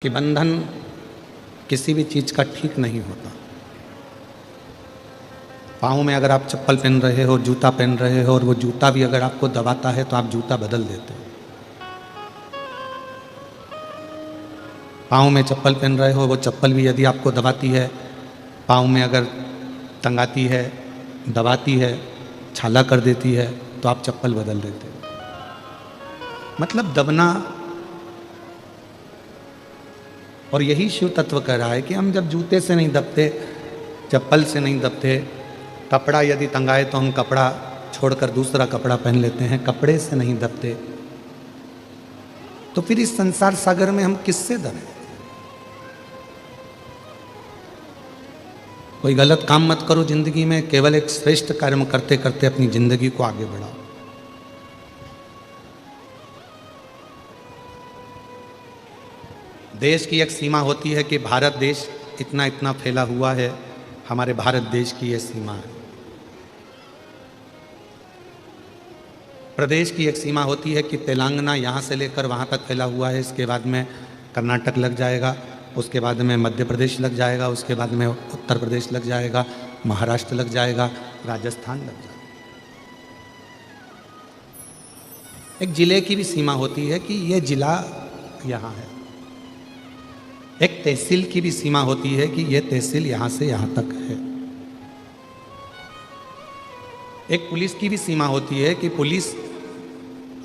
कि बंधन किसी भी चीज़ का ठीक नहीं होता। पाँव में अगर आप चप्पल पहन रहे हो, जूता पहन रहे हो और वो जूता भी अगर आपको दबाता है तो आप जूता बदल देते हो। पाँव में चप्पल पहन रहे हो, वो चप्पल भी यदि आपको दबाती है, पाँव में अगर टंगाती है, दबाती है, छाला कर देती है तो आप चप्पल बदल देते हो। मतलब दबना। और यही शिव तत्व कह रहा है कि हम जब जूते से नहीं दबते, चप्पल से नहीं दबते, कपड़ा यदि टंगाए तो हम कपड़ा छोड़कर दूसरा कपड़ा पहन लेते हैं, कपड़े से नहीं दबते, तो फिर इस संसार सागर में हम किससे दबे? कोई गलत काम मत करो जिंदगी में, केवल एक श्रेष्ठ कर्म करते करते अपनी जिंदगी को आगे बढ़ाओ। देश की एक सीमा होती है कि भारत देश इतना इतना फैला हुआ है, हमारे भारत देश की ये सीमा है। प्रदेश की एक सीमा होती है कि तेलंगाना यहाँ से लेकर वहाँ तक फैला हुआ है, इसके बाद में कर्नाटक लग जाएगा, उसके बाद में मध्य प्रदेश लग जाएगा, उसके बाद में उत्तर प्रदेश लग जाएगा, महाराष्ट्र लग जाएगा, राजस्थान लग जाएगा। एक जिले की भी सीमा होती है कि ये जिला यहाँ है। एक तहसील की भी सीमा होती है कि ये तहसील यहाँ से यहाँ तक है। एक पुलिस की भी सीमा होती है कि पुलिस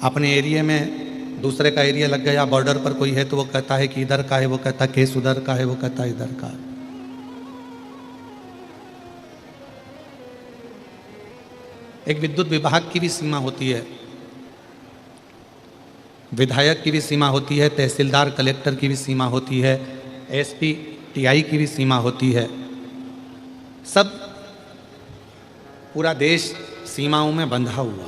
अपने एरिया में दूसरे का एरिया लग गया, बॉर्डर पर कोई है तो वो कहता है कि इधर का है, वो कहता है केस उधर का है, वो कहता है इधर का है। एक विद्युत विभाग की भी सीमा होती है, विधायक की भी सीमा होती है, तहसीलदार कलेक्टर की भी सीमा होती है, एसपी टीआई की भी सीमा होती है। सब पूरा देश सीमाओं में बंधा हुआ,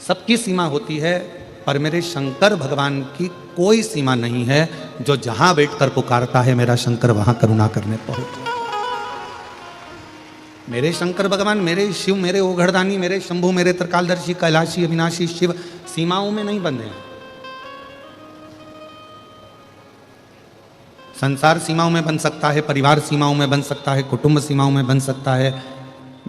सबकी सीमा होती है, पर मेरे शंकर भगवान की कोई सीमा नहीं है। जो जहां बैठकर पुकारता है मेरा शंकर वहां करुणा करने पहुंच। मेरे शंकर भगवान, मेरे शिव, मेरे ओघड़दानी, मेरे शंभु, मेरे त्रिकालदर्शी, कैलाशी, अविनाशी शिव सीमाओं में नहीं बंधे हैं। संसार सीमाओं में बन सकता है, परिवार सीमाओं में बन सकता है, कुटुंब सीमाओं में बन सकता है,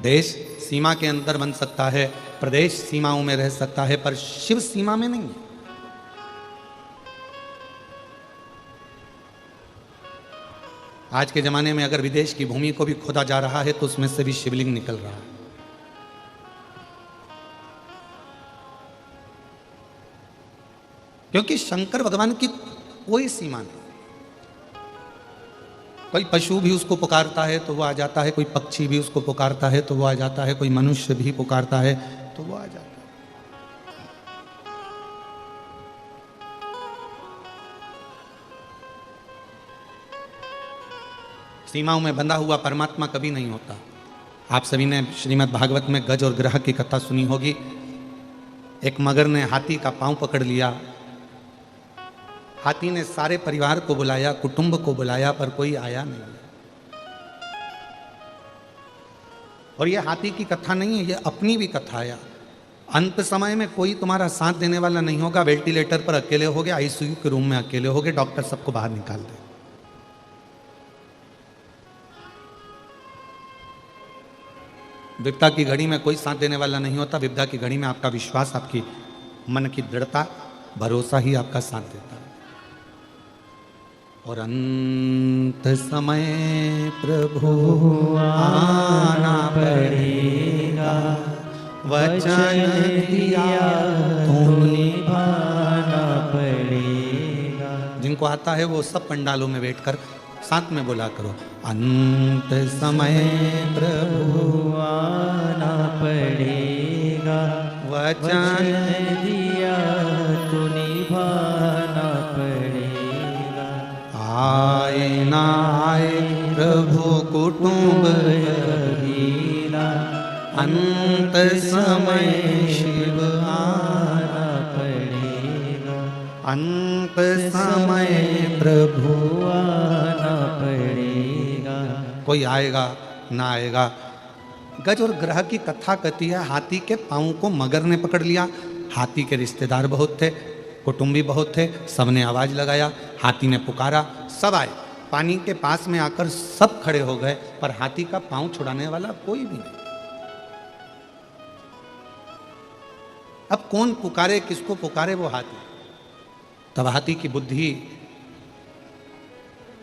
देश सीमा के अंदर बन सकता है, प्रदेश सीमाओं में रह सकता है, पर शिव सीमा में नहीं है। आज के जमाने में अगर विदेश की भूमि को भी खोदा जा रहा है तो उसमें से भी शिवलिंग निकल रहा है। क्योंकि शंकर भगवान की कोई सीमा नहीं। कोई पशु भी उसको पुकारता है तो वो आ जाता है, कोई पक्षी भी उसको पुकारता है तो वो आ जाता है, कोई मनुष्य भी पुकारता है तो वो आ जाता है। सीमाओं में बंधा हुआ परमात्मा कभी नहीं होता। आप सभी ने श्रीमद् भागवत में गज और ग्रह की कथा सुनी होगी। एक मगर ने हाथी का पांव पकड़ लिया, हाथी ने सारे परिवार को बुलाया, कुटुंब को बुलाया, पर कोई आया नहीं। और ये हाथी की कथा नहीं है, ये अपनी भी कथा है। अंत समय में कोई तुम्हारा साथ देने वाला नहीं होगा, वेंटिलेटर पर अकेले होगे, आईसीयू के रूम में अकेले होगे, डॉक्टर सबको बाहर निकाल दे। विपदा की घड़ी में कोई साथ देने वाला नहीं होता, विपदा की घड़ी में आपका विश्वास, आपकी मन की दृढ़ता, भरोसा ही आपका साथ देता है। और अंत समय प्रभु आना पड़ेगा, वचन दिया तो निभाना पड़ेगा। जिनको आता है वो सब पंडालों में बैठकर साथ में बोला करो, अंत समय प्रभु आना पड़ेगा, वचन दिया तो निभाना पड़ेगा। आए ना आए प्रभु कुटुंब हीरा, अंत समय शिव आना पड़ेगा, अंत समय प्रभु आना पड़ेगा। कोई आएगा ना आएगा। गज और ग्रह की कथा कहती है, हाथी के पांव को मगर ने पकड़ लिया। हाथी के रिश्तेदार बहुत थे, कुटुंबी बहुत थे, सबने आवाज़ लगाया, हाथी ने पुकारा, सब आए, पानी के पास में आकर सब खड़े हो गए, पर हाथी का पांव छुड़ाने वाला कोई भी नहीं। अब कौन पुकारे, किसको पुकारे? वो हाथी। तब हाथी की बुद्धि,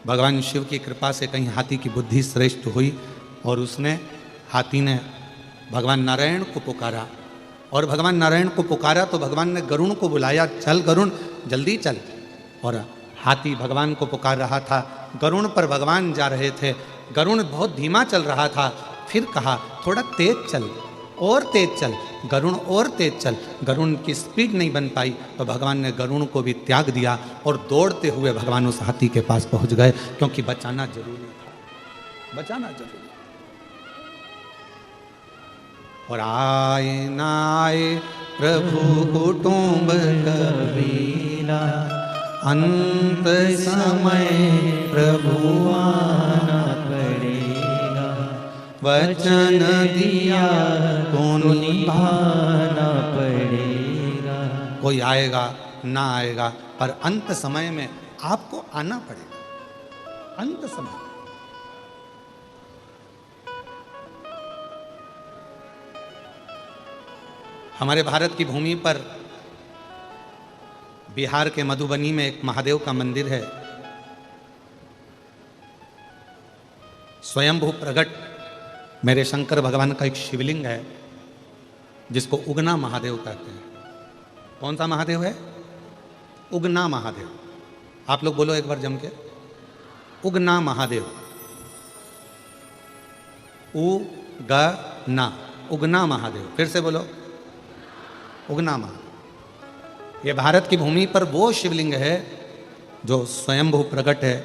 भगवान शिव की कृपा से कहीं हाथी की बुद्धि श्रेष्ठ हुई और हाथी ने भगवान नारायण को पुकारा। और भगवान नारायण को पुकारा तो भगवान ने गरुण को बुलाया, चल गरुण जल्दी चल। और हाथी भगवान को पुकार रहा था, गरुण पर भगवान जा रहे थे। गरुण बहुत धीमा चल रहा था, फिर कहा थोड़ा तेज चल, और तेज चल गरुण, और तेज चल। गरुण की स्पीड नहीं बन पाई तो भगवान ने गरुण को भी त्याग दिया और दौड़ते हुए भगवान उस हाथी के पास पहुंच गए, क्योंकि बचाना जरूरी था, बचाना जरूरी। और आए ना आए प्रभु कुटुंब कबीरा, अंत समय प्रभु आना पड़ेगा, वचन दिया तो निभाना पड़ेगा। कोई आएगा ना आएगा, पर अंत समय में आपको आना पड़ेगा, अंत समय। हमारे भारत की भूमि पर बिहार के मधुबनी में एक महादेव का मंदिर है। स्वयंभू प्रगट मेरे शंकर भगवान का एक शिवलिंग है, जिसको उगना महादेव कहते हैं। कौन सा महादेव है? उगना महादेव। आप लोग बोलो एक बार जम के, उगना महादेव। उगना, उगना महादेव। फिर से बोलो, उगना महादेव। ये भारत की भूमि पर वो शिवलिंग है जो स्वयंभू प्रगट है।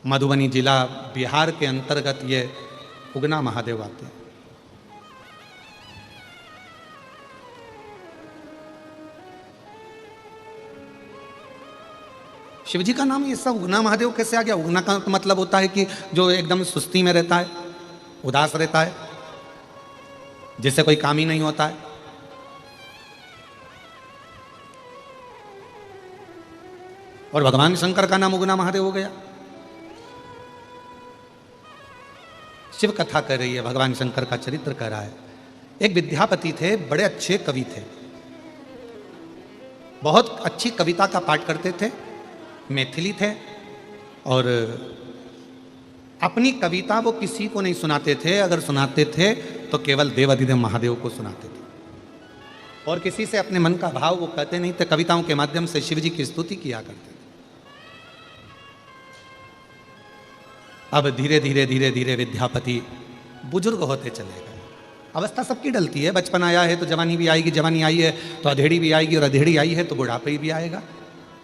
मधुबनी जिला बिहार के अंतर्गत ये उगना महादेव आते हैं। शिव जी का नाम ये सब उगना महादेव कैसे आ गया? उगना का मतलब होता है कि जो एकदम सुस्ती में रहता है, उदास रहता है, जिससे कोई काम ही नहीं होता है। और भगवान शंकर का नाम उगना महादेव हो गया। शिव कथा कर रही है, भगवान शंकर का चरित्र कर रहा है। एक विद्यापति थे, बड़े अच्छे कवि थे, बहुत अच्छी कविता का पाठ करते थे, मैथिली थे, और अपनी कविता वो किसी को नहीं सुनाते थे। अगर सुनाते थे तो केवल देवाधिदेव महादेव को सुनाते थे, और किसी से अपने मन का भाव वो कहते नहीं थे। कविताओं के माध्यम से शिव जी की स्तुति किया करते थे। अब धीरे धीरे धीरे धीरे विद्यापति बुजुर्ग होते चले गए। अवस्था सबकी डलती है, बचपन आया है तो जवानी भी आएगी, जवानी आई है तो अधेड़ी भी आएगी, और अधेड़ी आई है तो बुढ़ापा भी आएगा।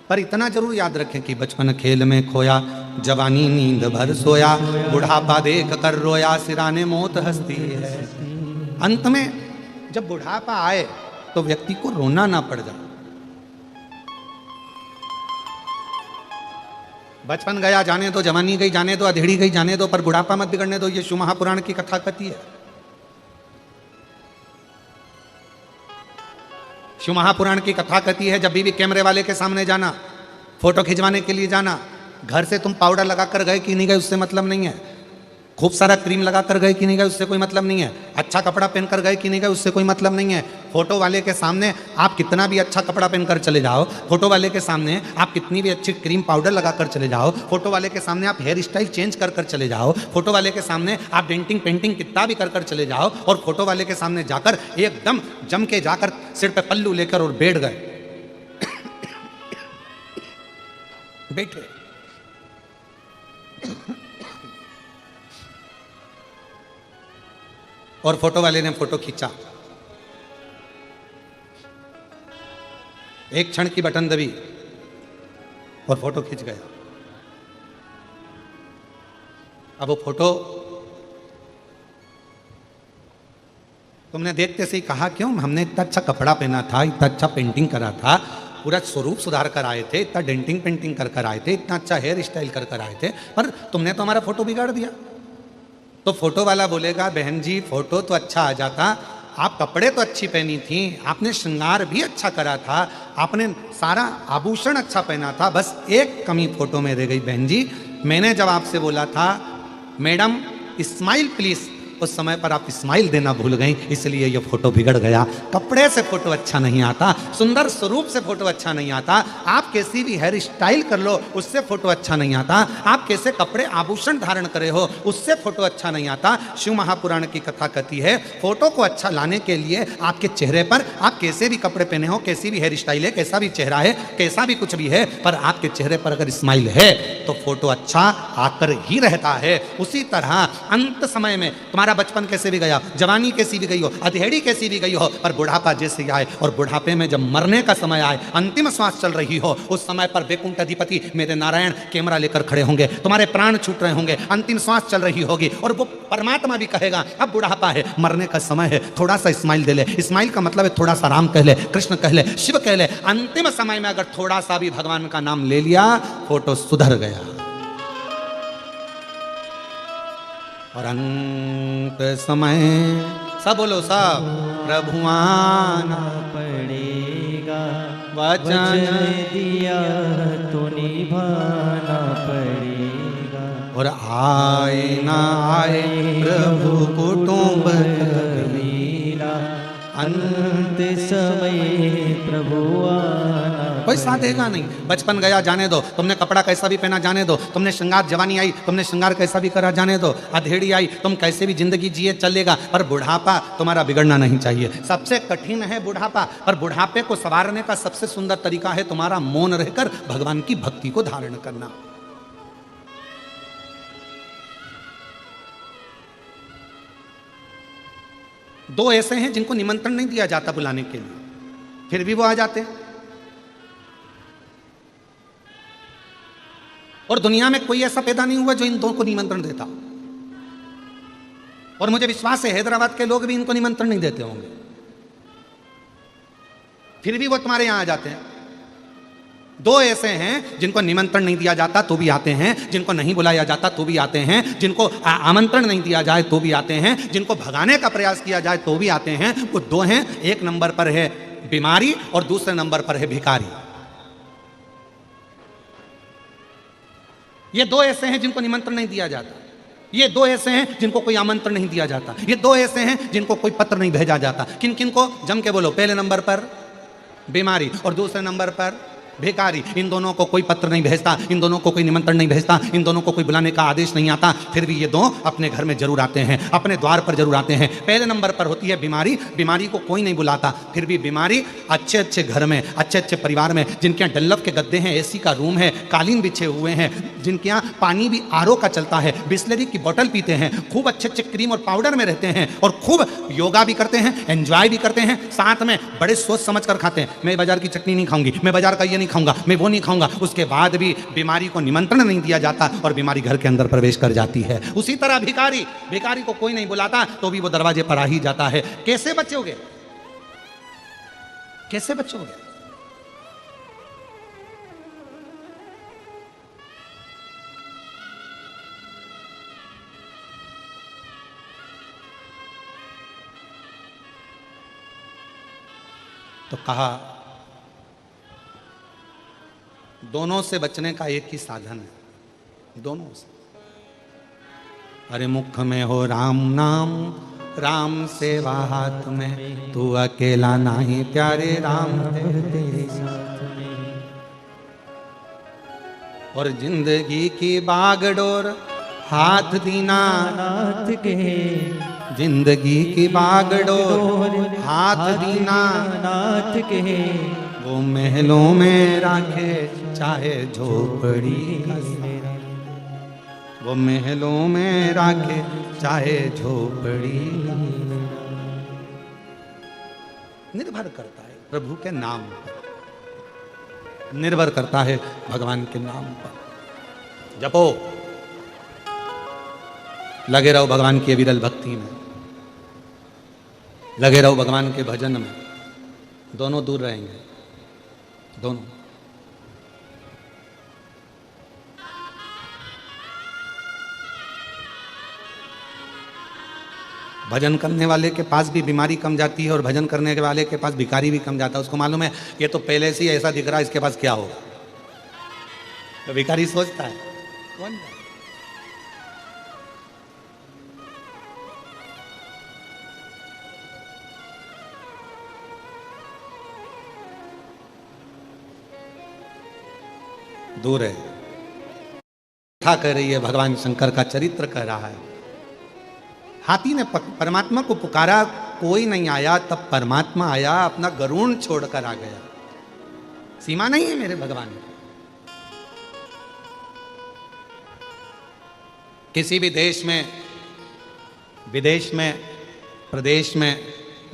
पर इतना जरूर याद रखें कि बचपन खेल में खोया, जवानी नींद भर सोया, बुढ़ापा देख कर रोया, सिराने मौत हंसती है। अंत में जब बुढ़ापा आए तो व्यक्ति को रोना ना पड़ जाए। बचपन गया जाने दो, जवानी गई जाने दो, अधेड़ी गई जाने दो, पर बुढ़ापा मत बिगड़ने दो। ये शिव महापुराण की कथा कहती है। शिव महापुराण की कथा कहती है, जब भी कैमरे वाले के सामने जाना, फोटो खिंचवाने के लिए जाना, घर से तुम पाउडर लगा कर गए कि नहीं गए उससे मतलब नहीं है, खूब सारा क्रीम लगा कर गए कि नहीं गए उससे कोई मतलब नहीं है, अच्छा कपड़ा पहन कर गए कि नहीं गए उससे कोई मतलब नहीं है। फोटो वाले के सामने आप कितना भी अच्छा कपड़ा पहन कर चले जाओ, फोटो वाले के सामने आप कितनी भी अच्छी क्रीम पाउडर लगा कर चले जाओ, फोटो वाले के सामने आप हेयर स्टाइल चेंज कर कर चले जाओ, फोटो वाले के सामने आप डेंटिंग पेंटिंग कितना भी कर कर चले जाओ, और फोटो वाले के सामने जाकर एकदम जम के जाकर सिर पे पल्लू लेकर और बैठ गए, बैठे। और फोटो वाले ने फोटो खींचा, एक क्षण की बटन दबी और फोटो खींच गया। अब वो फोटो तुमने देखते से ही कहा, क्यों हमने इतना अच्छा कपड़ा पहना था, इतना अच्छा पेंटिंग करा था, पूरा स्वरूप सुधार कर आए थे, इतना डेंटिंग पेंटिंग कर कर आए थे, इतना अच्छा हेयर स्टाइल कर कर आए थे, पर तुमने तो हमारा फोटो बिगाड़ दिया। तो फोटो वाला बोलेगा, बहन जी फोटो तो अच्छा आ जाता, आप कपड़े तो अच्छी पहनी थी, आपने श्रृंगार भी अच्छा करा था, आपने सारा आभूषण अच्छा पहना था, बस एक कमी फोटो में रह गई बहन जी। मैंने जब आपसे बोला था मैडम स्माइल प्लीज, उस समय पर आप स्माइल देना भूल गई, इसलिए ये फोटो बिगड़ गया। कपड़े से फोटो अच्छा नहीं आता, सुंदर स्वरूप से फोटो अच्छा नहीं आता, आप कैसी भी हेयर स्टाइल कर लो उससे फोटो अच्छा नहीं आता, आप कैसे कपड़े आभूषण धारण करे हो उससे फोटो अच्छा नहीं आता। शिव महापुराण की कथा कहती है फोटो को अच्छा लाने के लिए आपके चेहरे पर आप कैसे भी कपड़े पहने हो, कैसी भी हेयर स्टाइल है, कैसा भी चेहरा है, कैसा भी कुछ भी है, पर आपके चेहरे पर अगर स्माइल है तो फोटो अच्छा आकर ही रहता है। उसी तरह अंत समय में तुम्हारा बचपन कैसे भी गया, जवानी कैसी भी गई हो, अधेड़ी कैसी भी गई हो, पर बुढ़ापा जैसे आए और बुढ़ापे में जब मरने का समय आए, अंतिम श्वास चल रही हो, उस समय पर वैकुंठ अधिपति मेरे नारायण कैमरा लेकर खड़े होंगे, तुम्हारे प्राण छूट रहे होंगे, अंतिम श्वास चल रही होगी और वो परमात्मा भी कहेगा अब बुढ़ापा है, मरने का समय है, थोड़ा सा स्माइल दे ले। स्माइल का मतलब है थोड़ा सा राम कह ले, कृष्ण कह ले, शिव कह ले। अंतिम समय में अगर थोड़ा सा भी भगवान का नाम ले लिया, फोटो सुधर गया। और अंत समय सब बोलो सब, प्रभु आना पड़ेगा, वचन दिया तो निभाना पड़ेगा। और आए ना आए प्रभु कुटुंब कबीरा, अंत समय प्रभु आना कोई साथ देगा नहीं। बचपन गया जाने दो, तुमने कपड़ा कैसा भी पहना जाने दो, तुमने श्रृंगार, जवानी आई तुमने श्रृंगार कैसा भी करा जाने दो, अधेड़ी आई तुम कैसे भी जिंदगी जिए चलेगा, पर बुढ़ापा तुम्हारा बिगड़ना नहीं चाहिए। सबसे कठिन है बुढ़ापा, पर बुढ़ापे को संवारने का सबसे सुंदर तरीका है तुम्हारा मौन रहकर भगवान की भक्ति को धारण करना। दो ऐसे हैं जिनको निमंत्रण नहीं दिया जाता बुलाने के लिए, फिर भी वो आ जाते हैं। और दुनिया में कोई ऐसा पैदा नहीं हुआ जो इन दो को निमंत्रण देता। और मुझे विश्वास है हैदराबाद के लोग भी इनको निमंत्रण नहीं देते होंगे, फिर भी वो तुम्हारे यहां आ जाते हैं। दो ऐसे हैं जिनको निमंत्रण नहीं दिया जाता तो भी आते हैं, जिनको नहीं बुलाया जाता तो भी आते हैं, जिनको आमंत्रण नहीं दिया जाए तो भी आते हैं, जिनको भगाने का प्रयास किया जाए तो भी आते हैं। वो दो हैं, एक नंबर पर है बीमारी और दूसरे नंबर पर है भिखारी। ये दो ऐसे हैं जिनको निमंत्रण नहीं दिया जाता, ये दो ऐसे हैं जिनको कोई आमंत्रण नहीं दिया जाता, ये दो ऐसे हैं जिनको कोई पत्र नहीं भेजा जाता। किन किन को? जम के बोलो। पहले नंबर पर बीमारी और दूसरे नंबर पर भिखारी। इन दोनों को कोई पत्र नहीं भेजता, इन दोनों को कोई निमंत्रण नहीं भेजता, इन दोनों को कोई बुलाने का आदेश नहीं आता, फिर भी ये दो अपने घर में जरूर आते हैं, अपने द्वार पर जरूर आते हैं। पहले नंबर पर होती है बीमारी। बीमारी को कोई नहीं बुलाता, फिर भी बीमारी अच्छे अच्छे घर में, अच्छे अच्छे परिवार में, जिनके यहाँ डल्लफ के गद्दे हैं, एसी का रूम है, कालीन बिछे हुए हैं, जिनके यहाँ पानी भी आरओ का चलता है, बिस्लरी की बोतल पीते हैं, खूब अच्छे अच्छे क्रीम और पाउडर में रहते हैं, और खूब योगा भी करते हैं, एंजॉय भी करते हैं, साथ में बड़े सोच समझ कर खाते हैं। मैं बाजार की चटनी नहीं खाऊंगी, मैं बाजार का ये नहीं खाऊंगा, मैं वो नहीं खाऊंगा। उसके बाद भी बीमारी को निमंत्रण नहीं दिया जाता और बीमारी घर के अंदर प्रवेश कर जाती है। उसी तरह भिखारी, भिखारी को कोई नहीं बुलाता तो भी वो दरवाजे पर आ ही जाता है। कैसे बचोगे, कैसे बचोगे? तो कहा दोनों से बचने का एक ही साधन है, दोनों से। अरे मुख में हो राम नाम, राम सेवा हाथ में, तू अकेला नहीं प्यारे राम तेरे साथ में। और जिंदगी की बागडोर हाथ दीना नाथ के, जिंदगी की बागडोर हाथ दीना नाथ के, वो महलों में राखे चाहे झोपड़ी, वो महलों में राखे चाहे झोपड़ी। निर्भर करता है प्रभु के नाम पर, निर्भर करता है भगवान के नाम पर। जपो, लगे रहो भगवान की विरल भक्ति में, लगे रहो भगवान के भजन में, दोनों दूर रहेंगे, दोनों। भजन करने वाले के पास भी बीमारी कम जाती है और भजन करने वाले के पास भिखारी भी कम जाता है। उसको मालूम है ये तो पहले से ही ऐसा दिख रहा है, इसके पास क्या होगा। तो भिखारी सोचता है कौन जाए? दूर है, कथा कह रही है, भगवान शंकर का चरित्र कह रहा है। हाथी ने परमात्मा को पुकारा, कोई नहीं आया, तब परमात्मा आया, अपना गरुड़ छोड़कर आ गया। सीमा नहीं है मेरे भगवान की। किसी भी देश में, विदेश में, प्रदेश में,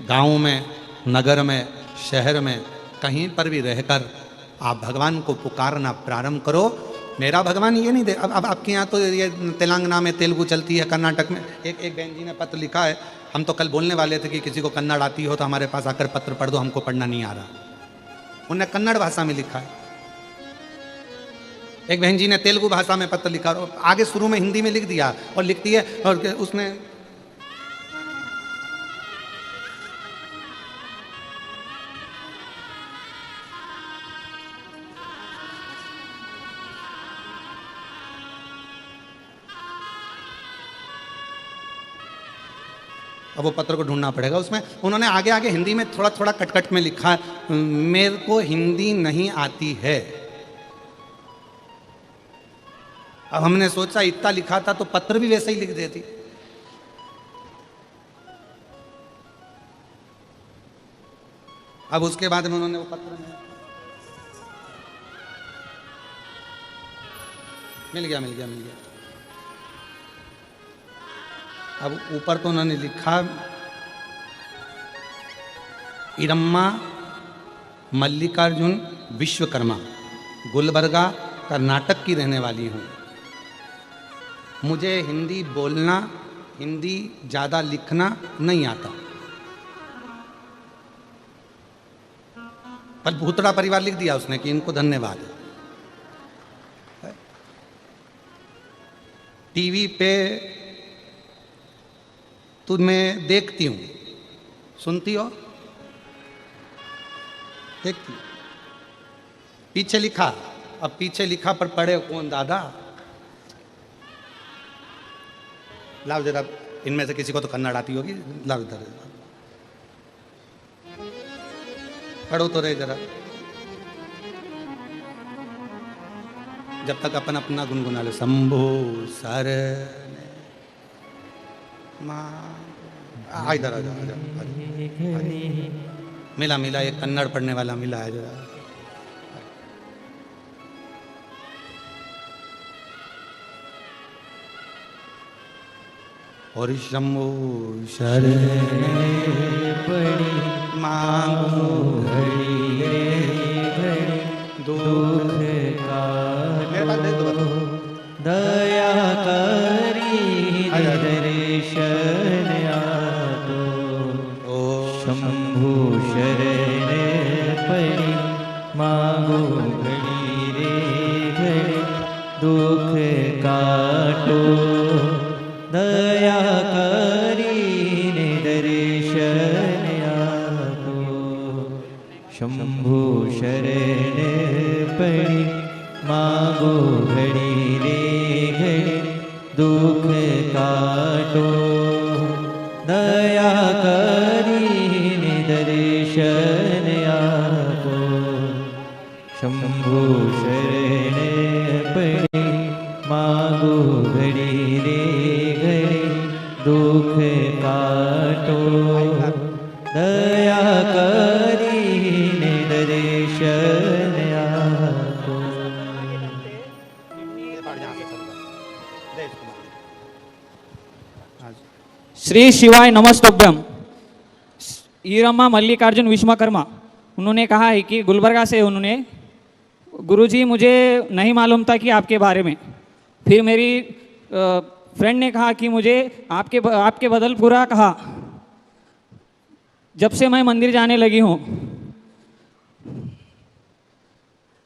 गांव में, नगर में, शहर में, कहीं पर भी रहकर आप भगवान को पुकारना प्रारंभ करो। मेरा भगवान ये नहीं दे। अब आपके यहाँ तो ये तेलंगाना में तेलुगु चलती है, कर्नाटक में। एक बहन जी ने पत्र लिखा है, हम तो कल बोलने वाले थे कि किसी को कन्नड़ आती हो तो हमारे पास आकर पत्र पढ़ दो, हमको पढ़ना नहीं आ रहा। उन्होंने कन्नड़ भाषा में लिखा है। एक बहन जी ने तेलुगु भाषा में पत्र लिखा और आगे शुरू में हिंदी में लिख दिया और लिखती है और उसने अब वो पत्र को ढूंढना पड़ेगा। उसमें उन्होंने आगे आगे हिंदी में थोड़ा थोड़ा कट कट में लिखा, मेरे को हिंदी नहीं आती है। अब हमने सोचा इतना लिखा था तो पत्र भी वैसे ही लिख देती। अब उसके बाद में उन्होंने वो पत्र में मिल गया। अब ऊपर तो उन्होंने लिखा, इरम्मा मल्लिकार्जुन विश्वकर्मा, गुलबर्गा कर्नाटक की रहने वाली हूँ। मुझे हिंदी बोलना, हिंदी ज़्यादा लिखना नहीं आता। पर भूतड़ा परिवार लिख दिया उसने कि इनको धन्यवाद। टीवी पे तुम्हें देखती हूँ, सुनती हो, देखती। पीछे लिखा, अब पीछे लिखा पर पढ़े कौन दादा? लाओ जरा, इनमें से किसी को तो कन्नड़ आती होगी, लाओ इधर पढ़ो तो रहे जरा, जब तक अपन अपना गुनगुना लो। शंभो सर इधर आ जाओ। मिला एक कन्नड़ पढ़ने वाला मिला है जरा। और शंभो शरण पड़ी मांगो घड़ी दुख काटो, दया करी दर्शन आतो। शंभु शरण पड़ी मांगो घड़ी रे घड़ी, दुख काटो, दया करीने दर्शन आतो। शंभु शरण पड़ी मांगो घड़ी रे घड़ी, दुख काटो, दया करीने दर्शन आतो। शंभु शरण पड़ी मांगो घड़ी रे घड़ी, दुख काटो, दया करीने दर्शन आतो। श्री शिवाय नमस्तुभ्यम। ईरम्मा मल्लिकार्जुन विश्वकर्मा, उन्होंने कहा है कि गुलबर्गा से उन्होंने, गुरुजी मुझे नहीं मालूम था कि आपके बारे में। फिर मेरी फ्रेंड ने कहा कि मुझे आपके बदलपुरा कहा। जब से मैं मंदिर जाने लगी हूँ,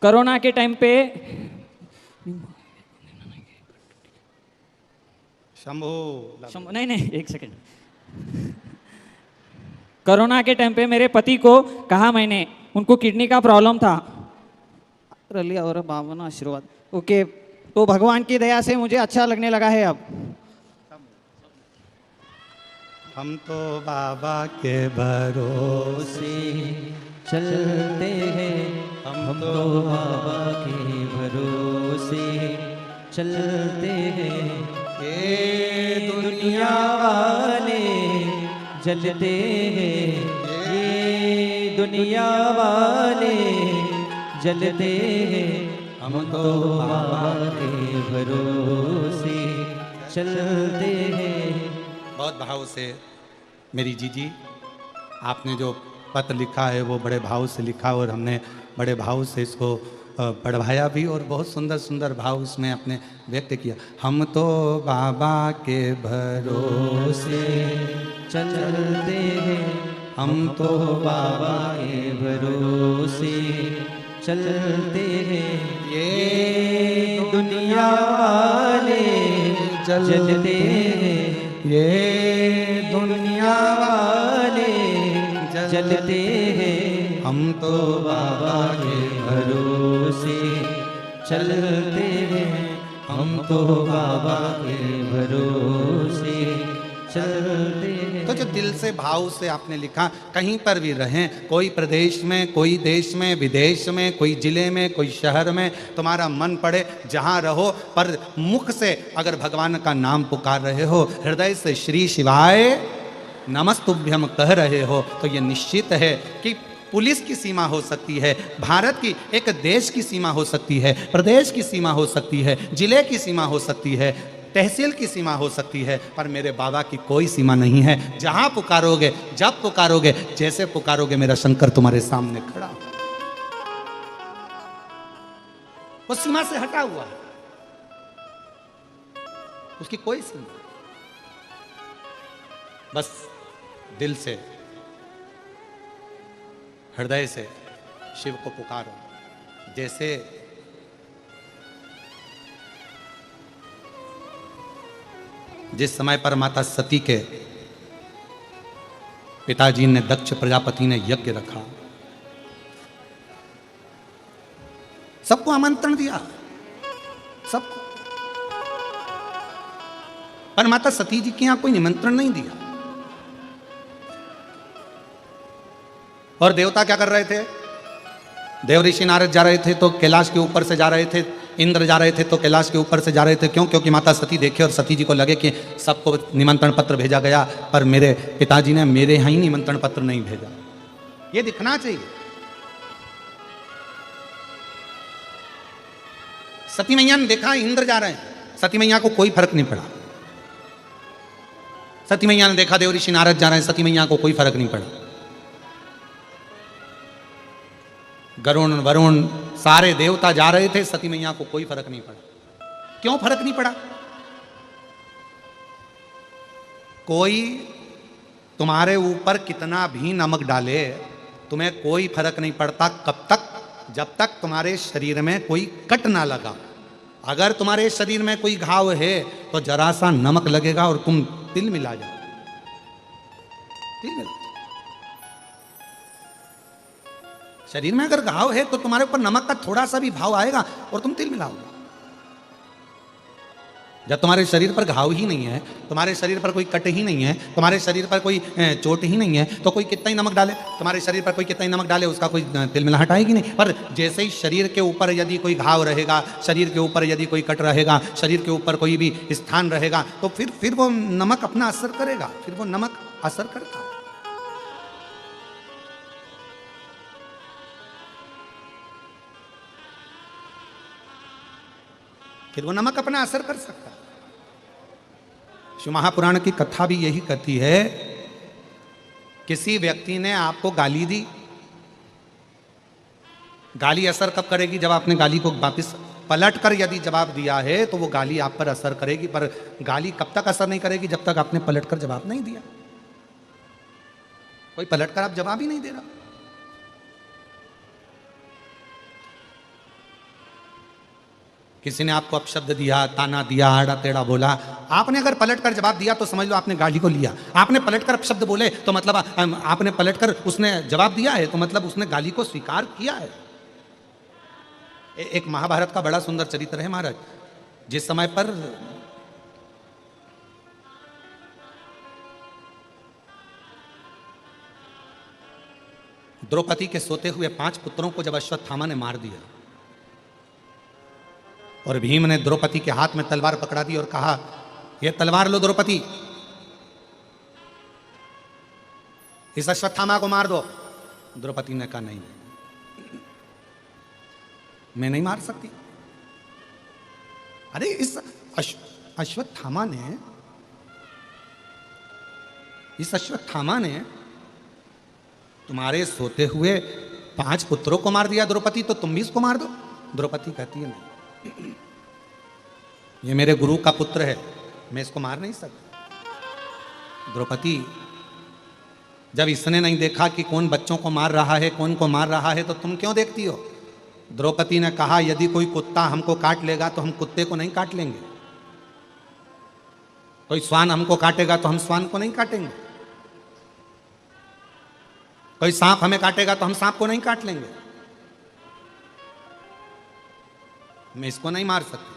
कोरोना के टाइम पे शंभो नहीं एक सेकंड, कोरोना के टाइम पे मेरे पति को कहा मैंने, उनको किडनी का प्रॉब्लम था। रली और भावना आशीर्वाद। ओके, तो भगवान की दया से मुझे अच्छा लगने लगा है अब। हम तो बाबा के भरोसे चलते हैं, हम तो बाबा के भरोसे चलते हैं। ये दुनिया वाले जलते हैं, ये दुनिया वाले जलते हैं, हम तो बाबा के भरोसे चलते हैं। बहुत भाव से मेरी जीजी, आपने जो पत्र लिखा है वो बड़े भाव से लिखा और हमने बड़े भाव से इसको पढ़वाया भी और बहुत सुंदर सुंदर भाव उसमें आपने व्यक्त किया। हम तो बाबा के भरोसे चलते हैं, हम तो बाबा के भरोसे चलते हैं। ये दुनिया वाले जलते हैं, ये दुनिया वाले जलते हैं, हम तो बाबा के भरोसे चलते हैं, हम तो बाबा के भरोसे चलते हैं। तो जो दिल से भाव से आपने लिखा, कहीं पर भी रहें, कोई प्रदेश में, कोई देश में, विदेश में, कोई जिले में, कोई शहर में, तुम्हारा मन पड़े जहाँ रहो, पर मुख से अगर भगवान का नाम पुकार रहे हो, हृदय से श्री शिवाय नमस्तुभ्यम कह रहे हो, तो ये निश्चित है कि पुलिस की सीमा हो सकती है, भारत की एक देश की सीमा हो सकती है, प्रदेश की सीमा हो सकती है, जिले की सीमा हो सकती है, तहसील की सीमा हो सकती है, पर मेरे बाबा की कोई सीमा नहीं है। जहां पुकारोगे, जब पुकारोगे, जैसे पुकारोगे, मेरा शंकर तुम्हारे सामने खड़ा हो। वो सीमा से हटा हुआ है, उसकी कोई सीमा। बस दिल से, हृदय से शिव को पुकारो। जैसे जिस समय पर माता सती के पिताजी ने, दक्ष प्रजापति ने यज्ञ रखा, सबको आमंत्रण दिया, सबको, पर माता सती जी के यहां कोई निमंत्रण नहीं दिया। और देवता क्या कर रहे थे? देव ऋषि नारद जा रहे थे तो कैलाश के ऊपर से जा रहे थे, इंद्र जा रहे थे तो कैलाश के ऊपर से जा रहे थे। क्यों? क्योंकि माता सती देखे और सती जी को लगे कि सबको निमंत्रण पत्र भेजा गया, पर मेरे पिताजी ने मेरे यहाँ ही निमंत्रण पत्र नहीं भेजा। ये दिखना चाहिए। सती मैया ने देखा इंद्र जा रहे हैं, सती मैया को कोई फर्क नहीं पड़ा। सती मैया ने देखा देव ऋषि नारद जा रहे हैं, सती मैया को कोई फर्क नहीं पड़ा। गरुण वरुण सारे देवता जा रहे थे, सती मैया को कोई फर्क नहीं पड़ा। क्यों फर्क नहीं पड़ा? कोई तुम्हारे ऊपर कितना भी नमक डाले, तुम्हें कोई फर्क नहीं पड़ता। कब तक? जब तक तुम्हारे शरीर में कोई कट ना लगा। अगर तुम्हारे शरीर में कोई घाव है तो जरा सा नमक लगेगा और तुम तिल मिला जाओ, तिल मिला। शरीर में अगर घाव है तो तुम्हारे ऊपर नमक का थोड़ा सा भी भाव आएगा और तुम तिल मिलाओगे। जब तुम्हारे शरीर पर घाव ही नहीं है, तुम्हारे शरीर पर कोई कट ही नहीं है, तुम्हारे शरीर पर कोई चोट ही नहीं है, तो कोई कितना ही नमक डाले, तुम्हारे शरीर पर कोई कितना ही नमक डाले, उसका कोई तिल मिलाहट आएगी नहीं। पर जैसे ही शरीर के ऊपर यदि कोई घाव रहेगा, शरीर के ऊपर यदि कोई कट रहेगा, शरीर के ऊपर कोई भी स्थान रहेगा, तो फिर वो नमक अपना असर करेगा, फिर वो नमक असर करता है। फिर वो नमक अपना असर कर सकता है। शिव महापुराण की कथा भी यही कहती है, किसी व्यक्ति ने आपको गाली दी, गाली असर कब करेगी? जब आपने गाली को वापस पलट कर यदि जवाब दिया है तो वो गाली आप पर असर करेगी। पर गाली कब तक असर नहीं करेगी? जब तक आपने पलट कर जवाब नहीं दिया। कोई पलट कर आप जवाब ही नहीं दे रहा। किसी ने आपको अपशब्द दिया, ताना दिया, आड़ा टेढ़ा बोला, आपने अगर पलटकर जवाब दिया तो समझ लो आपने गाली को लिया। आपने पलटकर अपशब्द बोले तो मतलब आपने पलटकर उसने जवाब दिया है, तो मतलब उसने गाली को स्वीकार किया है। एक महाभारत का बड़ा सुंदर चरित्र है महाराज। जिस समय पर द्रौपदी के सोते हुए 5 पुत्रों को जब अश्वत्थामा ने मार दिया और भीम ने द्रौपदी के हाथ में तलवार पकड़ा दी और कहा, ये तलवार लो द्रौपदी, इस अश्वत्थामा को मार दो। द्रौपदी ने कहा, नहीं मैं नहीं मार सकती। अरे इस अश्वत्थामा ने तुम्हारे सोते हुए 5 पुत्रों को मार दिया द्रौपदी, तो तुम भी इसको मार दो। द्रौपदी कहती है, नहीं, ये मेरे गुरु का पुत्र है, मैं इसको मार नहीं सकती। द्रौपदी, जब इसने नहीं देखा कि कौन बच्चों को मार रहा है, कौन को मार रहा है, तो तुम क्यों देखती हो? द्रौपदी ने कहा, यदि कोई कुत्ता हमको काट लेगा तो हम कुत्ते को नहीं काट लेंगे, कोई श्वान हमको काटेगा तो हम श्वान को नहीं काटेंगे, कोई सांप हमें काटेगा तो हम सांप को नहीं काट लेंगे, मैं इसको नहीं मार सकती।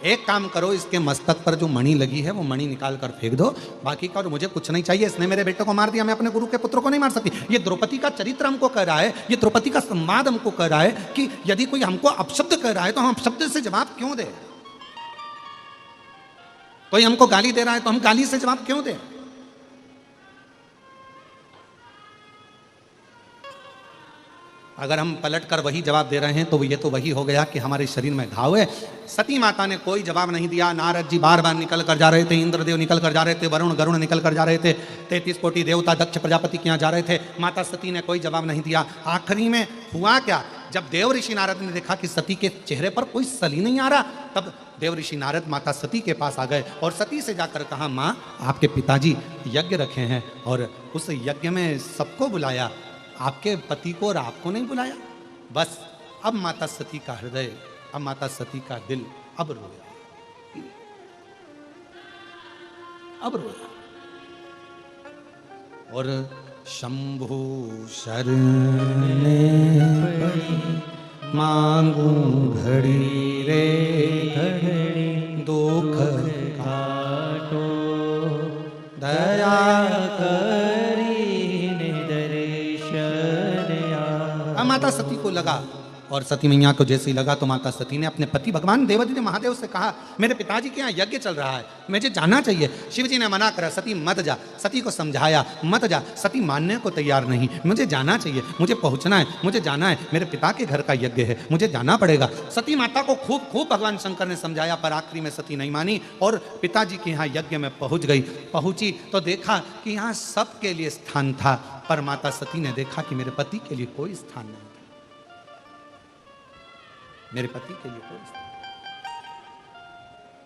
एक काम करो, इसके मस्तक पर जो मणि लगी है वो मणि निकाल कर फेंक दो, बाकी का और मुझे कुछ नहीं चाहिए। इसने मेरे बेटे को मार दिया, मैं अपने गुरु के पुत्र को नहीं मार सकती। ये द्रौपदी का चरित्र हमको कह रहा है, ये द्रौपदी का संवाद हमको कह रहा है कि यदि कोई हमको अपशब्द कह रहा है तो हम अपशब्द से जवाब क्यों दें? कोई हमको गाली दे रहा है तो हम गाली से जवाब क्यों दें? अगर हम पलट कर वही जवाब दे रहे हैं तो ये तो वही हो गया कि हमारे शरीर में घाव है। सती माता ने कोई जवाब नहीं दिया। नारद जी बार बार निकल कर जा रहे थे, इंद्रदेव निकल कर जा रहे थे, वरुण गरुण निकल कर जा रहे थे, 33 कोटि देवता दक्ष प्रजापति के यहाँ जा रहे थे। माता सती ने कोई जवाब नहीं दिया। आखिरी में हुआ क्या? जब देव ऋषि नारद ने देखा कि सती के चेहरे पर कोई सली नहीं आ रहा, तब देव ऋषि नारद माता सती के पास आ गए और सती से जाकर कहा, माँ आपके पिताजी यज्ञ रखे हैं और उस यज्ञ में सबको बुलाया, आपके पति को और आपको नहीं बुलाया। बस अब माता सती का हृदय, अब माता सती का दिल अब रोया, अब रोया। और शंभु शरणे मांगू घड़ी रे घड़ी, दुख काटो दया माता सती को लगा। और सती मैया को जैसे ही लगा तो माता सती ने अपने पति भगवान देवादिदेव महादेव से कहा, मेरे पिताजी के यहाँ यज्ञ चल रहा है, मुझे जाना चाहिए। शिव जी ने मना करा, सती मत जा। सती को समझाया, मत जा। सती मानने को तैयार नहीं, मुझे जाना चाहिए, मुझे पहुंचना है, मुझे जाना है, मेरे पिता के घर का यज्ञ है, मुझे जाना पड़ेगा। सती माता को खूब खूब भगवान शंकर ने समझाया, पर आखिरी में सती नहीं मानी और पिताजी के यहाँ यज्ञ में पहुंच गई। पहुंची तो देखा कि यहाँ सबके लिए स्थान था, पर माता सती ने देखा कि मेरे पति के लिए कोई स्थान नहीं, मेरे पति के लिए कोई स्थान।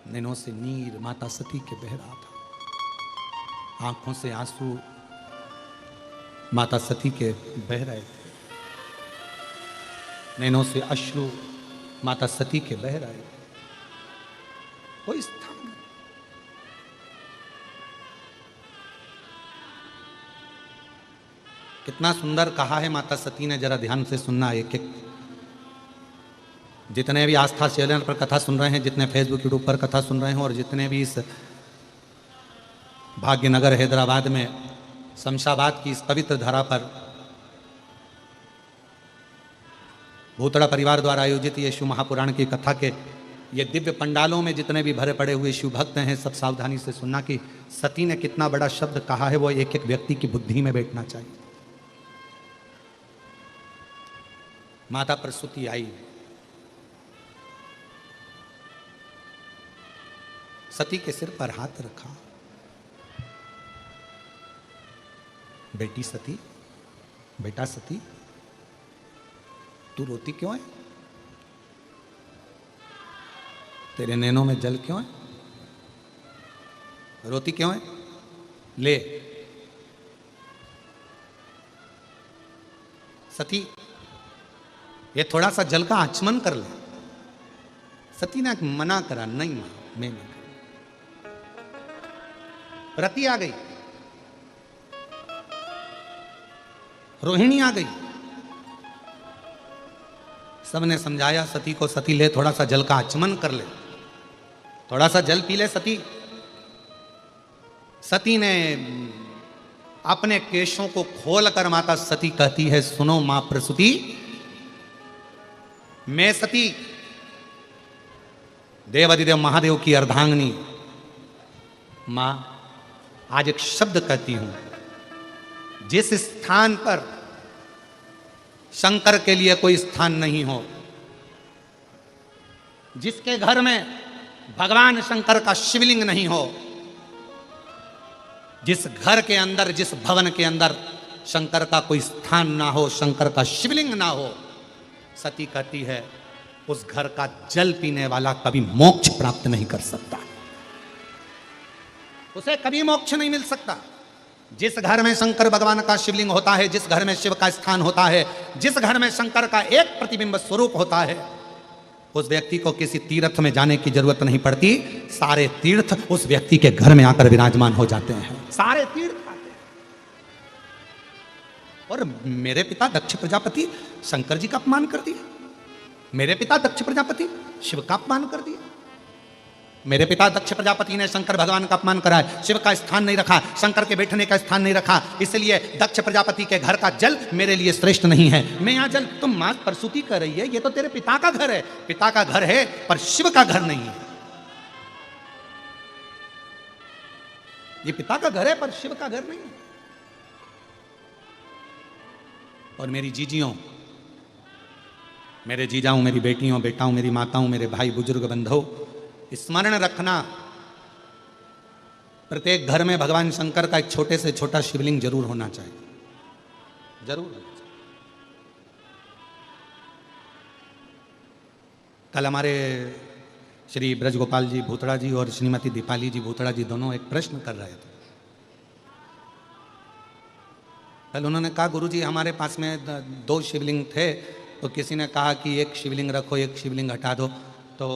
नैनों से नीर माता सती के बह रहा था, आंखों से आंसू माता सती के बह रहे थे, नैनों से अश्रु माता सती के बह रहे थे, कोई स्थान नहीं। कितना सुंदर कहा है माता सती ने, जरा ध्यान से सुनना। एक एक जितने भी आस्था चैनल पर कथा सुन रहे हैं, जितने फेसबुक यूट्यूब पर कथा सुन रहे हैं, और जितने भी इस भाग्यनगर हैदराबाद में शमशाबाद की इस पवित्र धरा पर भूतड़ा परिवार द्वारा आयोजित ये शिव महापुराण की कथा के ये दिव्य पंडालों में जितने भी भरे पड़े हुए शिव भक्त हैं, सब सावधानी से सुनना कि सती ने कितना बड़ा शब्द कहा है, वो एक एक व्यक्ति की बुद्धि में बैठना चाहिए। माता प्रसूति आई, सती के सिर पर हाथ रखा, बेटी सती, बेटा सती, तू रोती क्यों है? तेरे नैनों में जल क्यों है? रोती क्यों है? ले सती, ये थोड़ा सा जल का आचमन कर ले। सती ने मना करा, नहीं मां, मैं नहीं। रति आ गई, रोहिणी आ गई, सबने समझाया सती को, सती ले थोड़ा सा जल का आचमन कर ले, थोड़ा सा जल पी ले सती। सती ने अपने केशों को खोलकर माता सती कहती है, सुनो मां प्रसूति, मैं सती देवाधिदेव महादेव की अर्धांगिनी मां आज एक शब्द कहती हूं, जिस स्थान पर शंकर के लिए कोई स्थान नहीं हो, जिसके घर में भगवान शंकर का शिवलिंग नहीं हो, जिस घर के अंदर, जिस भवन के अंदर शंकर का कोई स्थान ना हो, शंकर का शिवलिंग ना हो, सती कहती है उस घर का जल पीने वाला कभी मोक्ष प्राप्त नहीं कर सकता, उसे कभी मोक्ष नहीं मिल सकता। जिस घर में शंकर भगवान का शिवलिंग होता है, जिस घर में शिव का स्थान होता है, जिस घर में शंकर का एक प्रतिबिंब स्वरूप होता है, उस व्यक्ति को किसी तीर्थ में जाने की जरूरत नहीं पड़ती, सारे तीर्थ उस व्यक्ति के घर में आकर विराजमान हो जाते हैं, सारे तीर्थ आते हैं। और मेरे पिता दक्ष प्रजापति शंकर जी का अपमान कर दिया, मेरे पिता दक्ष प्रजापति शिव का अपमान कर दिया, मेरे पिता दक्ष प्रजापति ने शंकर भगवान का अपमान करा है, शिव का स्थान नहीं रखा, शंकर के बैठने का स्थान नहीं रखा, इसलिए दक्ष प्रजापति के घर का जल मेरे लिए श्रेष्ठ नहीं है। मैं यहाँ जल, तुम मां प्रसूति कर रही है, ये तो तेरे पिता का घर है, पिता का घर है पर शिव का घर नहीं है, ये पिता का घर है पर शिव का घर नहीं है। और मेरी जीजियों, मेरे जीजाओं, मेरी बेटियों, बेटाओं, मेरी माताओं, मेरे भाई बुजुर्ग बंधुओं, स्मरण रखना, प्रत्येक घर में भगवान शंकर का एक छोटे से छोटा शिवलिंग जरूर होना चाहिए, जरूर होना चाहिए। कल हमारे श्री ब्रजगोपाल जी भूतड़ा जी और श्रीमती दीपाली जी भूतड़ा जी दोनों एक प्रश्न कर रहे थे। कल उन्होंने कहा, गुरुजी हमारे पास में 2 शिवलिंग थे, तो किसी ने कहा कि एक शिवलिंग रखो, एक शिवलिंग हटा दो, तो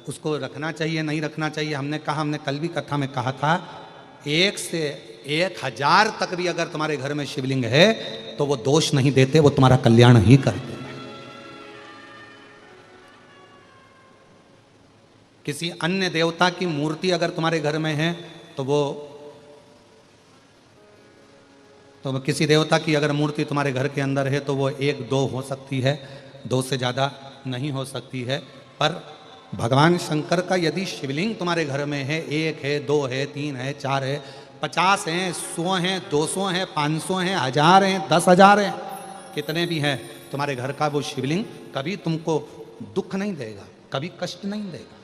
उसको रखना चाहिए नहीं रखना चाहिए। हमने कहा, हमने कल भी कथा में कहा था, 1 से 1000 तक भी अगर तुम्हारे घर में शिवलिंग है तो वो दोष नहीं देते, वो तुम्हारा कल्याण ही करते हैं। किसी अन्य देवता की मूर्ति अगर तुम्हारे घर में है तो किसी देवता की अगर मूर्ति तुम्हारे घर के अंदर है तो वो 1-2 हो सकती है, 2 से ज़्यादा नहीं हो सकती है। पर भगवान शंकर का यदि शिवलिंग तुम्हारे घर में है, 1 है, 2 है, 3 है, 4 है, 50 हैं, 100 हैं, 200 हैं, 500 हैं, 1000 हैं, 10,000 हैं, कितने भी हैं, तुम्हारे घर का वो शिवलिंग कभी तुमको दुख नहीं देगा, कभी कष्ट नहीं देगा,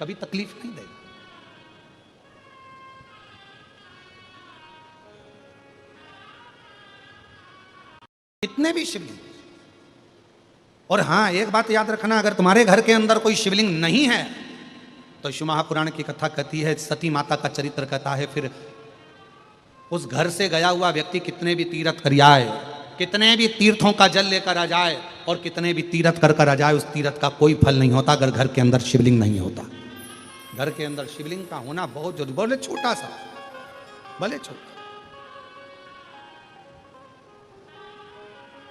कभी तकलीफ नहीं देगा। कितने भी शिवलिंग। और हाँ, एक बात याद रखना, अगर तुम्हारे घर के अंदर कोई शिवलिंग नहीं है तो शिव महापुराण की कथा कहती है, सती माता का चरित्र कहता है, फिर उस घर से गया हुआ व्यक्ति कितने भी तीर्थ कर आए, कितने भी तीर्थों का जल लेकर आ जाए और कितने भी तीर्थ कर आ जाए, उस तीर्थ का कोई फल नहीं होता अगर घर के अंदर शिवलिंग नहीं होता। घर के अंदर शिवलिंग का होना बहुत जरूरी, भले छोटा सा, भले छोटा,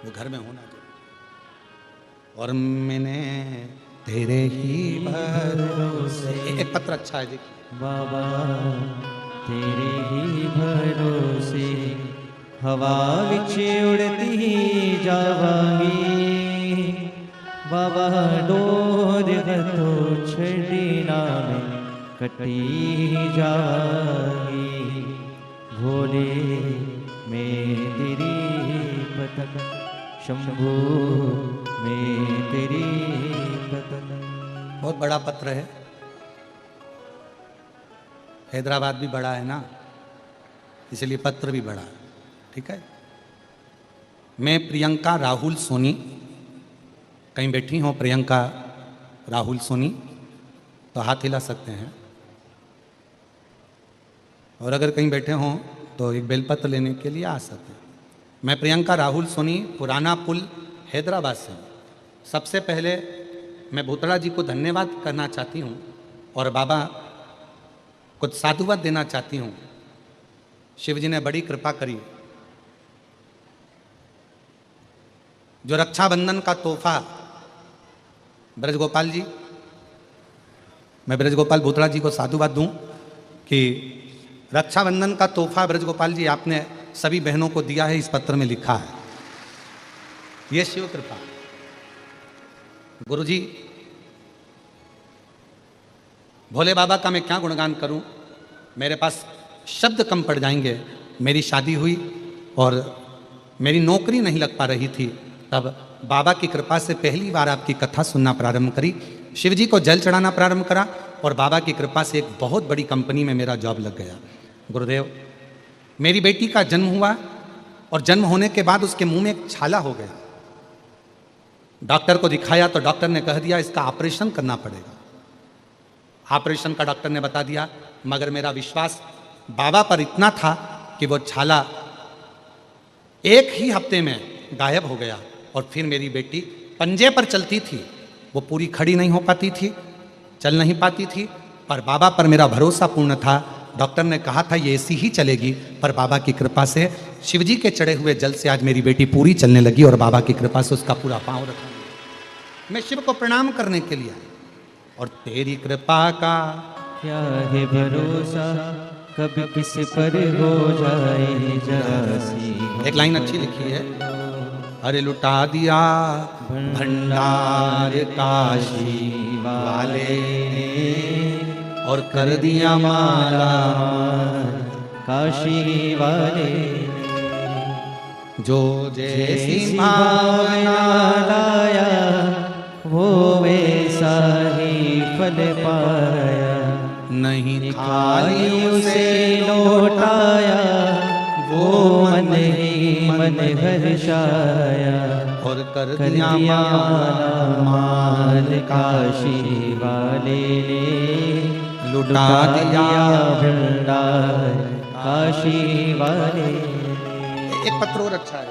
वो घर में होना चाहिए। और मैंने तेरे ही भरोसे, एक पत्र अच्छा है जी, बाबा तेरे ही भरोसे हवा विच उड़ती जावांगी, बाबा डोर गतो छड़ीना में कटी जावांगी, भोले में तेरी पतन शंभू में तेरी पतन। बहुत बड़ा पत्र है, हैदराबाद भी बड़ा है ना, इसलिए पत्र भी बड़ा है, ठीक है। मैं प्रियंका राहुल सोनी, कहीं बैठी हो प्रियंका राहुल सोनी तो हाथ हिला सकते हैं, और अगर कहीं बैठे हों तो एक बेलपत्र लेने के लिए आ सकते हैं। मैं प्रियंका राहुल सोनी पुराना पुल हैदराबाद से। सबसे पहले मैं भूतड़ा जी को धन्यवाद करना चाहती हूँ और बाबा कुछ साधुवाद देना चाहती हूँ। शिव जी ने बड़ी कृपा करी। जो रक्षाबंधन का तोहफा ब्रजगोपाल जी, मैं ब्रजगोपाल भूतड़ा जी को साधुवाद दूं कि रक्षाबंधन का तोहफा ब्रजगोपाल जी आपने सभी बहनों को दिया है, इस पत्र में लिखा है। ये शिव कृपा। गुरुजी, भोले बाबा का मैं क्या गुणगान करूं, मेरे पास शब्द कम पड़ जाएंगे। मेरी शादी हुई और मेरी नौकरी नहीं लग पा रही थी, तब बाबा की कृपा से पहली बार आपकी कथा सुनना प्रारंभ करी, शिव जी को जल चढ़ाना प्रारंभ करा और बाबा की कृपा से एक बहुत बड़ी कंपनी में मेरा जॉब लग गया। गुरुदेव, मेरी बेटी का जन्म हुआ और जन्म होने के बाद उसके मुंह में एक छाला हो गया। डॉक्टर को दिखाया तो डॉक्टर ने कह दिया इसका ऑपरेशन करना पड़ेगा। ऑपरेशन का डॉक्टर ने बता दिया, मगर मेरा विश्वास बाबा पर इतना था कि वो छाला एक ही हफ्ते में गायब हो गया और फिर मेरी बेटी पंजे पर चलती थी। वो पूरी खड़ी नहीं हो पाती थी, चल नहीं पाती थी, पर बाबा पर मेरा भरोसा पूर्ण था। डॉक्टर ने कहा था ये ऐसी ही चलेगी, पर बाबा की कृपा से शिवजी के चढ़े हुए जल से आज मेरी बेटी पूरी चलने लगी और बाबा की कृपा से उसका पूरा पांव रखा। मैं शिव को प्रणाम करने के लिए आया और तेरी कृपा का क्या है भरोसा, कब किस पर हो जाए जरा सी। एक लाइन अच्छी लिखी है, अरे लुटा दिया भंडार काशी वाले और कर दिया माला काशी वाले। जो जैसी भावना लाया वो वैसा ही फल पाया, नहीं खाली उसे लौटाया वो मन ही मन हर्षाया। और कर कर दिया दिया माला माल काशी वाले ने, लुटा दिया भंडार काशी वाले। एक पत्र और अच्छा है,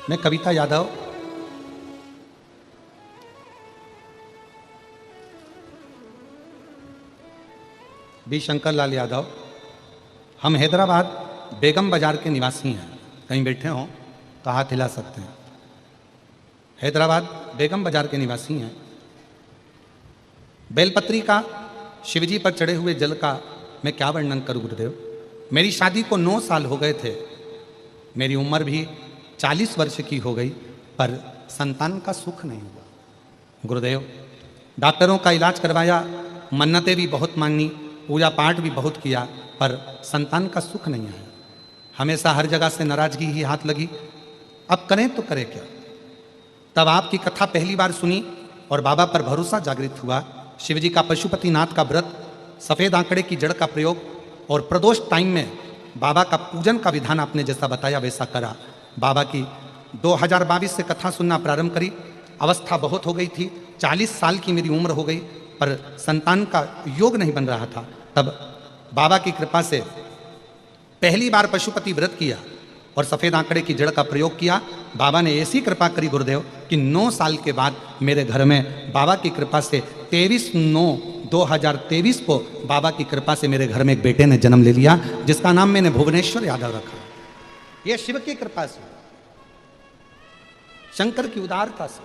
मैं कविता यादव बी शंकर लाल यादव, हम हैदराबाद बेगम बाजार के निवासी हैं। कहीं बैठे हों तो हाथ हिला सकते हैं। हैदराबाद बेगम बाजार के निवासी हैं। बेलपत्री का शिवजी पर चढ़े हुए जल का मैं क्या वर्णन करूं गुरुदेव। मेरी शादी को 9 साल हो गए थे, मेरी उम्र भी 40 वर्ष की हो गई, पर संतान का सुख नहीं हुआ। गुरुदेव, डॉक्टरों का इलाज करवाया, मन्नतें भी बहुत मांगी, पूजा पाठ भी बहुत किया, पर संतान का सुख नहीं आया। हमेशा हर जगह से नाराजगी ही हाथ लगी। अब करें तो करें क्या। तब आपकी कथा पहली बार सुनी और बाबा पर भरोसा जागृत हुआ। शिवजी का पशुपतिनाथ का व्रत, सफ़ेद आंकड़े की जड़ का प्रयोग और प्रदोष टाइम में बाबा का पूजन का विधान आपने जैसा बताया वैसा करा। बाबा की 2022 से कथा सुनना प्रारंभ करी। अवस्था बहुत हो गई थी, 40 साल की मेरी उम्र हो गई, पर संतान का योग नहीं बन रहा था। तब बाबा की कृपा से पहली बार पशुपति व्रत किया और सफ़ेद आंकड़े की जड़ का प्रयोग किया। बाबा ने ऐसी कृपा करी गुरुदेव कि 9 साल के बाद मेरे घर में बाबा की कृपा से 23/9/2023 को बाबा की कृपा से मेरे घर में एक बेटे ने जन्म ले लिया, जिसका नाम मैंने भुवनेश्वर यादव रखा। यह शिव की कृपा से, शंकर की उदारता से,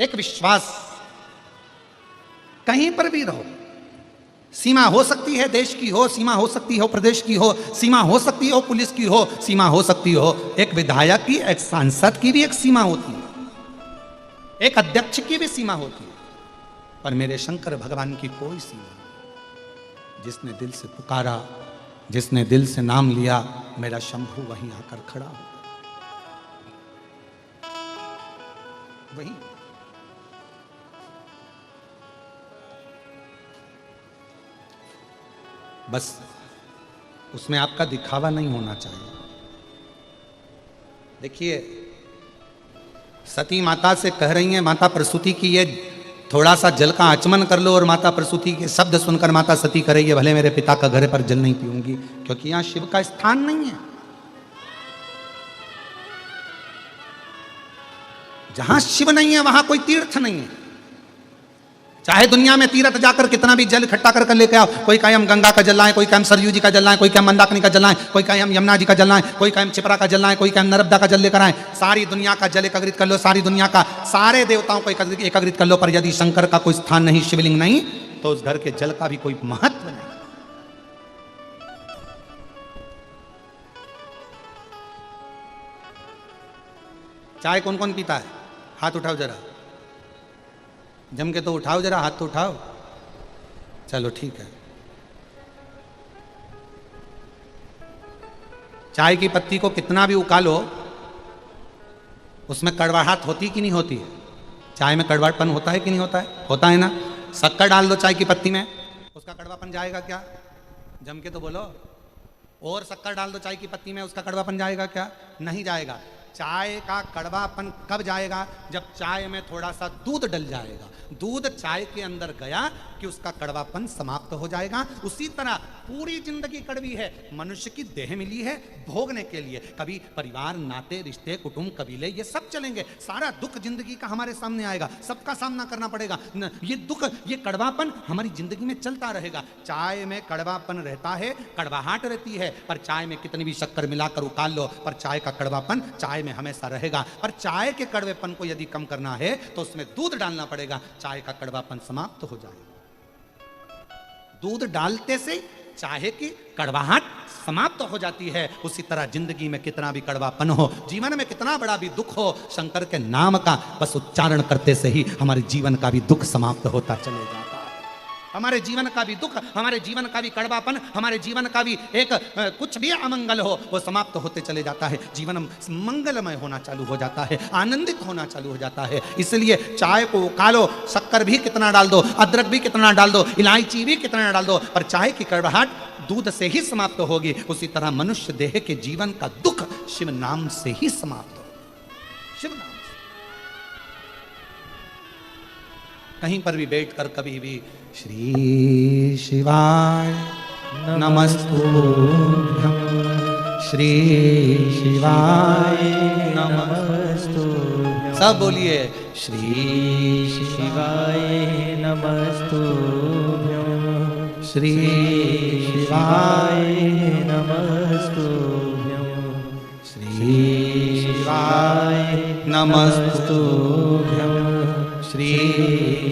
एक विश्वास। कहीं पर भी रहो, सीमा हो सकती है देश की हो, सीमा हो सकती हो प्रदेश की हो, सीमा हो सकती हो पुलिस की हो, सीमा हो सकती हो एक विधायक की, एक सांसद की भी एक सीमा होती है, एक अध्यक्ष की भी सीमा होती है, पर मेरे शंकर भगवान की कोई सीमा नहीं। जिसने दिल से पुकारा, जिसने दिल से नाम लिया, मेरा शंभू वहीं आकर खड़ा हो। वही बस उसमें आपका दिखावा नहीं होना चाहिए। देखिए सती माता से कह रही हैं, माता प्रसूति की ये थोड़ा सा जल का आचमन कर लो, और माता प्रसूति के शब्द सुनकर माता सती करेगी, भले मेरे पिता का घर पर जल नहीं पीऊंगी, क्योंकि यहां शिव का स्थान नहीं है। जहां शिव नहीं है वहां कोई तीर्थ नहीं है। चाहे दुनिया में तीर्थ जाकर कितना भी जल इकट्ठा कर लेके आओ, कोई कहे हम गंगा का जल लाएं, कोई कहे हम सरयू जी का जल लाएं, कोई कहे हम मंदाकिनी का जल लाएं, कोई कहे हम यमुना जी का जल लाएं, कोई कहे हम छिपरा का जल लाएं, कोई कहे हम नर्मदा का जल लेकर आए, सारी दुनिया का जल एकत्रित कर लो, सारी दुनिया का सारे देवताओं को एकत्रित कर लो, पर यदि शंकर का कोई स्थान नहीं, शिवलिंग नहीं, तो उस घर के जल का भी कोई महत्व नहीं। चाय कौन कौन पीता है? हाथ उठाओ जरा, जम के तो उठाओ जरा, हाथ तो उठाओ। चलो ठीक है। चाय की पत्ती को कितना भी उकालो, उसमें कड़वाहट होती कि नहीं होती है? चाय में कड़वाहटपन होता है कि नहीं होता है? होता है ना। शक्कर डाल दो चाय की पत्ती में, उसका कड़वापन जाएगा क्या? जम के तो बोलो। और शक्कर डाल दो चाय की पत्ती में, उसका कड़वापन जाएगा क्या? नहीं जाएगा। चाय का कड़वापन कब जाएगा? जब चाय में थोड़ा सा दूध डल जाएगा। दूध चाय के अंदर गया कि उसका कड़वापन समाप्त हो जाएगा। उसी तरह पूरी जिंदगी कड़वी है। मनुष्य की देह मिली है भोगने के लिए। कभी परिवार, नाते, रिश्ते, कुटुंब, कबीले, ये सब चलेंगे। सारा दुख जिंदगी का हमारे सामने आएगा, सबका सामना करना पड़ेगा। ये दुख, ये कड़वापन हमारी जिंदगी में चलता रहेगा। चाय में कड़वापन रहता है, कड़वाहट रहती है, पर चाय में कितनी भी शक्कर मिलाकर उकाल लो, पर चाय का कड़वापन चाय में हमेशा रहेगा। पर चाय के कड़वेपन को यदि कम करना है तो उसमें दूध डालना पड़ेगा, चाय का कड़वापन समाप्त हो जाएगा। दूध डालते से चाय की कड़वाहट समाप्त हो जाती है। उसी तरह जिंदगी में कितना भी कड़वापन हो, जीवन में कितना बड़ा भी दुख हो, शंकर के नाम का बस उच्चारण करते से ही हमारे जीवन का भी दुख समाप्त होता चले जाता है। हमारे जीवन का भी दुख, हमारे जीवन का भी कड़वापन, हमारे जीवन का भी एक कुछ भी अमंगल हो, वो समाप्त होते चले जाता है। जीवन मंगलमय होना चालू हो जाता है, आनंदित होना चालू हो जाता है। इसलिए चाय को उकालो, शक्कर भी कितना डाल दो, अदरक भी कितना डाल दो, इलायची भी कितना डाल दो, पर चाय की कड़वाहट दूध से ही समाप्त होगी। उसी तरह मनुष्य देह के जीवन का दुख शिव नाम से ही समाप्त हो। शिव नाम से कहीं पर भी बैठकर कभी भी श्री शिवाय नमस्तुभ्यं, श्री शिवाय नमस्तुभ्यं। सब बोलिए श्री शिवाय नमस्तुभ्यं, श्री शिवाय नमस्तुभ्यं, श्री शिवाय नमस्तुभ्यं, श्री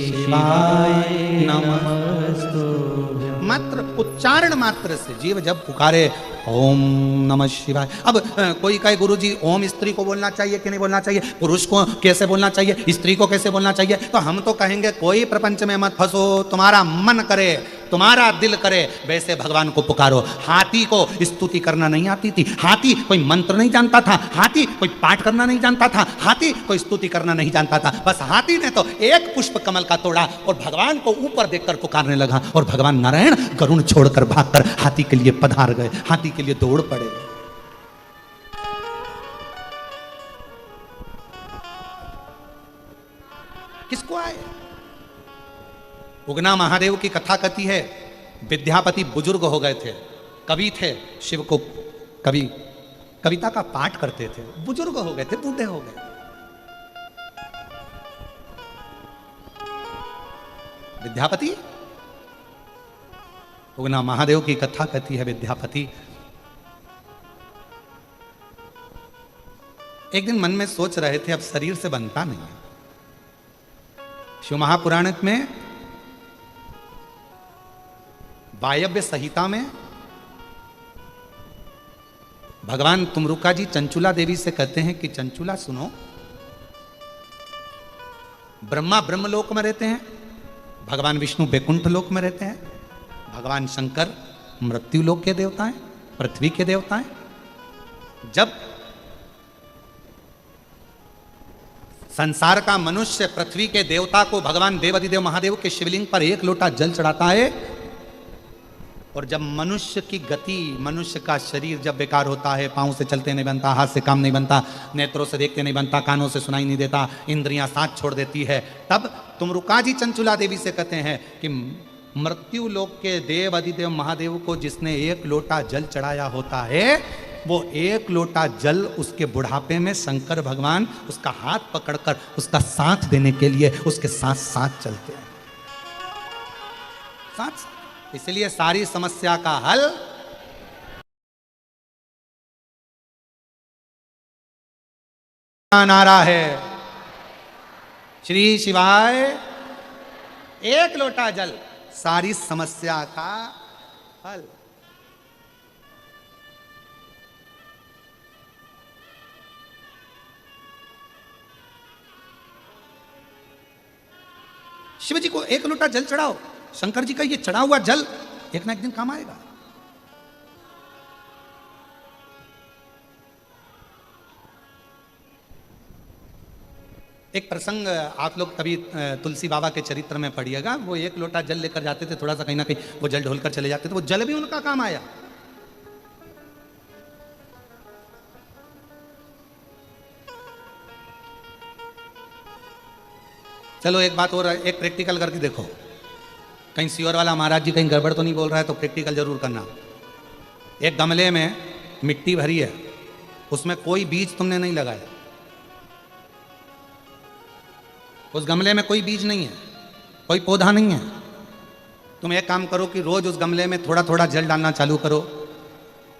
शिवाय नमस्तुभ्यं। मात्र उच्चारण मात्र से जीव जब पुकारे ओम नमः शिवाय। अब कोई कहे गुरुजी ओम स्त्री को बोलना चाहिए कि नहीं बोलना चाहिए, पुरुष को कैसे बोलना चाहिए, स्त्री को कैसे बोलना चाहिए, तो हम तो कहेंगे कोई प्रपंच में मत फंसो, तुम्हारा मन करे, तुम्हारा दिल करे वैसे भगवान को पुकारो। हाथी को स्तुति करना नहीं आती थी, हाथी कोई मंत्र नहीं जानता था, हाथी कोई पाठ करना नहीं जानता था, हाथी कोई स्तुति करना नहीं जानता था। बस हाथी ने तो एक पुष्प कमल का तोड़ा और भगवान को ऊपर देखकर पुकारने लगा, और भगवान नारायण गरुड़ छोड़कर भागकर हाथी के लिए पधार गए, हाथी के लिए दौड़ पड़े। किसको आए? उगना महादेव की कथा कहती है, विद्यापति बुजुर्ग हो गए थे, कवि थे, शिव को कवि कविता का पाठ करते थे, बुजुर्ग हो गए थे, बूढ़े हो गए। विद्यापति, उगना महादेव की कथा कहती है, विद्यापति एक दिन मन में सोच रहे थे अब शरीर से बनता नहीं है। शिव महापुराण में वायव्य संहिता में भगवान तुमरुका जी चंचुला देवी से कहते हैं कि चंचुला सुनो, ब्रह्मा ब्रह्मलोक में रहते हैं, भगवान विष्णु बैकुंठ लोक में रहते हैं, भगवान शंकर मृत्यु लोक के देवता हैं, पृथ्वी के देवता हैं। जब संसार का मनुष्य पृथ्वी के देवता को भगवान देवाधिदेव महादेव के शिवलिंग पर एक लोटा जल चढ़ाता है, और जब मनुष्य की गति, मनुष्य का शरीर जब बेकार होता है, पांव से चलते नहीं बनता, हाथ से काम नहीं बनता, नेत्रों से देखते नहीं बनता, कानों से सुनाई नहीं देता, इंद्रियां साथ छोड़ देती है, तब तुमरुका जी चंचुला देवी से कहते हैं कि मृत्यु लोक के देव अधिदेव महादेव को जिसने एक लोटा जल चढ़ाया होता है, वो एक लोटा जल उसके बुढ़ापे में शंकर भगवान उसका हाथ पकड़कर उसका साथ देने के लिए उसके साथ साथ चलते हैं, साथ। इसलिए सारी समस्या का हल नारा है, श्री शिवाय एक लोटा जल, सारी समस्या का हल। शिव जी को एक लोटा जल चढ़ाओ, शंकर जी का ये चढ़ा हुआ जल एक ना एक दिन काम आएगा। एक प्रसंग आप लोग कभी तुलसी बाबा के चरित्र में पढ़िएगा, वो एक लोटा जल लेकर जाते थे, थोड़ा सा कहीं ना कहीं वो जल ढोलकर चले जाते थे, वो जल भी उनका काम आया। चलो एक बात और, एक प्रैक्टिकल करके देखो, कहीं सियोर वाला महाराज जी कहीं गड़बड़ तो नहीं बोल रहा है, तो प्रैक्टिकल जरूर करना। एक गमले में मिट्टी भरी है, उसमें कोई बीज तुमने नहीं लगाया, उस गमले में कोई बीज नहीं है, कोई पौधा नहीं है। तुम एक काम करो कि रोज उस गमले में थोड़ा थोड़ा जल डालना चालू करो।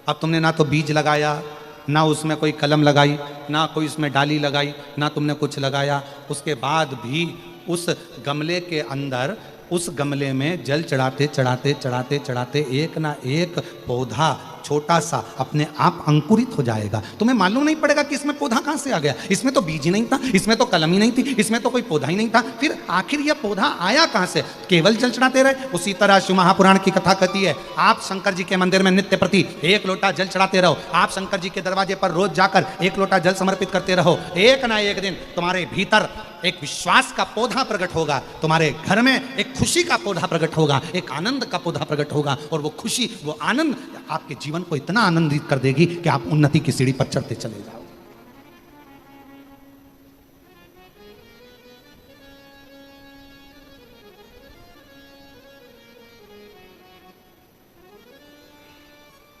अब तुमने ना तो बीज लगाया, ना उसमें कोई कलम लगाई, ना कोई उसमें डाली लगाई, ना तुमने कुछ लगाया, उसके बाद भी उस गमले के अंदर, उस गमले में जल चढ़ाते चढ़ाते चढ़ाते चढ़ाते एक ना एक पौधा छोटा सा अपने आप अंकुरित हो जाएगा। तुम्हें मालूम नहीं पड़ेगा कि इसमें पौधा कहां से आ गया, इसमें तो बीज ही नहीं था, इसमें तो कलम ही नहीं थी, इसमें तो कोई पौधा ही नहीं था, फिर आखिर यह पौधा आया कहां से? केवल जल चढ़ाते रहे। उसी तरह शिव महापुराण की कथा कहती है, आप शंकर जी के मंदिर में नित्य प्रति एक लोटा जल चढ़ाते रहो, आप शंकर जी के दरवाजे पर रोज जाकर एक लोटा जल समर्पित करते रहो, एक ना एक दिन तुम्हारे भीतर एक विश्वास का पौधा प्रकट होगा, तुम्हारे घर में एक खुशी का पौधा प्रकट होगा, एक आनंद का पौधा प्रकट होगा, और वो खुशी, वो आनंद आपके जीवन को इतना आनंदित कर देगी कि आप उन्नति की सीढ़ी पर चढ़ते चले जाओ।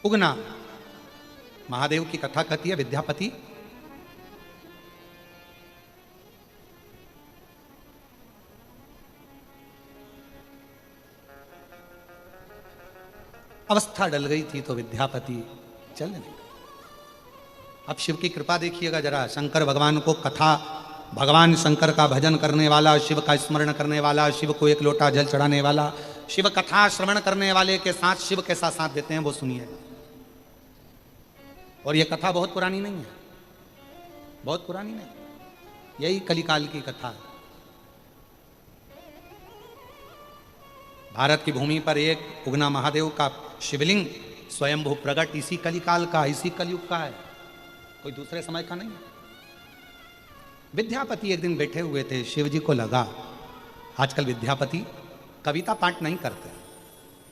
उगना, महादेव की कथा कहती है, विद्यापति अवस्था डल गई थी तो विद्यापति चल नहीं। अब शिव की कृपा देखिएगा जरा, शंकर भगवान को कथा, भगवान शंकर का भजन करने वाला, शिव का स्मरण करने वाला, शिव को एक लोटा जल चढ़ाने वाला, शिव कथा श्रवण करने वाले के साथ शिव कैसा साथ देते हैं वो सुनिए। और ये कथा बहुत पुरानी नहीं है, बहुत पुरानी नहीं, यही कलिकाल की कथा है। भारत की भूमि पर एक उगना महादेव का शिवलिंग स्वयंभू प्रकट इसी कलिकाल का, इसी कलयुग का है, कोई दूसरे समय का नहीं है। विद्यापति एक दिन बैठे हुए थे, शिव जी को लगा आजकल विद्यापति कविता पाठ नहीं करते,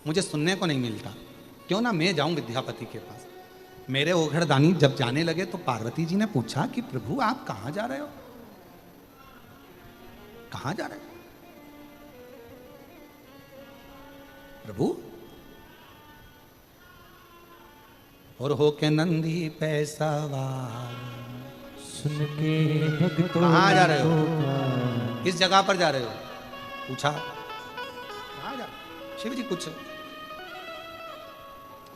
मुझे सुनने को नहीं मिलता, क्यों ना मैं जाऊं विद्यापति के पास। मेरे ओघड़दानी जब जाने लगे तो पार्वती जी ने पूछा कि प्रभु आप कहां जा रहे हो, कहां जा रहे हो प्रभु? और हो के नंदी पैसावार, सुन के भक्तों कहां जा रहे हो, किस जगह पर जा रहे हो, पूछा कहां जा रहे हो? शिव जी कुछ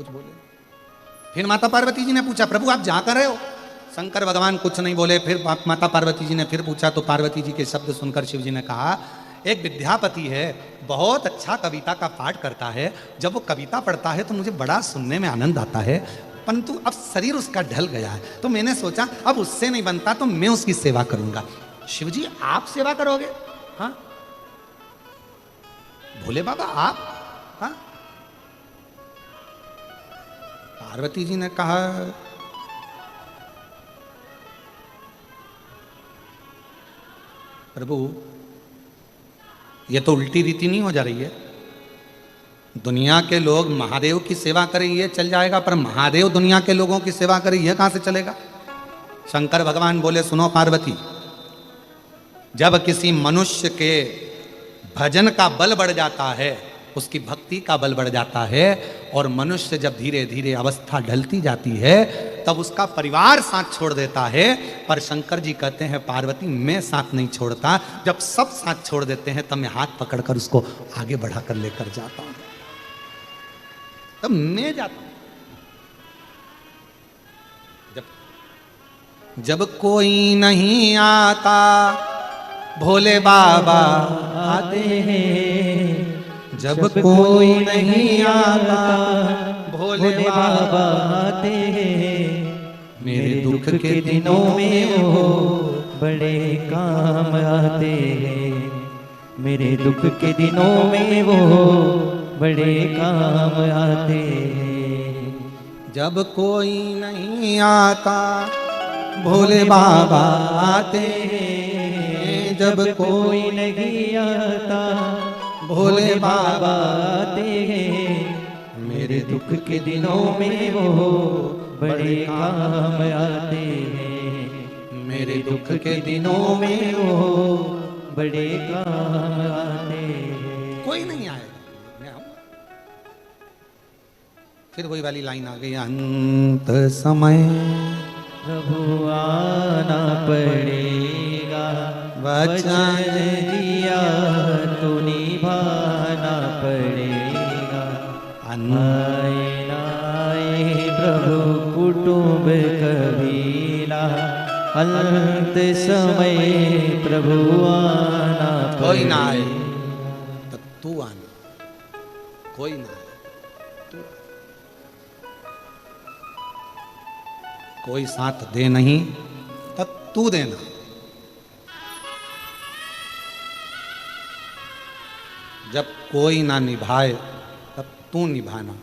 बोले। फिर माता पार्वती जी ने पूछा प्रभु आप जा कर रहे हो? शंकर भगवान कुछ नहीं बोले। फिर माता पार्वती जी ने फिर पूछा, तो पार्वती जी के शब्द सुनकर शिव जी ने कहा, एक विद्यापति है, बहुत अच्छा कविता का पाठ करता है, जब वो कविता पढ़ता है तो मुझे बड़ा सुनने में आनंद आता है, परंतु अब शरीर उसका ढल गया है, तो मैंने सोचा अब उससे नहीं बनता तो मैं उसकी सेवा करूंगा। शिव जी आप सेवा करोगे? हाँ भोले बाबा आप? हाँ। पार्वती जी ने कहा प्रभु ये तो उल्टी रीति नहीं हो जा रही है? दुनिया के लोग महादेव की सेवा करें ये चल जाएगा, पर महादेव दुनिया के लोगों की सेवा करें यह कहां से चलेगा? शंकर भगवान बोले, सुनो पार्वती, जब किसी मनुष्य के भजन का बल बढ़ जाता है, उसकी भक्ति का बल बढ़ जाता है, और मनुष्य जब धीरे धीरे अवस्था ढलती जाती है, तब उसका परिवार साथ छोड़ देता है। पर शंकर जी कहते हैं, पार्वती मैं साथ नहीं छोड़ता, जब सब साथ छोड़ देते हैं तब मैं हाथ पकड़कर उसको आगे बढ़ाकर लेकर जाता हूं, तब मैं जाता हूं। जब कोई नहीं आता भोले बाबा आते हैं, जब कोई नहीं आता भोले बाबा आते हैं, मेरे दुख के दिनों में वो बड़े काम आते हैं, मेरे दुख के दिनों में वो बड़े काम आते हैं। जब कोई नहीं आता भोले बाबा आते हैं, जब कोई नहीं आता भोले बाबा आते हैं, मेरे दुख के दिनों में वो बड़े काम आते हैं, मेरे दुख के दिनों में वो बड़े काम आते हैं। कोई नहीं आएगा, मैं आऊंगा। फिर वही वाली लाइन आ गई, अंत समय प्रभु आना पड़ेगा, वचन दिया तो निभाना पड़ेगा। आए ना आए प्रभु कुटुंब कबीला, अंत समय प्रभु आना कोई ना आए पड़ेगा। तो तू आना, कोई ना आए तू, कोई साथ दे नहीं तब तू देना। जब कोई ना निभाए तब तू निभाना।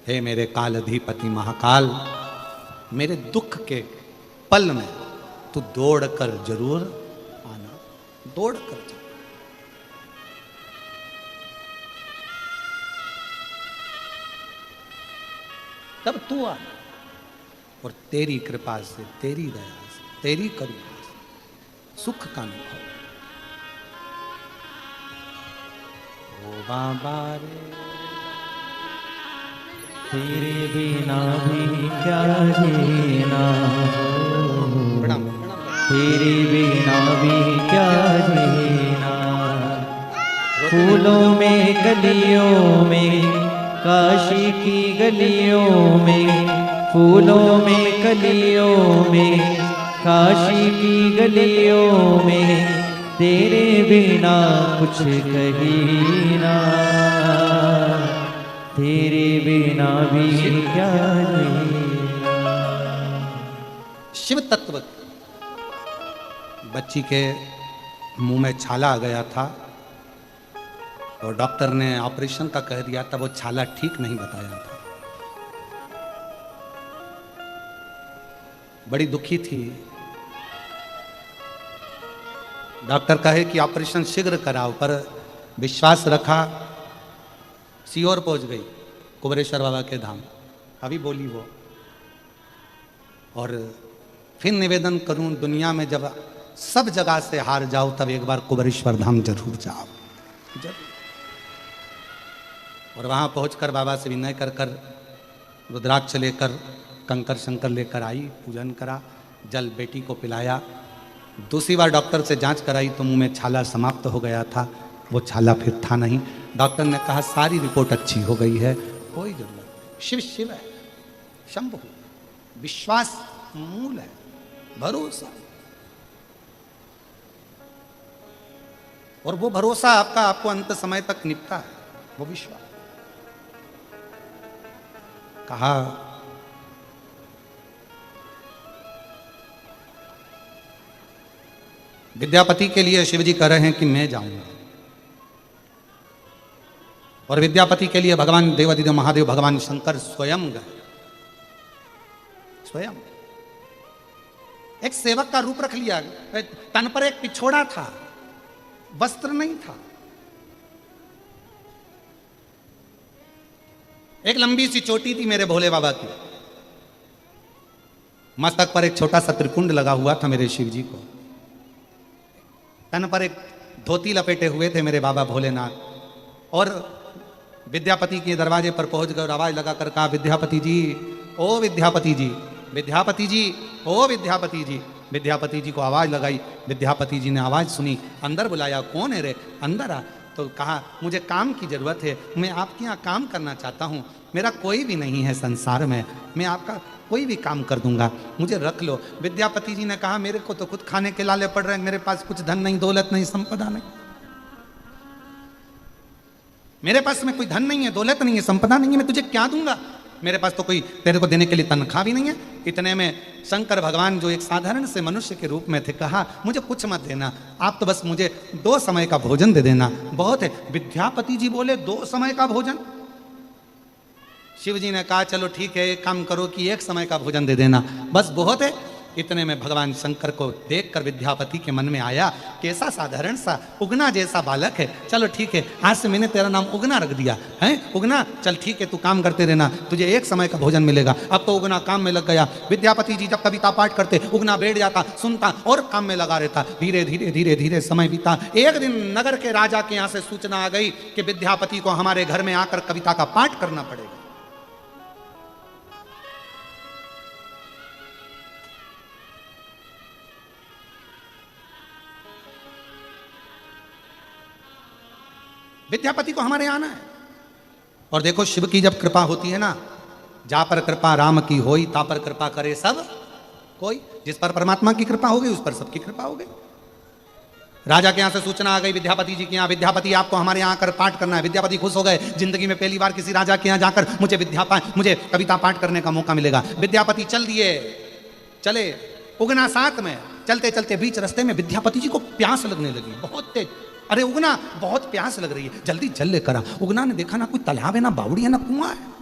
हे मेरे कालाधिपति महाकाल, मेरे दुख के पल में तू दौड़ कर जरूर आना, दौड़ कर जा। तब तू आना, और तेरी कृपा से, तेरी दया से, तेरी करुणा से सुख का अनुभव। ओ बाबा रे, तेरे बिना भी क्या जीना, प्रणाम तेरे बिना भी क्या जीना। फूलों में गलियों में, काशी की गलियों में, फूलों में गलियों में, काशी की गलियों में, तेरे बिना कुछ कहीं ना, तेरे बिना भी क्या जीना। शिव तत्व। बच्ची के मुंह में छाला आ गया था और डॉक्टर ने ऑपरेशन का कह दिया था, वो छाला ठीक नहीं बताया था। बड़ी दुखी थी। डॉक्टर कहे कि ऑपरेशन शीघ्र कराओ, पर विश्वास रखा, सीओर पहुंच गई कुबेरेश्वर बाबा के धाम। अभी बोली वो, और फिर निवेदन करूं, दुनिया में जब सब जगह से हार जाओ तब एक बार कुबेरेश्वर धाम जरूर जाओ, जरूर। और वहां पहुंचकर बाबा से विनय कर कर रुद्राक्ष लेकर, कंकर शंकर लेकर आई, पूजन करा, जल बेटी को पिलाया। दूसरी बार डॉक्टर से जांच कराई तो मुंह में छाला समाप्त हो गया था, वो छाला फिर था नहीं। डॉक्टर ने कहा सारी रिपोर्ट अच्छी हो गई है, कोई जरूरत नहीं। शिव शिव है, शंभु, विश्वास मूल है, भरोसा। और वो भरोसा आपका आपको अंत समय तक निपटा है, वो विश्वास। कहा विद्यापति के लिए शिव जी कह रहे हैं कि मैं जाऊंगा, और विद्यापति के लिए भगवान देवादिदेव महादेव भगवान शंकर स्वयं गए, स्वयं। एक सेवक का रूप रख लिया, तन पर एक पिछोड़ा था, वस्त्र नहीं था, एक लंबी सी चोटी थी मेरे भोले बाबा की, मस्तक पर एक छोटा सा त्रिपुंड लगा हुआ था मेरे शिव जी को, तन पर एक धोती लपेटे हुए थे मेरे बाबा भोलेनाथ। और विद्यापति के दरवाजे पर पहुंच गए और आवाज लगाकर कहा, विद्यापति जी, ओ विद्यापति जी, विद्यापति जी, ओ विद्यापति जी। विद्यापति जी को आवाज लगाई, विद्यापति जी ने आवाज सुनी, अंदर बुलाया, कौन है रे, अंदर आ। तो कहा, मुझे काम की जरूरत है, मैं आपके यहाँ काम करना चाहता हूँ, मेरा कोई भी नहीं है संसार में, मैं आपका कोई भी काम कर दूंगा, मुझे रख लो। विद्यापति जी ने कहा, मेरे को तो खुद खाने के लाले पड़ रहे हैं, मेरे पास कुछ धन नहीं, दौलत नहीं, संपदा नहीं, मेरे पास में कोई धन नहीं है, दौलत नहीं है, संपदा नहीं है, मैं तुझे क्या दूंगा, मेरे पास तो कोई तेरे को देने के लिए तनख्वाह भी नहीं है। इतने में शंकर भगवान जो एक साधारण से मनुष्य के रूप में थे, कहा, मुझे कुछ मत देना, आप तो बस मुझे 2 समय का भोजन दे देना, बहुत है। विद्यापति जी बोले, 2 समय का भोजन? शिव जी ने कहा, चलो ठीक है, एक काम करो कि 1 समय का भोजन दे देना, बस बहुत है। इतने में भगवान शंकर को देखकर विद्यापति के मन में आया, कैसा साधारण सा उगना जैसा बालक है, चलो ठीक है, आज से मैंने तेरा नाम उगना रख दिया है, उगना, चल ठीक है, तू काम करते रहना, तुझे 1 समय का भोजन मिलेगा। अब तो उगना काम में लग गया। विद्यापति जी जब कविता पाठ करते, उगना बैठ जाता, सुनता और काम में लगा रहता। धीरे धीरे धीरे धीरे समय बीता। एक दिन नगर के राजा के यहाँ से सूचना आ गई कि विद्यापति को हमारे घर में आकर कविता का पाठ करना पड़ेगा। विद्यापति को हमारे आना है। और देखो, शिव की जब कृपा होती है ना, जा पर कृपा राम की होई, ता पर कृपा करे सब कोई। जिस पर परमात्मा की कृपा हो गई, उस पर सबकी कृपा हो गई। राजा के यहां से सूचना आ गई विद्यापति जी के यहाँ, विद्यापति आपको हमारे यहाँ आकर पाठ करना है। विद्यापति खुश हो गए, जिंदगी में पहली बार किसी राजा के यहाँ जाकर मुझे कविता पाठ करने का मौका मिलेगा। विद्यापति चल दिए, चले, उगना साथ में। चलते चलते बीच रास्ते में विद्यापति जी को प्यास लगने लगी, बहुत तेज। अरे उगना, बहुत प्यास लग रही है, जल्दी जल लेकर आ। उगना ने देखा, ना कोई तालाब है, ना बावड़ी है, ना कुआं है।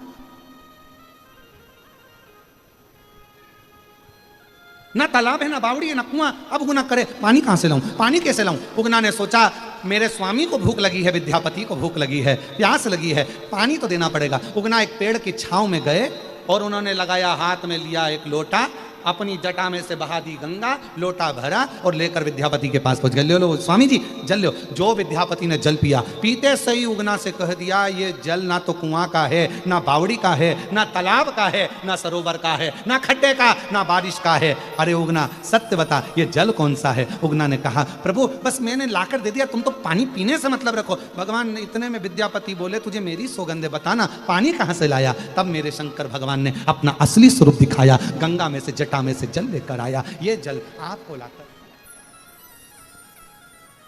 ना तालाब है, ना बावड़ी है, ना कुआं। अब उगना करे, पानी कहां से लाऊं, पानी कैसे लाऊं? उगना ने सोचा, मेरे स्वामी को भूख लगी है, विद्यापति को भूख लगी है, प्यास लगी है, पानी तो देना पड़ेगा। उगना एक पेड़ की छांव में गए और उन्होंने लगाया, हाथ में लिया एक लोटा, अपनी जटा में से बहा दी गंगा, लोटा भरा और लेकर विद्यापति के पास पहुंच गए। ले लो स्वामी जी, जल लो। जो विद्यापति ने जल पिया, पीते सही उगना से कह दिया, ये जल ना तो कुआं का है, ना बावड़ी का है, ना तालाब का है, ना सरोवर का है, ना खड्डे का, ना बारिश का है। अरे उगना, सत्य बता, ये जल कौन सा है? उगना ने कहा, प्रभु बस मैंने लाकर दे दिया, तुम तो पानी पीने से मतलब रखो। भगवान ने इतने में विद्यापति बोले, तुझे मेरी सौगंध बताना, पानी कहां से लाया? तब मेरे शंकर भगवान ने अपना असली स्वरूप दिखाया, गंगा में से, जटा में से जल लेकर आया। ये जल आपको लाकर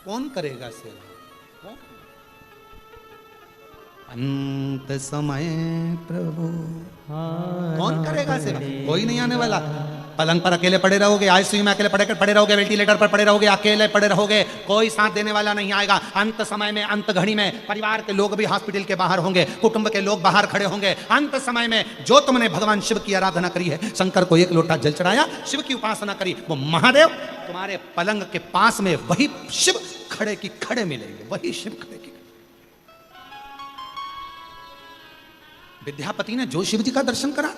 कौन करेगा सेवा? अंत समय प्रभु कौन करेगा सेवा? कोई नहीं आने वाला। पलंग पर अकेले पड़े रहोगे, आईसीयू में अकेले पड़े रहोगे, वेंटिलेटर पर पड़े रहोगे, अकेले पड़े रहोगे, कोई साथ देने वाला नहीं आएगा। अंत समय में, अंत घड़ी में परिवार के लोग भी हॉस्पिटल के बाहर होंगे, कुटुंब के लोग बाहर खड़े होंगे। अंत समय में जो तुमने भगवान शिव की आराधना करी है, शंकर को 1 लोटा जल चढ़ाया, शिव की उपासना करी, वो महादेव तुम्हारे पलंग के पास में वही शिव खड़े की खड़े मिलेंगे, वही शिव खड़े की। विद्यापति ने जो शिव जी का दर्शन करा,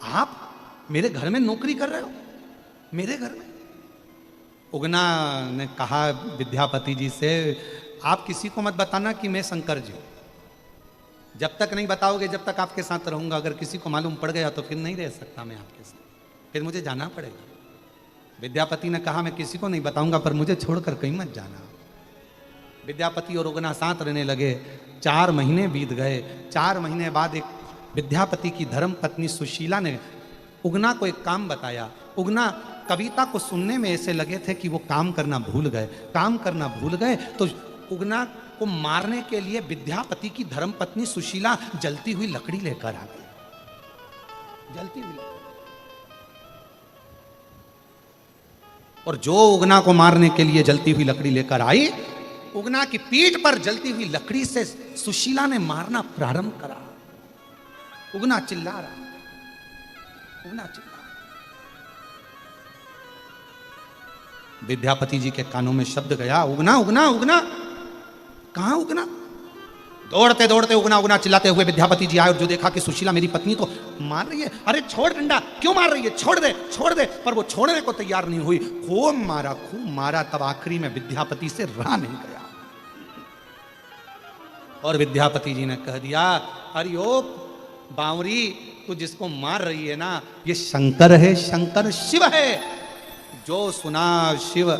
आप मेरे घर में नौकरी कर रहे हो, मेरे घर में। उगना ने कहा विद्यापति जी से, आप किसी को मत बताना कि मैं शंकर जी हूं। जब तक नहीं बताओगे, जब तक आपके साथ रहूंगा। अगर किसी को मालूम पड़ गया तो फिर नहीं रह सकता मैं आपके साथ, फिर मुझे जाना पड़ेगा। विद्यापति ने कहा, मैं किसी को नहीं बताऊंगा, पर मुझे छोड़कर कहीं मत जाना। विद्यापति और उगना साथ रहने लगे। 4 महीने बीत गए। 4 महीने बाद एक विद्यापति की धर्म पत्नी सुशीला ने उगना को एक काम बताया। उगना कविता को सुनने में ऐसे लगे थे कि वो काम करना भूल गए। काम करना भूल गए तो उगना को मारने के लिए विद्यापति की धर्मपत्नी सुशीला जलती हुई लकड़ी लेकर आ गई। जलती हुई लकड़ी। और जो उगना को मारने के लिए जलती हुई लकड़ी लेकर आई, उगना की पीठ पर जलती हुई लकड़ी से सुशीला ने मारना प्रारंभ करा। उगना चिल्ला रहा, उगना चिल्ला। विद्यापति जी के कानों में शब्द गया, उगना उगना उगना। कहां उगना? दौड़ते दौड़ते उगना उगना चिल्लाते हुए विद्यापति जी आए और जो देखा कि सुशीला मेरी पत्नी तो मार रही है। अरे छोड़ डंडा, क्यों मार रही है? छोड़ दे छोड़ दे। पर वो छोड़ने को तैयार नहीं हुई। खूब मारा, तब आखिरी में विद्यापति से रहा नहीं गया। और विद्यापति जी ने कह दिया, अरे ओ बावरी, तू जिसको मार रही है ना, ये शंकर है, शंकर शिव है। जो सुना शिव,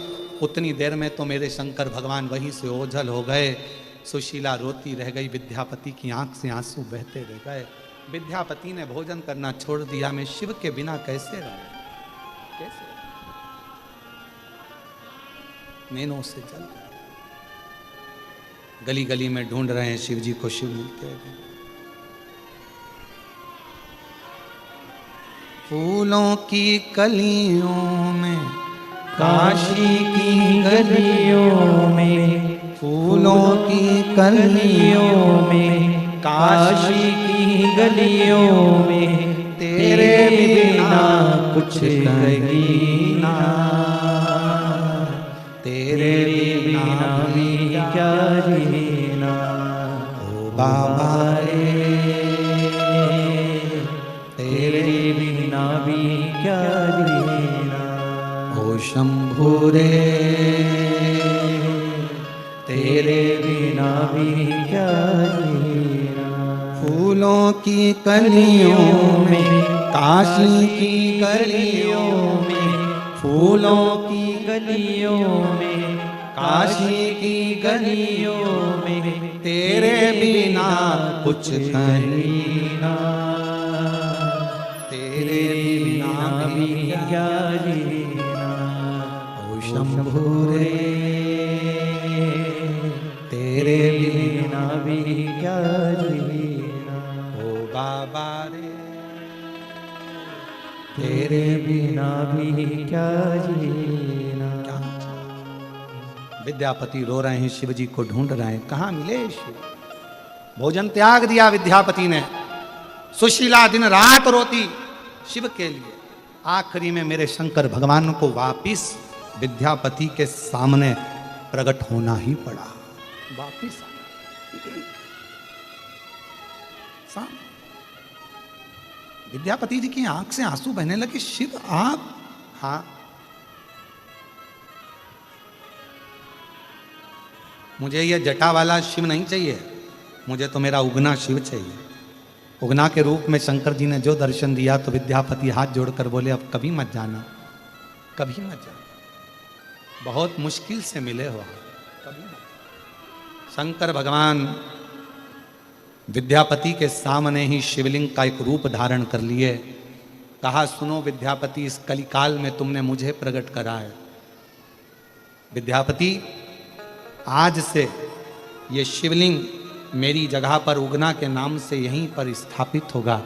उतनी देर में तो मेरे शंकर भगवान वहीं से ओझल हो गए। सुशीला रोती रह गई, विद्यापति की आंख से आंसू बहते रह गए। विद्यापति ने भोजन करना छोड़ दिया। मैं शिव के बिना कैसे रहूं, कैसे? नैनों से जल गली गली में ढूंढ रहे हैं शिव जी को, शिव मिलते हैं। फूलों की कलियों में, काशी की गलियों में, फूलों की कलियों में, काशी की गलियों में, तेरे बिना कुछ कहीं ना, तेरे बिना भी क्या जीना। ओ बाबा रे, तेरे बिना भी क्या जीना। ओ शंभु रे, तेरे बिना भी क्या जीना। फूलों की कलियों में, काशी की गलियों में, फूलों की गलियों में, काशी की गलियों में, तेरे बिना कुछ कहीं ना, तेरे बिना भी क्या जीना। ओ शंभु रे, तेरे बिना भी क्या जीना। ओ बाबा रे, तेरे बिना भी क्या जीना। विद्यापति रो रहे हैं, शिव जी को ढूंढ रहे हैं, कहां मिले शिव। भोजन त्याग दिया विद्यापति ने। सुशीला दिन रात रोती शिव के लिए। आखिरी में मेरे शंकर भगवान को वापिस विद्यापति के सामने प्रकट होना ही पड़ा। वापिस सामने विद्यापति जी की आंख से आंसू बहने लगे। शिव आप? हाँ, मुझे ये जटा वाला शिव नहीं चाहिए, मुझे तो मेरा उगना शिव चाहिए। उगना के रूप में शंकर जी ने जो दर्शन दिया तो विद्यापति हाथ जोड़कर बोले, अब कभी मत जाना, कभी मत जाना, बहुत मुश्किल से मिले हो, कभी मत। शंकर भगवान विद्यापति के सामने ही शिवलिंग का एक रूप धारण कर लिए। कहा, सुनो विद्यापति, इस कलिकाल में तुमने मुझे प्रकट करा है। विद्यापति, आज से ये शिवलिंग मेरी जगह पर उगना के नाम से यहीं पर स्थापित होगा।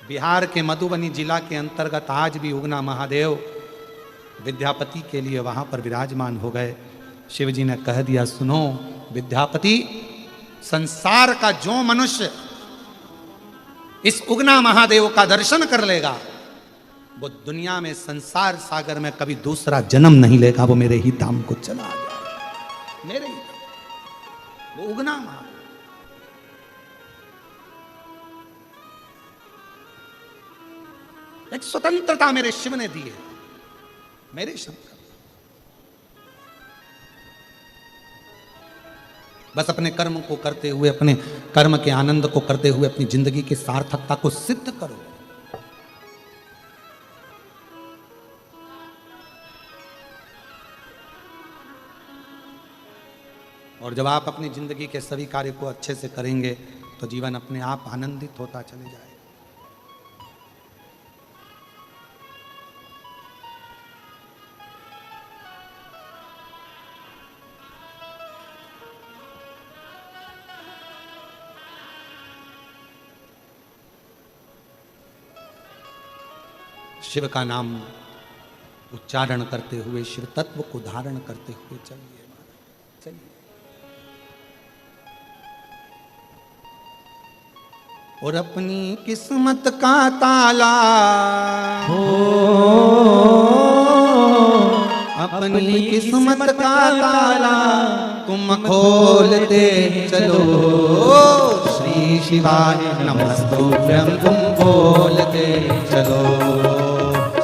बिहार के मधुबनी जिला के अंतर्गत आज भी उगना महादेव विद्यापति के लिए वहां पर विराजमान हो गए। शिव जी ने कह दिया, सुनो विद्यापति, संसार का जो मनुष्य इस उगना महादेव का दर्शन कर लेगा, वो दुनिया में संसार सागर में कभी दूसरा जन्म नहीं लेगा, वो मेरे ही धाम को चला जाए। मेरे ही धाम, वो उगना महादेव। एक स्वतंत्रता मेरे शिव ने दी है, मेरे शंकर। बस अपने कर्म को करते हुए, अपने कर्म के आनंद को करते हुए अपनी जिंदगी की सार्थकता को सिद्ध करो। और जब आप अपनी जिंदगी के सभी कार्य को अच्छे से करेंगे तो जीवन अपने आप आनंदित होता चले जाएगा। शिव का नाम उच्चारण करते हुए, शिव तत्व को धारण करते हुए चलिए, चलिए। और अपनी किस्मत का ताला अपनी किस्मत का ताला तुम खोलते चलो। श्री शिवाय नमस्तुभ्यं तुम बोलते चलो।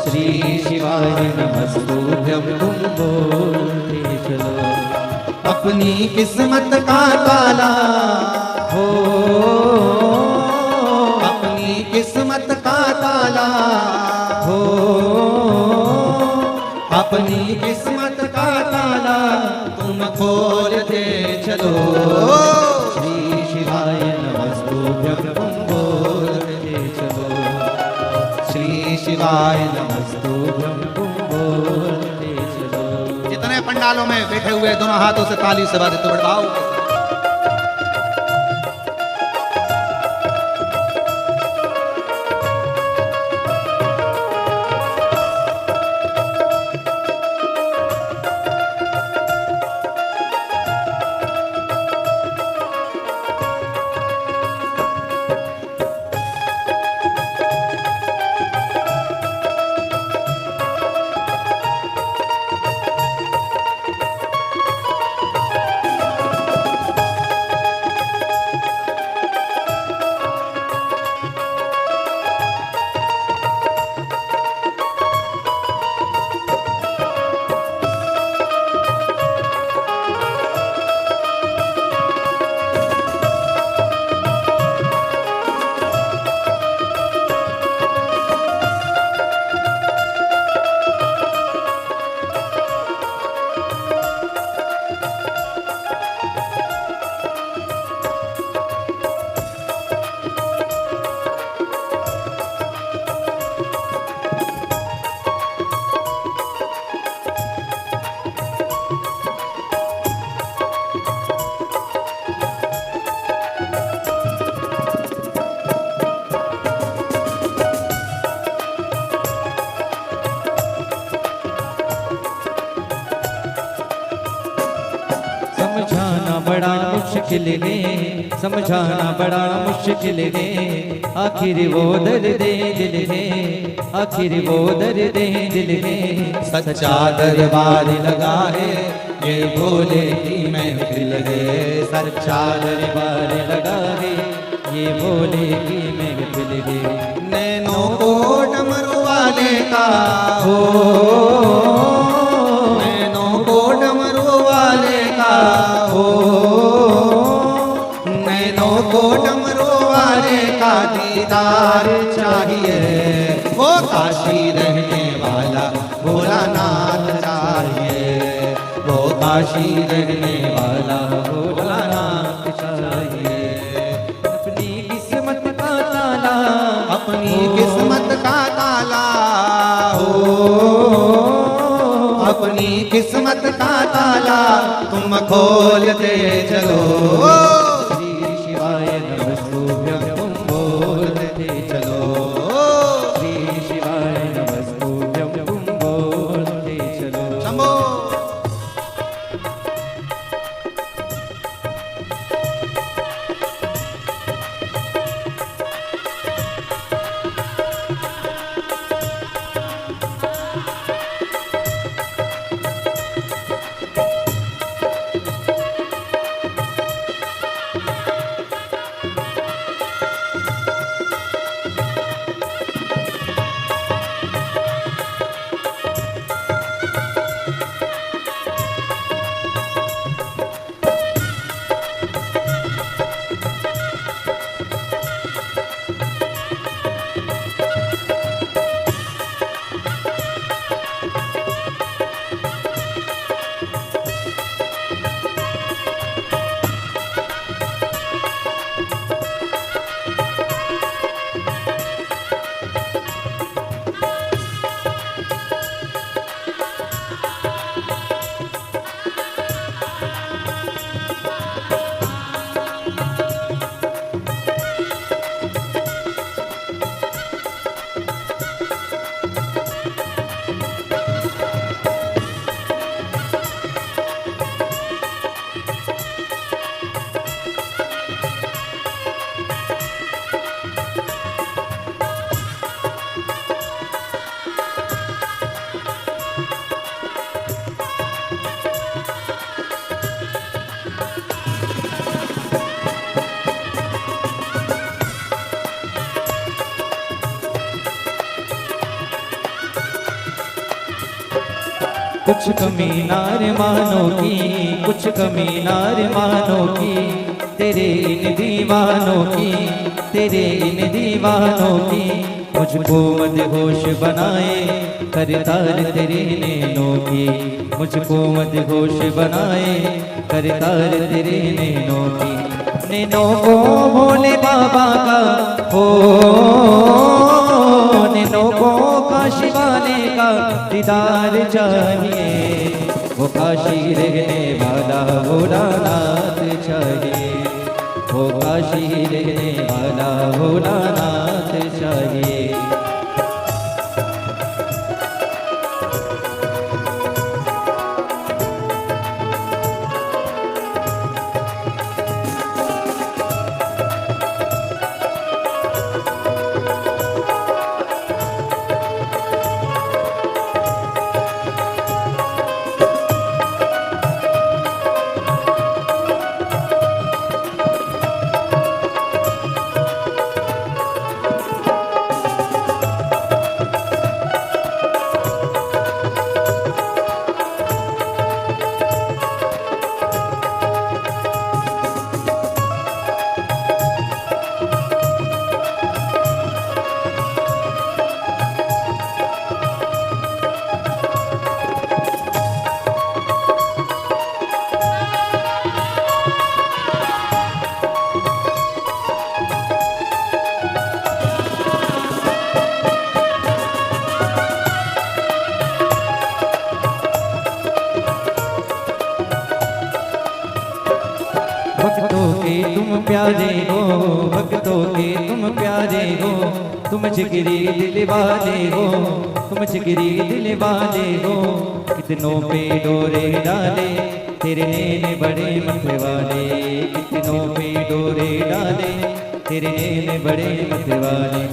श्री शिवाय नमस्तुभ्यं तुम बोलते चलो। अपनी किस्मत का ताला हो अपनी किस्मत का ताला हो अपनी किस्मत का ताला तुम खोलते चलो। श्री शिवाय नमस्तुभ्यं तुम बोलते चलो। श्री शिवाय नमस्तुभ्यं तुम बोलते चलो। जितने पंडालों में बैठे हुए दोनों हाथों से ताली से बाधित बढ़ाओ। समझाना बड़ा मुश्किल है, समझाना बड़ा मुश्किल है। आखिर वो दर्द दिल है, आखिर वो दर्द दिल है। सच्चा दरबार लगा है ये भोले की महफिल है। सच्चा दरबार लगा है ये भोले की महफिल है। नैनों को डमरू वाले का हो नैनों को डमरू वाले का हो नैनों को डमरू वाले का दीदार चाहिए। वो काशी रहने वाला भोलानाथ चाहिए। वो काशी रहने वाला भोलानाथ चाहिए। अपनी किस्मत का ताला, अपनी किस्मत का ताला हो अपनी किस्मत का ताला तुम खोलते चलो। श्री शिवाय नमस्तुभ्यं तुम बोलते चलो। श्री शिवाय नमस्तुभ्यं तुम बोलते चलो। शंभो कुछ कमी नार मानो की, कुछ कमी नार मानो की, तेरे इन दीवानों की, तेरे इन दीवानों की। मुझको मदहोश बनाए करतार तेरे नैनों की, मुझको मदहोश बनाए करतार तेरे नैनों की। नैनों को भोले बाबा का हो, नैनों को काशी वाले का दीदार चाहिए, वो काशी रहने वाला भोलानाथ चाहिए, वो काशी रहने वाला भोलानाथ चाहिए। भक्तों के तुम प्यारे हो, भक्तों के तुम प्यारे हो, तुम जिगरी दिल वाले हो, तुम जिगरी दिल वाले हो। कितनों पे डोरे डाले तेरे नैन बड़े मत वाले, कितनों पे डोरे डाले तेरे नैन बड़े मत वाले।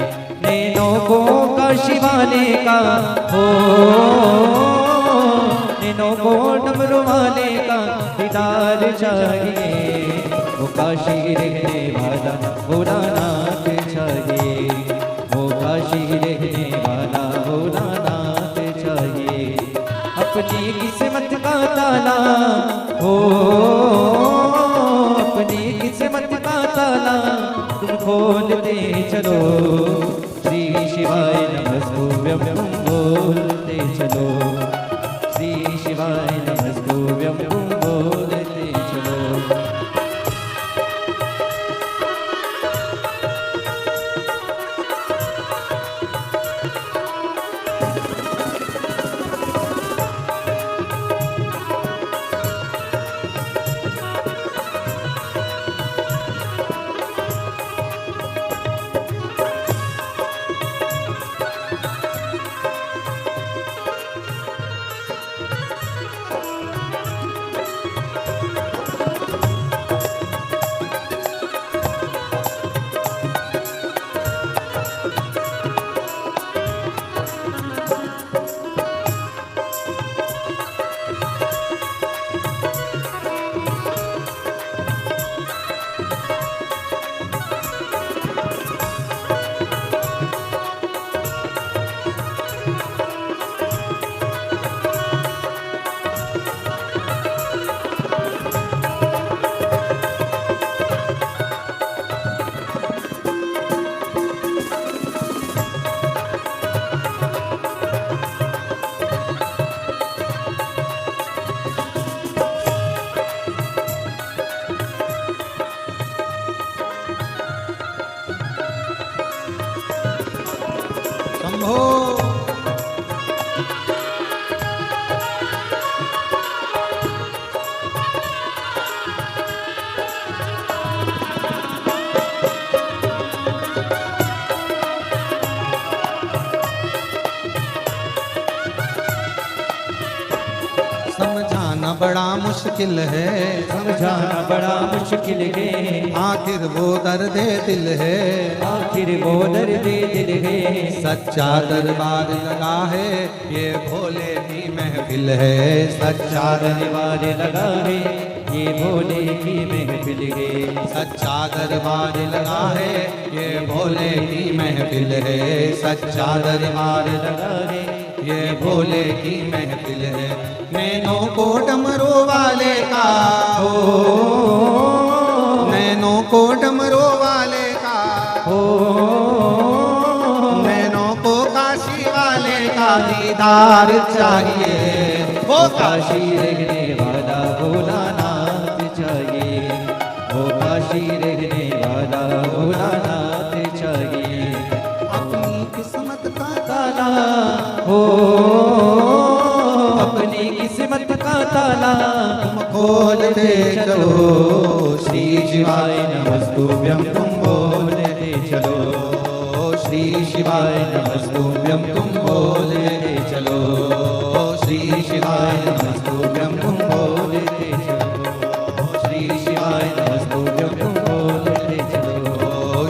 नैनों को काशी वाले का हो, नैनों को डमरू वाले का दीदार चाहिए, वो काशी रहने वाला भोलानाथ चाहिए, वो काशी रहने वाला भोलानाथ चाहिए। अपनी किस्मत का ताला हो, अपनी किस्मत का ताला तुम खोलते चलो, श्री शिवाय नमस्तुभ्यं तुम बोलते चलो, श्री शिवाय नमस्तुभ्यं तुम बोलते चलो। समझाना बड़ा मुश्किल है, समझाना बड़ा मुश्किल है, आखिर वो दर्द दिल है, आखिर वो दर्द दिल है। सच्चा दरबार लगा है ये भोले की महफिल है, सच्चा दरबार लगा है ये भोले की महफिल है, सच्चा दरबार लगा है ये भोले की महफिल है, सच्चा दरबार लगा है ये भोले की महफिल है। नैनों को डमरू वाले का हो, नैनों को डमरू वाले का हो, नैनों को काशी वाले का दीदार चाहिए। वो काशी रहने वाला भोलानाथ चाहिए, वो काशी रहने वाला भोलानाथ चाहिए। अपनी किस्मत का ताला हो, अपनी किस्मत का ताला खोलते चलो। श्री शिवाय नमस्तुभ्यं तुम बोलते चलो, श्री शिवाय नमस्तुभ्यं तुम बोलते चलो, श्री शिवाय नमस्तुभ्यं तुम बोलते चलो, श्री शिवाय नमस्तुभ्यं तुम बोलते चलो,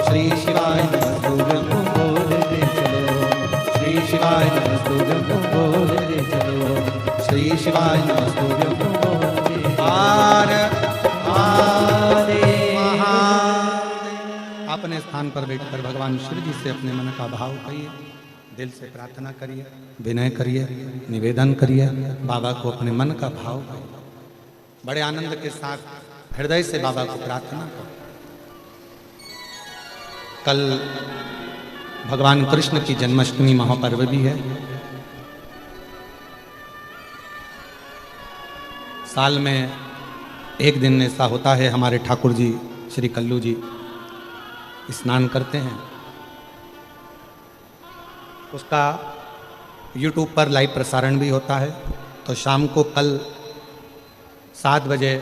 श्री शिवाय नमस्तुभ्यं तुम बोलते चलो, श्री शिवाय नमस्तुभ्यं तुम बोलते चलो, श्री शिवाय नमस्तुभ्यं तुम बोलते आर आरे अपने स्थान पर बैठकर भगवान शिव जी से अपने मन का भाव कहिए, दिल से प्रार्थना करिए, विनय करिए, निवेदन करिए, बाबा को अपने मन का भाव कहिए। बड़े आनंद के साथ हृदय से बाबा को प्रार्थना करो। कल भगवान कृष्ण की जन्माष्टमी महापर्व भी है। साल में एक दिन ऐसा होता है, हमारे ठाकुर जी श्री कल्लू जी स्नान करते हैं, उसका YouTube पर लाइव प्रसारण भी होता है। तो शाम को कल 7 बजे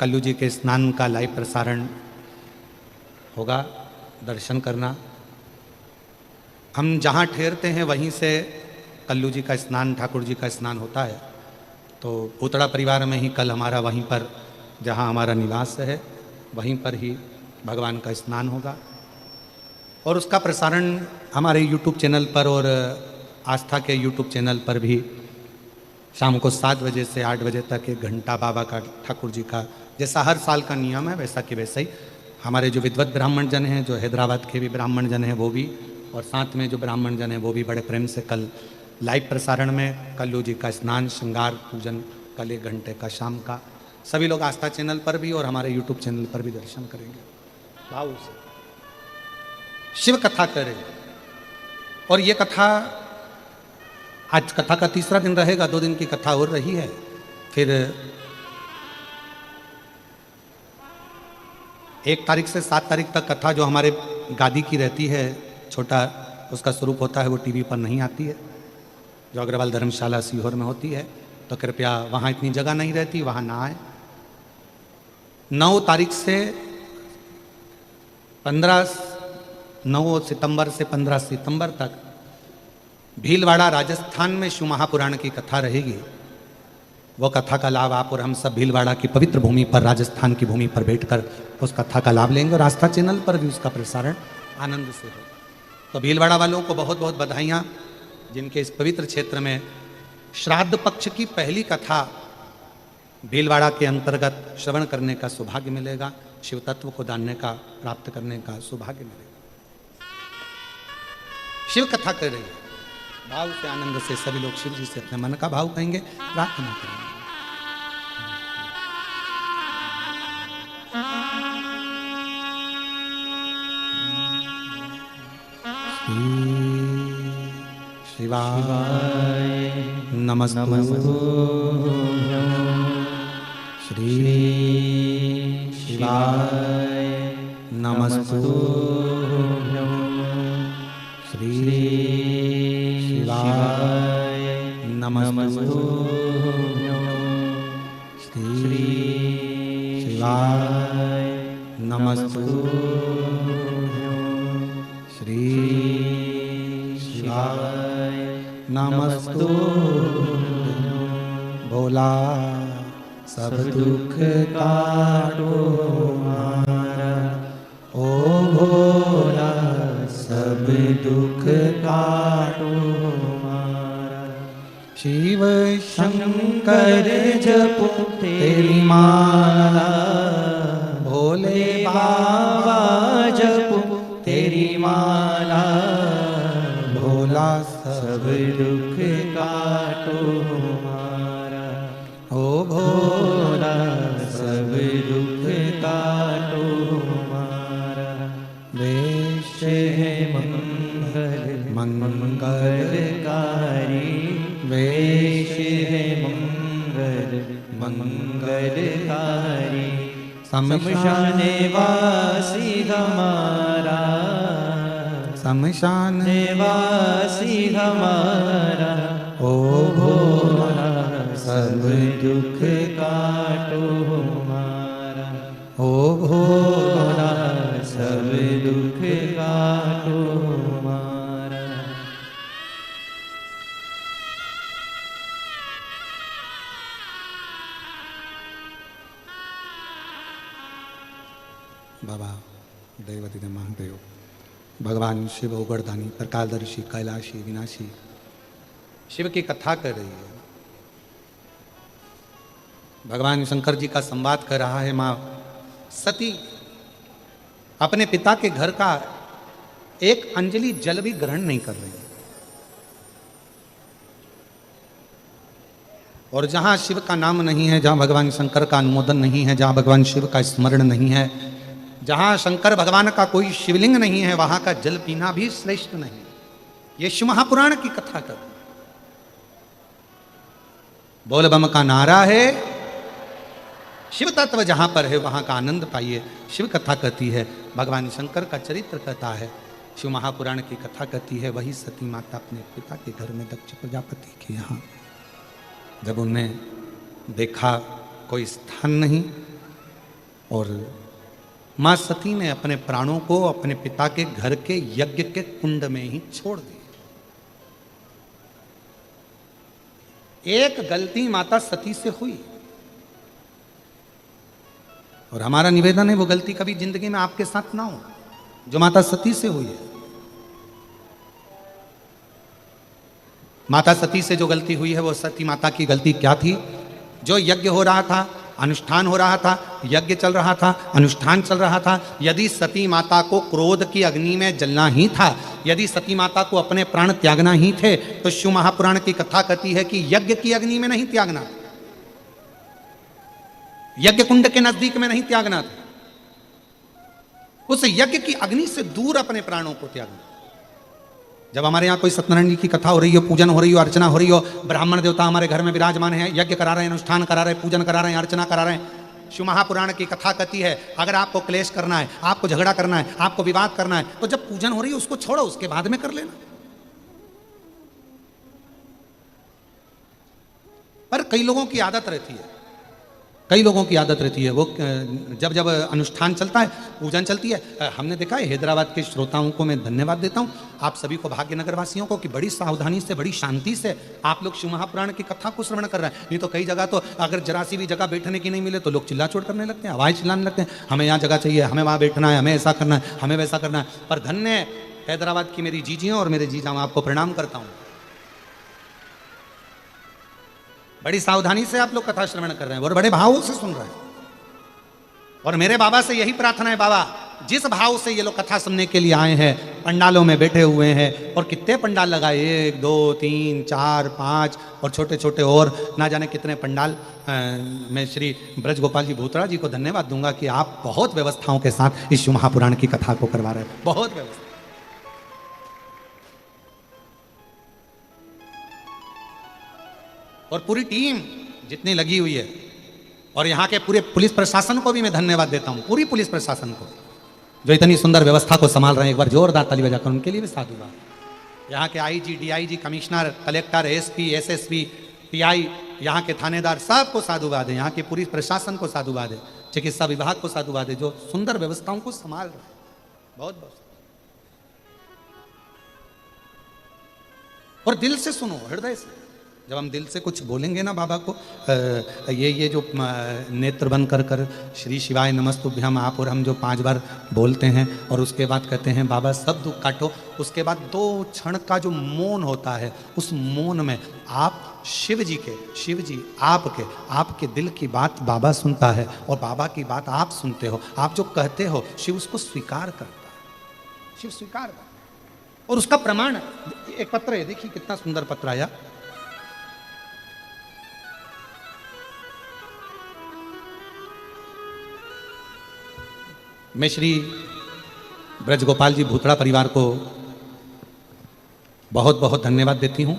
कल्लू जी के स्नान का लाइव प्रसारण होगा, दर्शन करना। हम जहाँ ठहरते हैं वहीं से कल्लू जी का स्नान, ठाकुर जी का स्नान होता है। तो भूतड़ा परिवार में ही कल हमारा वहीं पर, जहाँ हमारा निवास है वहीं पर ही भगवान का स्नान होगा। और उसका प्रसारण हमारे YouTube चैनल पर और आस्था के YouTube चैनल पर भी शाम को 7 बजे से 8 बजे तक 1 घंटा बाबा का, ठाकुर जी का, जैसा हर साल का नियम है वैसा कि वैसा ही हमारे जो विद्वत ब्राह्मण जन हैं, जो हैदराबाद के भी ब्राह्मण जन हैं वो भी, और साथ में जो ब्राह्मण जन हैं वो भी बड़े प्रेम से कल लाइव प्रसारण में कल्लू जी का स्नान, श्रृंगार, पूजन कल 1 घंटे का शाम का सभी लोग आस्था चैनल पर भी और हमारे YouTube चैनल पर भी दर्शन करेंगे। भाव से शिव कथा करें। और ये कथा आज कथा का 3रा दिन रहेगा, 2 दिन की कथा और रही है। फिर 1 तारीख से 7 तारीख तक कथा जो हमारे गादी की रहती है, छोटा उसका स्वरूप होता है, वो टीवी पर नहीं आती है, जो अग्रवाल धर्मशाला सीहोर में होती है। तो कृपया वहाँ इतनी जगह नहीं रहती, वहाँ ना आए। 9 तारीख से 9 सितंबर से 15 सितंबर तक भीलवाड़ा राजस्थान में शिव महापुराण की कथा रहेगी। वो कथा का लाभ आप और हम सब भीलवाड़ा की पवित्र भूमि पर, राजस्थान की भूमि पर बैठकर उस कथा का लाभ लेंगे और आस्था चैनल पर भी उसका प्रसारण आनंद से हो। तो भीलवाड़ा वालों को बहुत बहुत बधाइयाँ, जिनके इस पवित्र क्षेत्र में श्राद्ध पक्ष की पहली कथा भीलवाड़ा के अंतर्गत श्रवण करने का सौभाग्य मिलेगा, शिव तत्व को जानने का, प्राप्त करने का सौभाग्य मिलेगा। शिव कथा कर रही है, भाव से, आनंद से सभी लोग शिव जी से अपने मन का भाव कहेंगे, प्रार्थना करेंगे। शिवाय नमस्तु श्री शिवाय नमस्तु श्री शिवाय नमस्तु श्री शिवाय नमस्तु श्री शिवाय नमस्तु। भोला सब दुख काटो मारा, ओ भोला सब दुख काटो मारा। शिव शंकर जपो तेरी माला, भोले बाबा जपो तेरी माला। भोला सब दुख काटो हमारा, ओ भोला सब दुख काटो हमारा। वेश है मंगल मंगलकारी, वेश है मंगल मंगलकारी। शमशान वासी हमारा, शमशान वासी हमारा। ओ भोला सब दुख काटो हमारा, ओ भोला सब दुख काटो हमारा। बाबा दैवती महादेव, भगवान शिव उगड़दानी, प्रकालदर्शी, कैलाशी, विनाशी, शिव की कथा कर रही है। भगवान शंकर जी का संवाद कर रहा है। माँ सती अपने पिता के घर का एक अंजलि जल भी ग्रहण नहीं कर रही, और जहां शिव का नाम नहीं है, जहां भगवान शंकर का अनुमोदन नहीं है, जहां भगवान शिव का स्मरण नहीं है, जहां शंकर भगवान का कोई शिवलिंग नहीं है, वहां का जल पीना भी श्रेष्ठ नहीं। ये शिव महापुराण की कथा कर, बोल बम का नारा है, शिव तत्व जहां पर है वहां का आनंद पाइए। शिव कथा कहती है, भगवान शंकर का चरित्र कहता है, शिव महापुराण की कथा कहती है। वही सती माता अपने पिता के घर में दक्ष प्रजापति के यहाँ जब उन्हें देखा कोई स्थान नहीं, और मां सती ने अपने प्राणों को अपने पिता के घर के यज्ञ के कुंड में ही छोड़ दी। एक गलती माता सती से हुई, और हमारा निवेदन है वो गलती कभी जिंदगी में आपके साथ ना हो जो माता सती से हुई है। माता सती से जो गलती हुई है वो सती माता की गलती क्या थी? जो यज्ञ हो रहा था, अनुष्ठान हो रहा था, यज्ञ चल रहा था, अनुष्ठान चल रहा था, यदि सती माता को क्रोध की अग्नि में जलना ही था, यदि सती माता को अपने प्राण त्यागना ही थे, तो शिव महापुराण की कथा कहती है कि यज्ञ की अग्नि में नहीं त्यागना, यज्ञ कुंड के नजदीक में नहीं त्यागना था, उस यज्ञ की अग्नि से दूर अपने प्राणों को त्यागना। जब हमारे यहाँ कोई सत्यनारायण जी की कथा हो रही हो, पूजन हो रही हो, अर्चना हो रही हो, ब्राह्मण देवता हमारे घर में विराजमान है, यज्ञ करा रहे हैं, अनुष्ठान करा रहे हैं, पूजन करा रहे हैं, अर्चना करा रहे हैं, शिव महापुराण की कथा कहती है अगर आपको क्लेश करना है, आपको झगड़ा करना है, आपको विवाद करना है, तो जब पूजन हो रही है उसको छोड़ो, उसके बाद में कर लेना। पर कई लोगों की आदत रहती है, कई लोगों की आदत रहती है, वो जब जब अनुष्ठान चलता है, पूजन चलती है, हमने देखा है, हैदराबाद के श्रोताओं को मैं धन्यवाद देता हूँ, आप सभी को, भाग्यनगर वासियों को, कि बड़ी सावधानी से, बड़ी शांति से आप लोग शिव महापुराण की कथा को श्रवण कर रहे हैं। नहीं तो कई जगह तो अगर जरा सी भी जगह बैठने की नहीं मिले तो लोग चिल्ला चोट करने लगते हैं, आवाज़ चिल्लाने लगते हैं, हमें यहाँ जगह चाहिए, हमें वहाँ बैठना है, हमें ऐसा करना है, हमें वैसा करना है। पर धन्य हैदराबाद की मेरी जीजियाँ और मेरे जीजा, मैं आपको प्रणाम करता हूँ, बड़ी सावधानी से आप लोग कथा श्रवण कर रहे हैं और बड़े भावों से सुन रहे हैं। और मेरे बाबा से यही प्रार्थना है, बाबा जिस भाव से ये लोग कथा सुनने के लिए आए हैं, पंडालों में बैठे हुए हैं, और कितने पंडाल लगाए, 1 2 3 4 5 और छोटे छोटे और ना जाने कितने पंडाल। मैं श्री ब्रज गोपाल जी भूतड़ा जी को धन्यवाद दूंगा कि आप बहुत व्यवस्थाओं के साथ इस शिव महापुराण की कथा को करवा रहे हैं, बहुत व्यवस्था। और पूरी टीम जितनी लगी हुई है, और यहाँ के पूरे पुलिस प्रशासन को भी मैं धन्यवाद देता हूँ, पूरी पुलिस प्रशासन को जो इतनी सुंदर व्यवस्था को संभाल रहे हैं। एक बार जोरदार ताली बजाकर उनके लिए भी साधुवाद। यहाँ के IG, DIG, commissioner, collector, SP, SSP, pi, यहाँ के थानेदार, सबको साधुवाद है। यहाँ के पुलिस प्रशासन को साधुवाद है, चिकित्सा विभाग को साधुवाद है, जो सुंदर व्यवस्थाओं को संभाल रहे हैं। बहुत बहुत। और दिल से सुनो, हृदय से। जब हम दिल से कुछ बोलेंगे ना बाबा को, ये जो नेत्र बंद कर कर श्री शिवाय नमस्तुभ्यम आप और हम जो 5 बार बोलते हैं, और उसके बाद कहते हैं बाबा सब दुख काटो, उसके बाद 2 क्षण का जो मौन होता है, उस मौन में आप शिव जी आपके दिल की बात बाबा सुनता है, और बाबा की बात आप सुनते हो। आप जो कहते हो शिव उसको स्वीकार करता है, शिव स्वीकार करता है। और उसका प्रमाण एक पत्र है, देखिए कितना सुंदर पत्र आया। मैं श्री ब्रजगोपाल जी भूतड़ा परिवार को बहुत बहुत धन्यवाद देती हूँ,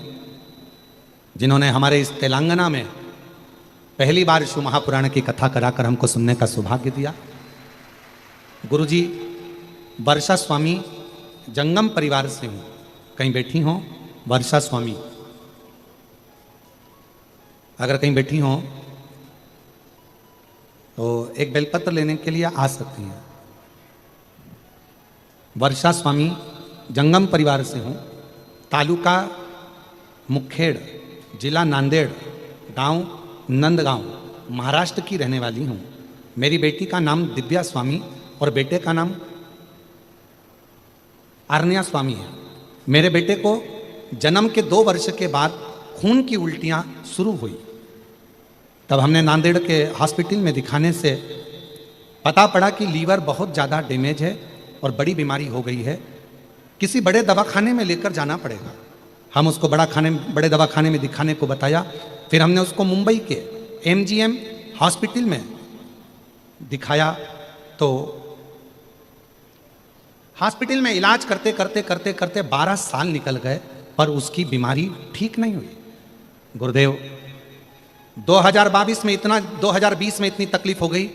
जिन्होंने हमारे इस तेलंगाना में पहली बार शिव महापुराण की कथा कराकर हमको सुनने का सौभाग्य दिया। गुरुजी वर्षा स्वामी जंगम परिवार से हूँ, कहीं बैठी हों वर्षा स्वामी, अगर कहीं बैठी हों तो एक बेलपत्र लेने के लिए आ सकती हैं। वर्षा स्वामी जंगम परिवार से हूँ, तालुका मुखेड़, जिला नांदेड़, गांव नंदगांव, महाराष्ट्र की रहने वाली हूँ। मेरी बेटी का नाम दिव्या स्वामी और बेटे का नाम आर्निया स्वामी है। मेरे बेटे को जन्म के 2 वर्ष के बाद खून की उल्टियाँ शुरू हुई, तब हमने नांदेड़ के हॉस्पिटल में दिखाने से पता पड़ा कि लीवर बहुत ज़्यादा डैमेज है और बड़ी बीमारी हो गई है, किसी बड़े दवाखाने में लेकर जाना पड़ेगा। हम उसको बड़े दवाखाने में दिखाने को बताया। फिर हमने उसको मुंबई के MGM हॉस्पिटल में दिखाया, तो हॉस्पिटल में इलाज करते करते करते करते 12 साल निकल गए, पर उसकी बीमारी ठीक नहीं हुई। गुरुदेव 2020 में इतनी तकलीफ हो गई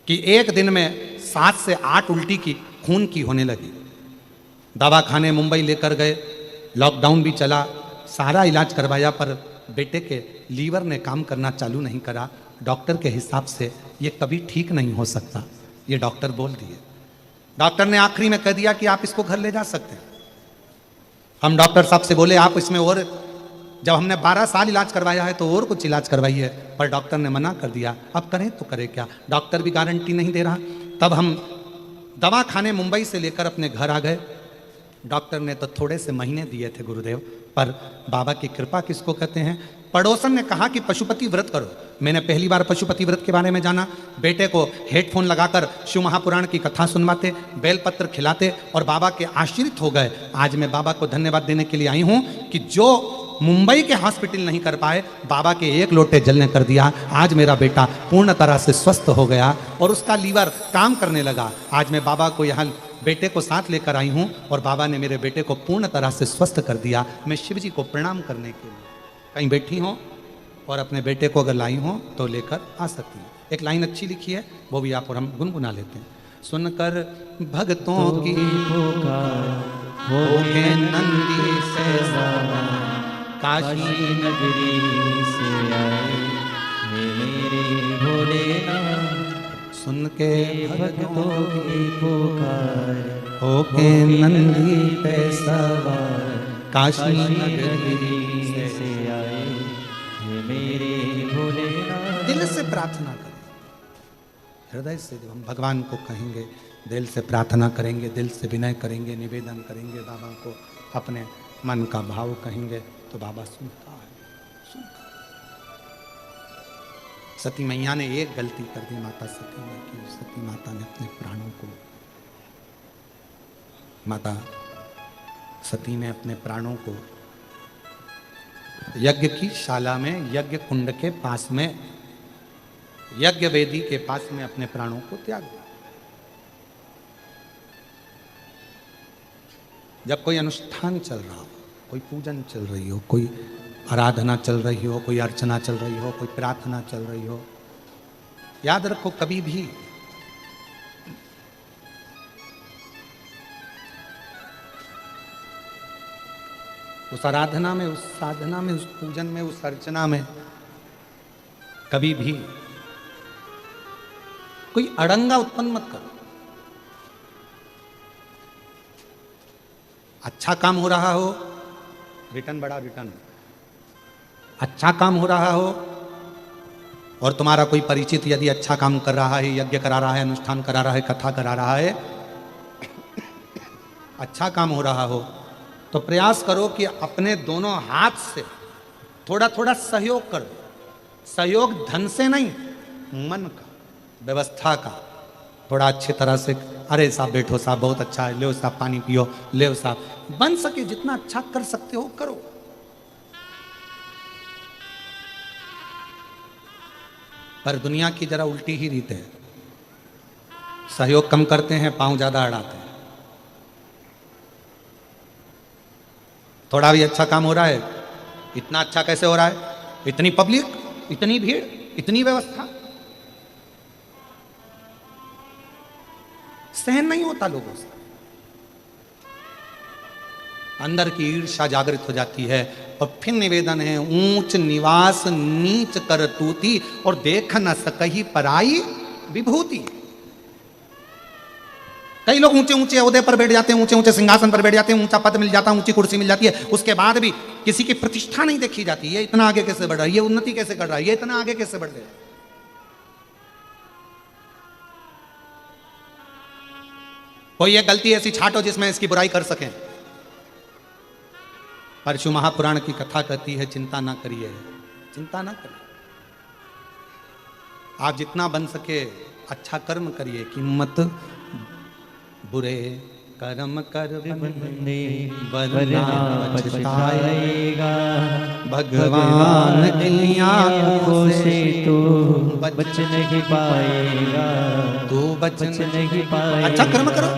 कि एक दिन में 7 से 8 उल्टी की खून की होने लगी। दवाखाने मुंबई लेकर गए, लॉकडाउन भी चला, सारा इलाज करवाया, पर बेटे के लीवर ने काम करना चालू नहीं करा। डॉक्टर के हिसाब से ये कभी ठीक नहीं हो सकता, ये डॉक्टर बोल दिए। डॉक्टर ने आखिरी में कह दिया कि आप इसको घर ले जा सकते हैं। हम डॉक्टर साहब से बोले आप इसमें और, जब हमने 12 साल इलाज करवाया है तो और कुछ इलाज करवाइए, पर डॉक्टर ने मना कर दिया। अब करें तो करें क्या, डॉक्टर भी गारंटी नहीं दे रहा। तब हम दवा खाने मुंबई से लेकर अपने घर आ गए। डॉक्टर ने तो थोड़े से महीने दिए थे गुरुदेव, पर बाबा की कृपा किसको कहते हैं। पड़ोसन ने कहा कि पशुपति व्रत करो। मैंने पहली बार पशुपति व्रत के बारे में जाना। बेटे को हेडफोन लगाकर शिव महापुराण की कथा सुनवाते, बेलपत्र खिलाते और बाबा के आश्रित हो गए। आज मैं बाबा को धन्यवाद देने के लिए आई हूँ कि जो मुंबई के हॉस्पिटल नहीं कर पाए, बाबा के 1 लोटे जल ने कर दिया। आज मेरा बेटा पूर्ण तरह से स्वस्थ हो गया और उसका लीवर काम करने लगा। आज मैं बाबा को यहाँ बेटे को साथ लेकर आई हूँ और बाबा ने मेरे बेटे को पूर्ण तरह से स्वस्थ कर दिया। मैं शिव जी को प्रणाम करने के लिए कहीं बैठी हूँ और अपने बेटे को अगर लाई हूँ तो लेकर आ सकती हूँ। एक लाइन अच्छी लिखी है, वो भी आप और हम गुनगुना लेते हैं। सुनकर भक्तों की पुकार हो के नंदी से काशी नगरी से आए हे मेरे भोलेनाथ। सुन के भक्तों की पुकार हो के नंदी पे सवार काशी नगरी से आए हे मेरे भोलेनाथ। दिल से प्रार्थना करें, हृदय से जब हम भगवान को कहेंगे, दिल से प्रार्थना करेंगे, दिल से विनय करेंगे, निवेदन करेंगे, बाबा को अपने मन का भाव कहेंगे तो बाबा सुनता है, सुनता है। सती मैया ने एक गलती कर दी माता सती ने कि सती माता ने अपने प्राणों को, माता सती ने अपने प्राणों को यज्ञ की शाला में, यज्ञ कुंड के पास में, यज्ञ वेदी के पास में अपने प्राणों को त्याग दिया। जब कोई अनुष्ठान चल रहा हो, कोई पूजन चल रही हो, कोई आराधना चल रही हो, कोई अर्चना चल रही हो, कोई प्रार्थना चल रही हो, याद रखो कभी भी उस आराधना में, उस साधना में, उस पूजन में, उस अर्चना में कभी भी कोई अड़ंगा उत्पन्न मत करो। अच्छा काम हो रहा हो, रिटर्न बड़ा रिटर्न। अच्छा काम हो रहा हो और तुम्हारा कोई परिचित यदि अच्छा काम कर रहा है, यज्ञ करा रहा है, अनुष्ठान करा रहा है, कथा करा रहा है, अच्छा काम हो रहा हो, तो प्रयास करो कि अपने दोनों हाथ से थोड़ा थोड़ा सहयोग करो। सहयोग धन से नहीं, मन का, व्यवस्था का। थोड़ा अच्छी तरह से, अरे साहब बैठो साहब बहुत अच्छा है, ले साहब पानी पियो, ले साहब, बन सके जितना अच्छा कर सकते हो करो। पर दुनिया की जरा उल्टी ही रीत है। सहयोग कम करते हैं, पांव ज्यादा अड़ाते हैं। थोड़ा भी अच्छा काम हो रहा है, इतना अच्छा कैसे हो रहा है? इतनी पब्लिक, इतनी भीड़, इतनी व्यवस्था, सहन नहीं होता लोगों से। अंदर की ईर्ष्या जागृत हो जाती है। और फिर निवेदन है, ऊंच निवास नीच कर तूती, और देख न सकही पराई विभूति। कई लोग ऊंचे ऊंचे ओहदे पर बैठ जाते हैं, ऊंचे ऊंचे सिंहासन पर बैठ जाते हैं, ऊंचा पद मिल जाता है, ऊंची कुर्सी मिल जाती है, उसके बाद भी किसी की प्रतिष्ठा नहीं देखी जाती। ये इतना आगे कैसे बढ़ रहा है, ये उन्नति कैसे कर रहा है, ये इतना आगे कैसे बढ़ रहा है। कोई एक गलती ऐसी छाटो जिसमें इसकी बुराई कर सकें। परशु महापुराण की कथा कहती है, चिंता ना करिए, चिंता ना करिए। आप जितना बन सके अच्छा कर्म करिए, कि मत बुरे कर्म कर बंदे वरना पछताएगा। भगवान की आंखों से तो बच नहीं पाएगा, तू बच नहीं पाएगा। अच्छा कर्म करो।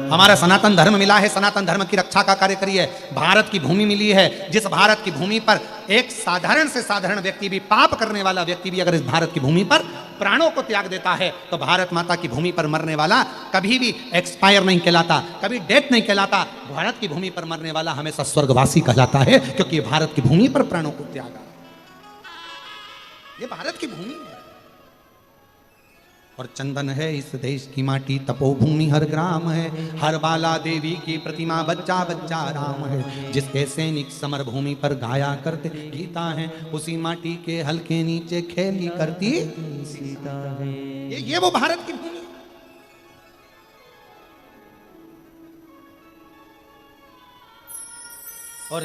हमारा सनातन धर्म मिला है, सनातन धर्म की रक्षा का कार्य करिए। भारत की भूमि मिली है, जिस भारत की भूमि पर एक साधारण से साधारण व्यक्ति भी, पाप करने वाला व्यक्ति भी अगर इस भारत की भूमि पर प्राणों को त्याग देता है, तो भारत माता की भूमि पर मरने वाला कभी भी एक्सपायर नहीं कहलाता, कभी डेथ नहीं कहलाता। भारत की भूमि पर मरने वाला हमेशा स्वर्गवासी कहलाता है, क्योंकि भारत की भूमि पर प्राणों को त्यागा। ये भारत की भूमि है। और चंदन है इस देश की माटी, तपोभूमि हर ग्राम है। हर बाला देवी की प्रतिमा, बच्चा बच्चा राम है। जिसके सैनिक समर भूमि पर गाया करते गीता है, उसी माटी के हल्के नीचे खेली करती सीता है। ये वो भारत की भूमि। और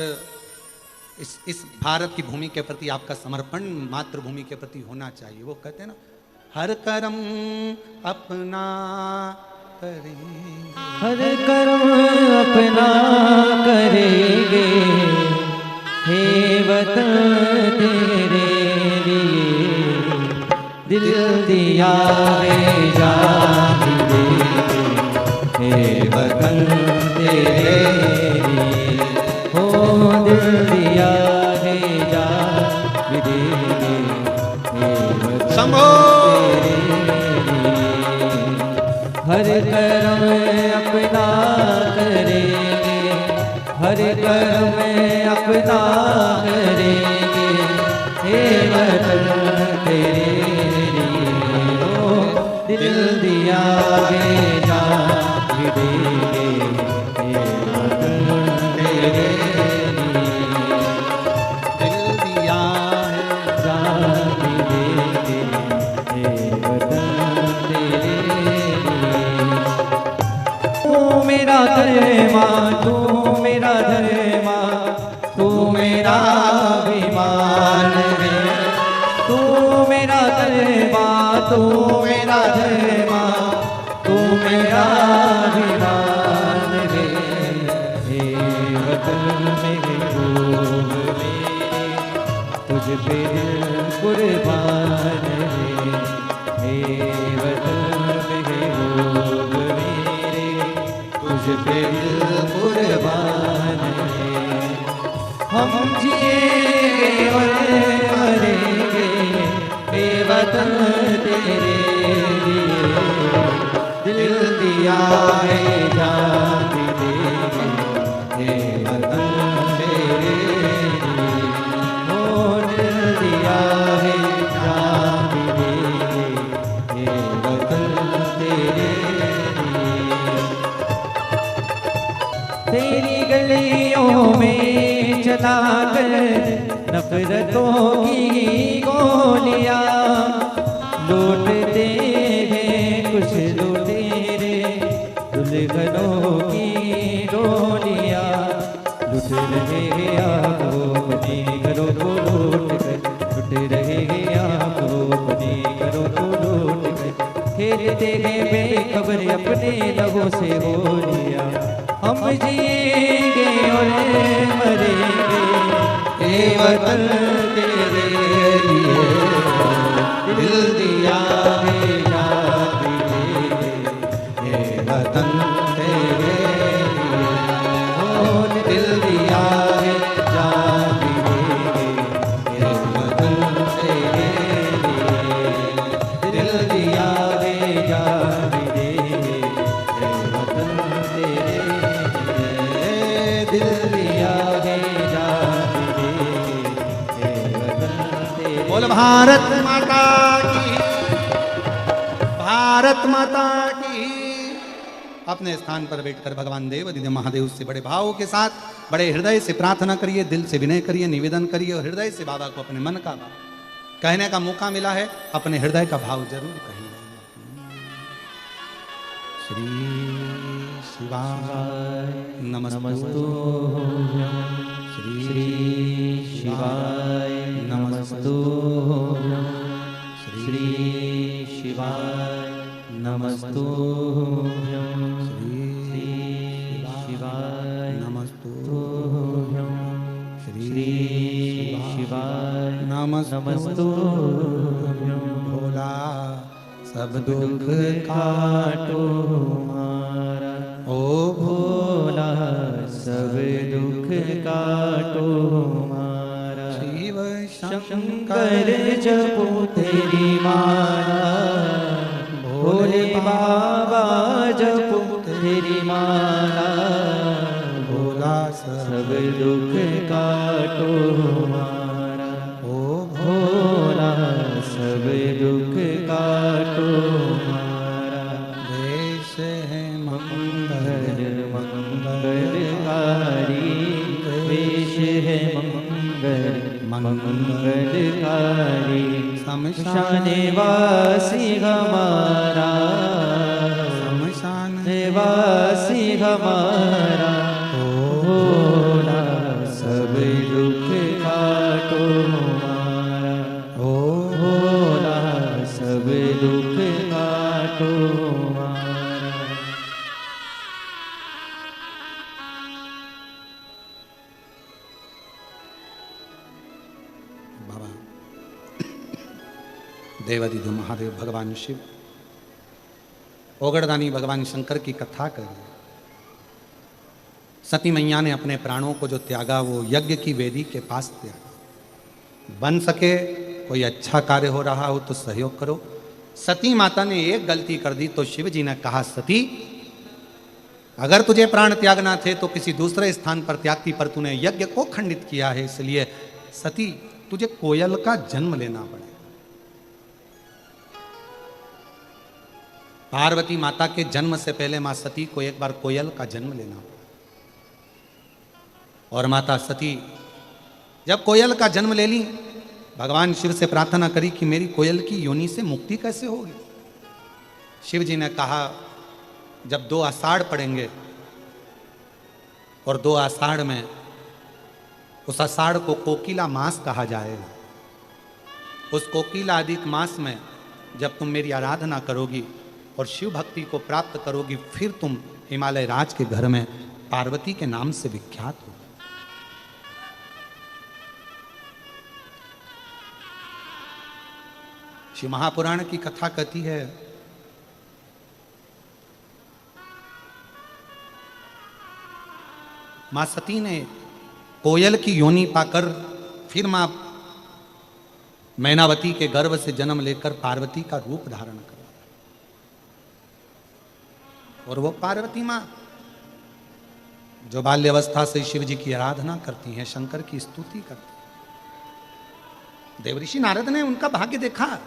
इस भारत की भूमि के प्रति आपका समर्पण मातृभूमि के प्रति होना चाहिए। वो कहते हैं ना, हर कर्म अपना करेंगे, हर कर्म अपना करेंगे, हे वतन तेरे लिए दिल दिया है जान देंगे, हे वतन तेरे लिए हो दिल दिया है जान देंगे, हे वतन संभो हर कर्म अपना करेंगे, हर कर्म अपना करेंगे, हे वतन तेरे लिए हो दिल दिया है जान भी देंगे, हे वतन तेरे लिए दिल दिया है जान भी देंगे, हे वतन तेरे मेरा धर्मा, तू मेरा धर्मा, तू मेरा अभिमान है। तू मेरा धर्मा, तू मेरा धर्मा, तू मेरा अभिमान है। हे वतन मेरे लोग मेरे, तुझ पे दिल कुर्बान है। हे वतन मेरे लोग मेरे, तुझ पे दिल कुर्बान है। हम जिएंगे और मरेंगे, हे वतन तेरे लिए दिल दिया है जान भी देंगे, हे वतन तेरे लिए हो दिल दिया है जान भी देंगे, हे वतन तेरे तेरी गलियों में चलाकर नफरतों की गोलियां लूटते हैं कुछ लुटेरे, दुल्हनों की डोलियां लुट रहे हैं आपको अपने घरों को लूट कर, लुट रहे हैं आपको अपने घरों को लूट कर, खेलते हैं बेखबर अपने लहू से होलियां। हम जिएंगे और मरेंगे, हे वतन तेरे लिए दिल दिया है जान भी देंगे, बोल भारत माता की, भारत माता की। अपने स्थान पर बैठकर भगवान देव दिव्य महादेव से बड़े भाव के साथ, बड़े हृदय से प्रार्थना करिए, दिल से विनय करिए, निवेदन करिए और हृदय से बाबा को अपने मन का भाव कहने का मौका मिला है, अपने हृदय का भाव जरूर कहिए। श्री शिवाय नमस्तुभ्यं, श्री शिवाय नमस्तुभ्यं, श्री शिवाय नमस्तुभ्यं, श्री शिवाय नमस्तुभ्यं, श्री शिवाय नमस्तुभ्यं। भोला सब दुख काटो मारा, ओ भोला सब दुख काटो मारा। शिव शंकर जपो तेरी माला, भोले बाबा जपो तेरी माला। भोला सब दुख काटो मारा, ओ भोला सब दुख काटो मारा। देश है मंगल मंगलकारी, देश है मंगल मंगलकारी। शमशान वासी हमारा, शमशान वासी हमारा। भोला सब दुख काटो मारा, ओ भोला सब दुख काटो मारा। बाबा देवादिदेव महादेव भगवान शिव, ओगड़दानी भगवान शंकर की कथा कर रहे। सती मैया ने अपने प्राणों को जो त्यागा वो यज्ञ की वेदी के पास त्यागा। बन सके कोई अच्छा कार्य हो रहा हो तो सहयोग करो। सती माता ने एक गलती कर दी तो शिव जी ने कहा, सती अगर तुझे प्राण त्यागना थे तो किसी दूसरे स्थान पर त्यागती, पर तूने यज्ञ को खंडित किया है, इसलिए सती तुझे कोयल का जन्म लेना पड़ेगा। पार्वती माता के जन्म से पहले मां सती को एक बार कोयल का जन्म लेना पड़ा। और माता सती जब कोयल का जन्म ले ली, भगवान शिव से प्रार्थना करी कि मेरी कोयल की योनि से मुक्ति कैसे होगी। शिव जी ने कहा, जब 2 आषाढ़ पड़ेंगे और 2 आषाढ़ में उस आषाढ़ को कोकिला मास कहा जाएगा। उस कोकिला अधिक मास में जब तुम मेरी आराधना करोगी और शिव भक्ति को प्राप्त करोगी, फिर तुम हिमालय राज के घर में पार्वती के नाम से विख्यात हो। शिव महापुराण की कथा कहती है, मां सती ने कोयल की योनि पाकर फिर मां मैनावती के गर्भ से जन्म लेकर पार्वती का रूप धारण कर, और वो पार्वती मां जो बाल्यावस्था से शिव जी की आराधना करती हैं, शंकर की स्तुति करती हैं। देवऋषि नारद ने उनका भाग्य देखा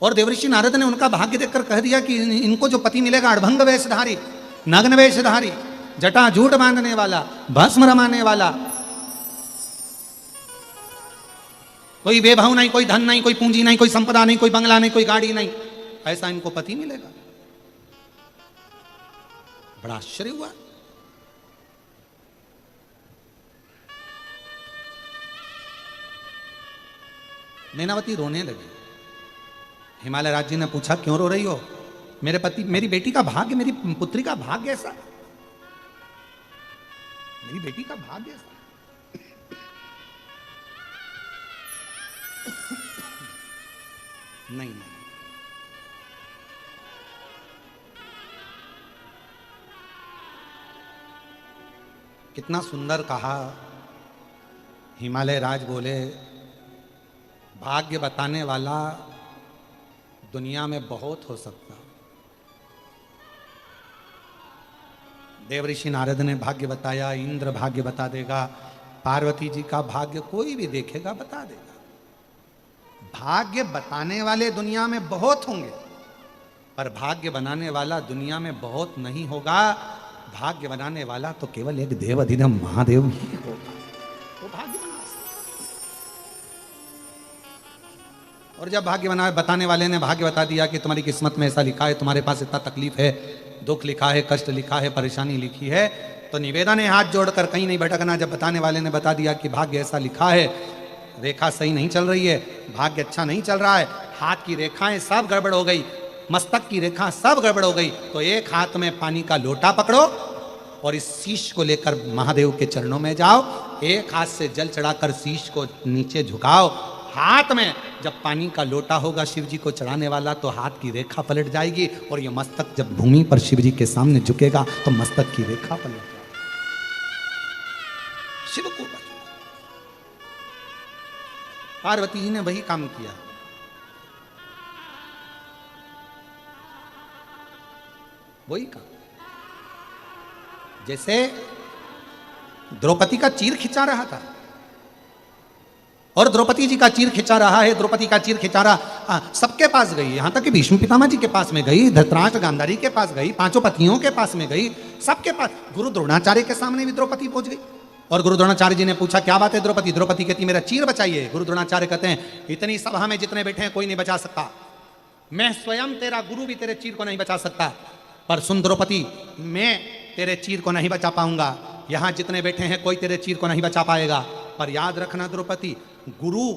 और देवऋषि नारद ने उनका भाग्य देखकर कह दिया कि इनको जो पति मिलेगा अड़भंग वेशधारी, नग्न वेशधारी, जटा जूट बांधने वाला, भस्म रमाने वाला, कोई वैभव नहीं, कोई धन नहीं, कोई पूंजी नहीं, कोई संपदा नहीं, कोई बंगला नहीं, कोई गाड़ी नहीं, ऐसा इनको पति मिलेगा। बड़ा आश्चर्य हुआ। मैनावती रोने लगी। हिमालय राज्य ने पूछा, क्यों रो रही हो? मेरे पति, मेरी बेटी का भाग्य, मेरी पुत्री का भाग्य ऐसा, मेरी बेटी का भाग्य ऐसा। नहीं नहीं, कितना सुंदर कहा। हिमालय राज बोले, भाग्य बताने वाला दुनिया में बहुत हो सकता। देवऋषि नारद ने भाग्य बताया, इंद्र भाग्य बता देगा, पार्वती जी का भाग्य कोई भी देखेगा बता देगा। भाग्य बताने वाले दुनिया में बहुत होंगे, पर भाग्य बनाने वाला दुनिया में बहुत नहीं होगा। भाग्य बनाने वाला तो केवल एक देव अधिदेव महादेव ही होगा, वो भाग्य बना सकता। और जब भाग्य बना बताने वाले ने भाग्य बता दिया कि तुम्हारी किस्मत में ऐसा लिखा है, तुम्हारे पास इतना तकलीफ है, दुख लिखा है, कष्ट लिखा है, परेशानी लिखी है, तो निवेदन है हाथ जोड़कर कहीं नहीं भटकना। जब बताने वाले ने बता दिया कि भाग्य ऐसा लिखा है, रेखा सही नहीं चल रही है, भाग्य अच्छा नहीं चल रहा है, हाथ की रेखाएं सब गड़बड़ हो गई, मस्तक की रेखा सब गड़बड़ हो गई, तो एक हाथ में पानी का लोटा पकड़ो और इस शीश को लेकर महादेव के चरणों में जाओ। एक हाथ से जल चढ़ाकर शीश को नीचे झुकाओ। हाथ में जब पानी का लोटा होगा शिव जी को चढ़ाने वाला, तो हाथ की रेखा पलट जाएगी और ये मस्तक जब भूमि पर शिव जी के सामने झुकेगा तो मस्तक की रेखा पलट जाएगी। शिव को पार्वती जी ने वही काम किया। वही काम, जैसे द्रौपदी का चीर खिंचा रहा था और द्रौपदी जी का चीर खिंचा रहा है, द्रौपदी का चीर खिंचा रहा सबके पास गई, यहां तक कि भीष्म पितामह जी के पास में गई, धृतराष्ट्र गांधारी के पास गई, पांचों पत्नियों के पास में गई, सबके पास। गुरु द्रोणाचार्य के सामने भी द्रौपदी पहुंच गई और गुरु द्रोणाचार्य जी ने पूछा क्या बात है द्रौपदी? द्रौपदी कहती मेरा चीर बचाइए। गुरु द्रोणाचार्य कहते हैं इतनी सभा में जितने बैठे हैं कोई नहीं बचा सकता, मैं स्वयं तेरा गुरु भी तेरे चीर को नहीं बचा सकता, पर सुन द्रौपदी, मैं तेरे चीर को नहीं बचा पाऊंगा, यहां जितने बैठे हैं कोई तेरे चीर को नहीं बचा पाएगा, पर याद रखना द्रौपदी, गुरु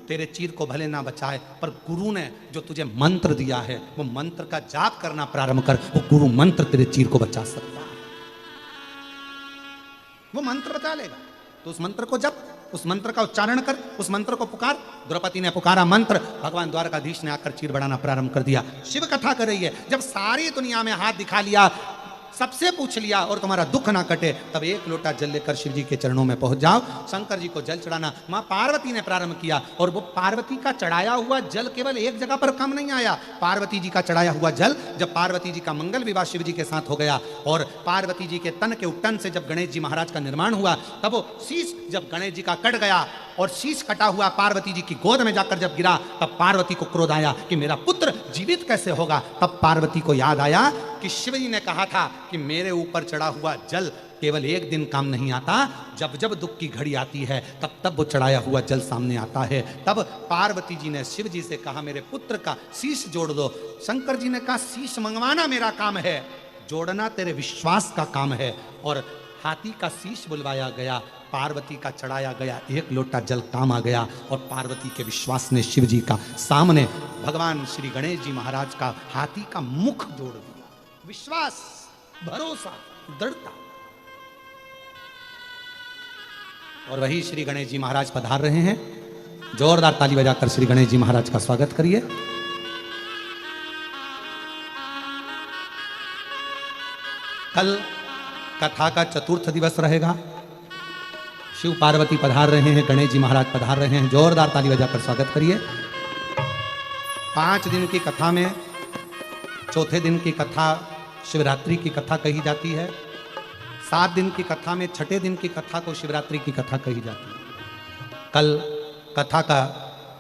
तेरे चीर को भले ना बचाए, पर गुरु ने जो तुझे मंत्र दिया है वो मंत्र का जाप करना प्रारंभ कर, वो गुरु मंत्र तेरे चीर को बचा सकता है, वो मंत्र बचा लेगा। तो उस मंत्र को जप, उस मंत्र का उच्चारण कर, उस मंत्र को पुकार। द्रौपदी ने पुकारा मंत्र, भगवान द्वारकाधीश ने आकर चीर बढ़ाना प्रारंभ कर दिया। शिव कथा कर रही है, जब सारी दुनिया में हाथ दिखा लिया, सबसे पूछ लिया और तुम्हारा दुख ना कटे, तब एक लोटा जल लेकर शिव जी के चरणों में पहुंच जाओ। शंकर जी को जल चढ़ाना मां पार्वती ने प्रारंभ किया और वो पार्वती का चढ़ाया हुआ जल केवल एक जगह पर कम नहीं आया। पार्वती जी का चढ़ाया हुआ जल जब पार्वती जी का मंगल विवाह शिव जी के साथ हो गया और पार्वती जी के तन के उट्टन से जब गणेश जी महाराज का निर्माण हुआ, तब वो शीश जब गणेश जी का कट गया और शीश कटा हुआ पार्वती जी की गोद में जाकर जब गिरा, तब पार्वती को क्रोध आया कि मेरा पुत्र जीवित कैसे होगा। तब पार्वती को याद आया कि शिव जी ने कहा था कि मेरे ऊपर चढ़ा हुआ जल केवल एक दिन काम नहीं आता, जब जब दुख की घड़ी आती है तब तब वो चढ़ाया हुआ जल सामने आता है। तब पार्वती जी ने शिव जी से कहा मेरे पुत्र का शीश जोड़ दो। शंकर जी ने कहा शीश मंगवाना मेरा काम है, जोड़ना तेरे विश्वास का काम है। और हाथी का शीश बुलवाया गया, पार्वती का चढ़ाया गया, एक लोटा जल काम आ गया और पार्वती के विश्वास ने शिव जी का सामने भगवान श्री गणेश जी महाराज का हाथी का मुख जोड़ दिया। विश्वास, भरोसा, दृढ़ता। और वही श्री गणेश जी महाराज पधार रहे हैं। जोरदार ताली बजाकर श्री गणेश जी महाराज का स्वागत करिए। कल कथा का चतुर्थ दिवस रहेगा। शिव पार्वती पधार रहे हैं, गणेश जी महाराज पधार रहे हैं। जोरदार ताली बजाकर स्वागत करिए। 5 दिन की कथा में चौथे दिन की कथा शिवरात्रि की कथा कही जाती है। 7 दिन की कथा में छठे दिन की कथा को शिवरात्रि की कथा कही जाती है। कल कथा का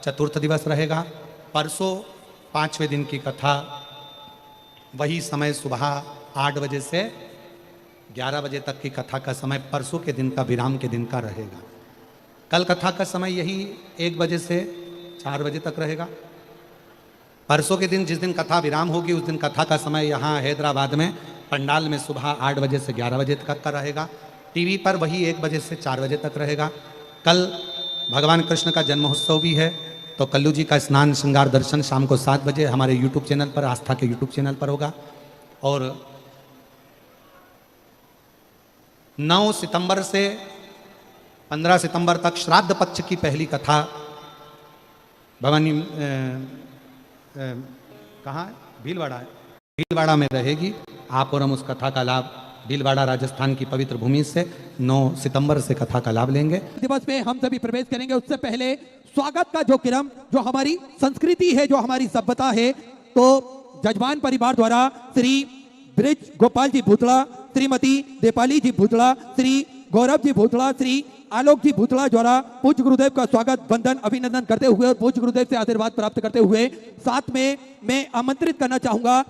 चतुर्थ दिवस रहेगा। परसों 5वें दिन की कथा, वही समय सुबह 8 बजे से 11 बजे तक की कथा का समय परसों के दिन का विराम के दिन का रहेगा। कल कथा का समय यही 1 बजे से 4 बजे तक रहेगा। परसों के दिन जिस दिन कथा विराम होगी उस दिन कथा का समय यहाँ हैदराबाद में पंडाल में सुबह 8 बजे से 11 बजे तक का रहेगा। टीवी पर वही 1 बजे से 4 बजे तक रहेगा। कल भगवान कृष्ण का जन्मोत्सव भी है, तो कल्लू जी का स्नान श्रृंगार दर्शन शाम को 7 बजे हमारे यूट्यूब चैनल पर, आस्था के यूट्यूब चैनल पर होगा। और 9 सितंबर से 15 सितंबर तक श्राद्ध पक्ष की पहली कथा भवानी कहाँ है? भीलवाड़ा है, भीलवाड़ा में रहेगी। आप और हम उस कथा का लाभ भीलवाड़ा राजस्थान की पवित्र भूमि से 9 सितंबर से कथा का लाभ लेंगे। दिवस में हम सभी प्रवेश करेंगे, उससे पहले स्वागत का जो क्रम, जो हमारी संस्कृति है, जो हमारी सभ्यता है, तो जजमान परिवार द्वारा श्री ब्रिज गोपाल जी भूतड़ा, श्रीमती देपाली जी भूतड़ा, श्री गौरव जी भूतड़ा, श्री आलोक जी भूतड़ा द्वारा पूज्य गुरुदेव का स्वागत, वंदन, अभिनंदन करते हुए और पूज्य गुरुदेव से आशीर्वाद प्राप्त करते हुए साथ में मैं आमंत्रित करना चाहूंगा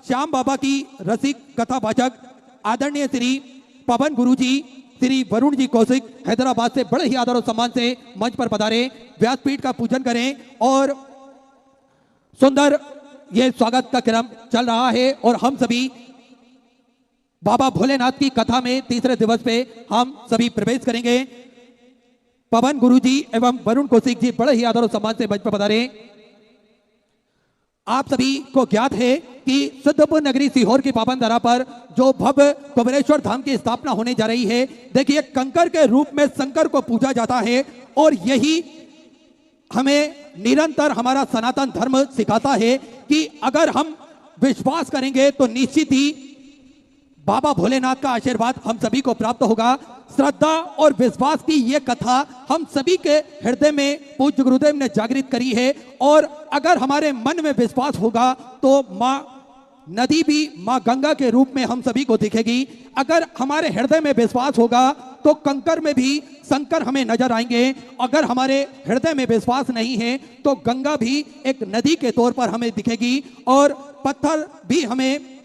श्याम बाबा की रसिक कथावाचक आदरणीय श्री पवन गुरुजी, श्री वरुण जी कौशिक हैदराबाद से बड़े ही आदर और सम्मान से मंच पर पधारे, व्यासपीठ का पूजन करें और सुंदर ये स्वागत का क्रम चल रहा है। और हम सभी बाबा भोलेनाथ की कथा में तीसरे दिवस पे हम सभी प्रवेश करेंगे। पवन गुरुजी एवं वरुण कौशिक जी बड़े ही आदर और सम्मान से मंच पर पधारे। आप सभी को ज्ञात है कि सिद्धपुर नगरी सीहोर की पावन धरा पर जो भव्य कुबेरेश्वर धाम की स्थापना होने जा रही है, देखिए कंकर के रूप में शंकर को पूजा जाता है और यही हमें निरंतर हमारा सनातन धर्म सिखाता है कि अगर हम विश्वास करेंगे तो निश्चित ही बाबा भोलेनाथ का आशीर्वाद हम सभी को प्राप्त होगा। श्रद्धा और विश्वास की ये कथा हम सभी के हृदय में पूज्य गुरुदेव ने जागृत करी है और अगर हमारे मन में विश्वास होगा तो माँ नदी भी माँ गंगा के रूप में हम सभी को दिखेगी। अगर हमारे हृदय में विश्वास होगा तो कंकर में भी शंकर हमें नजर आएंगे। अगर हमारे हृदय में विश्वास नहीं है तो गंगा भी एक नदी के तौर पर हमें दिखेगी और पत्थर भी हमें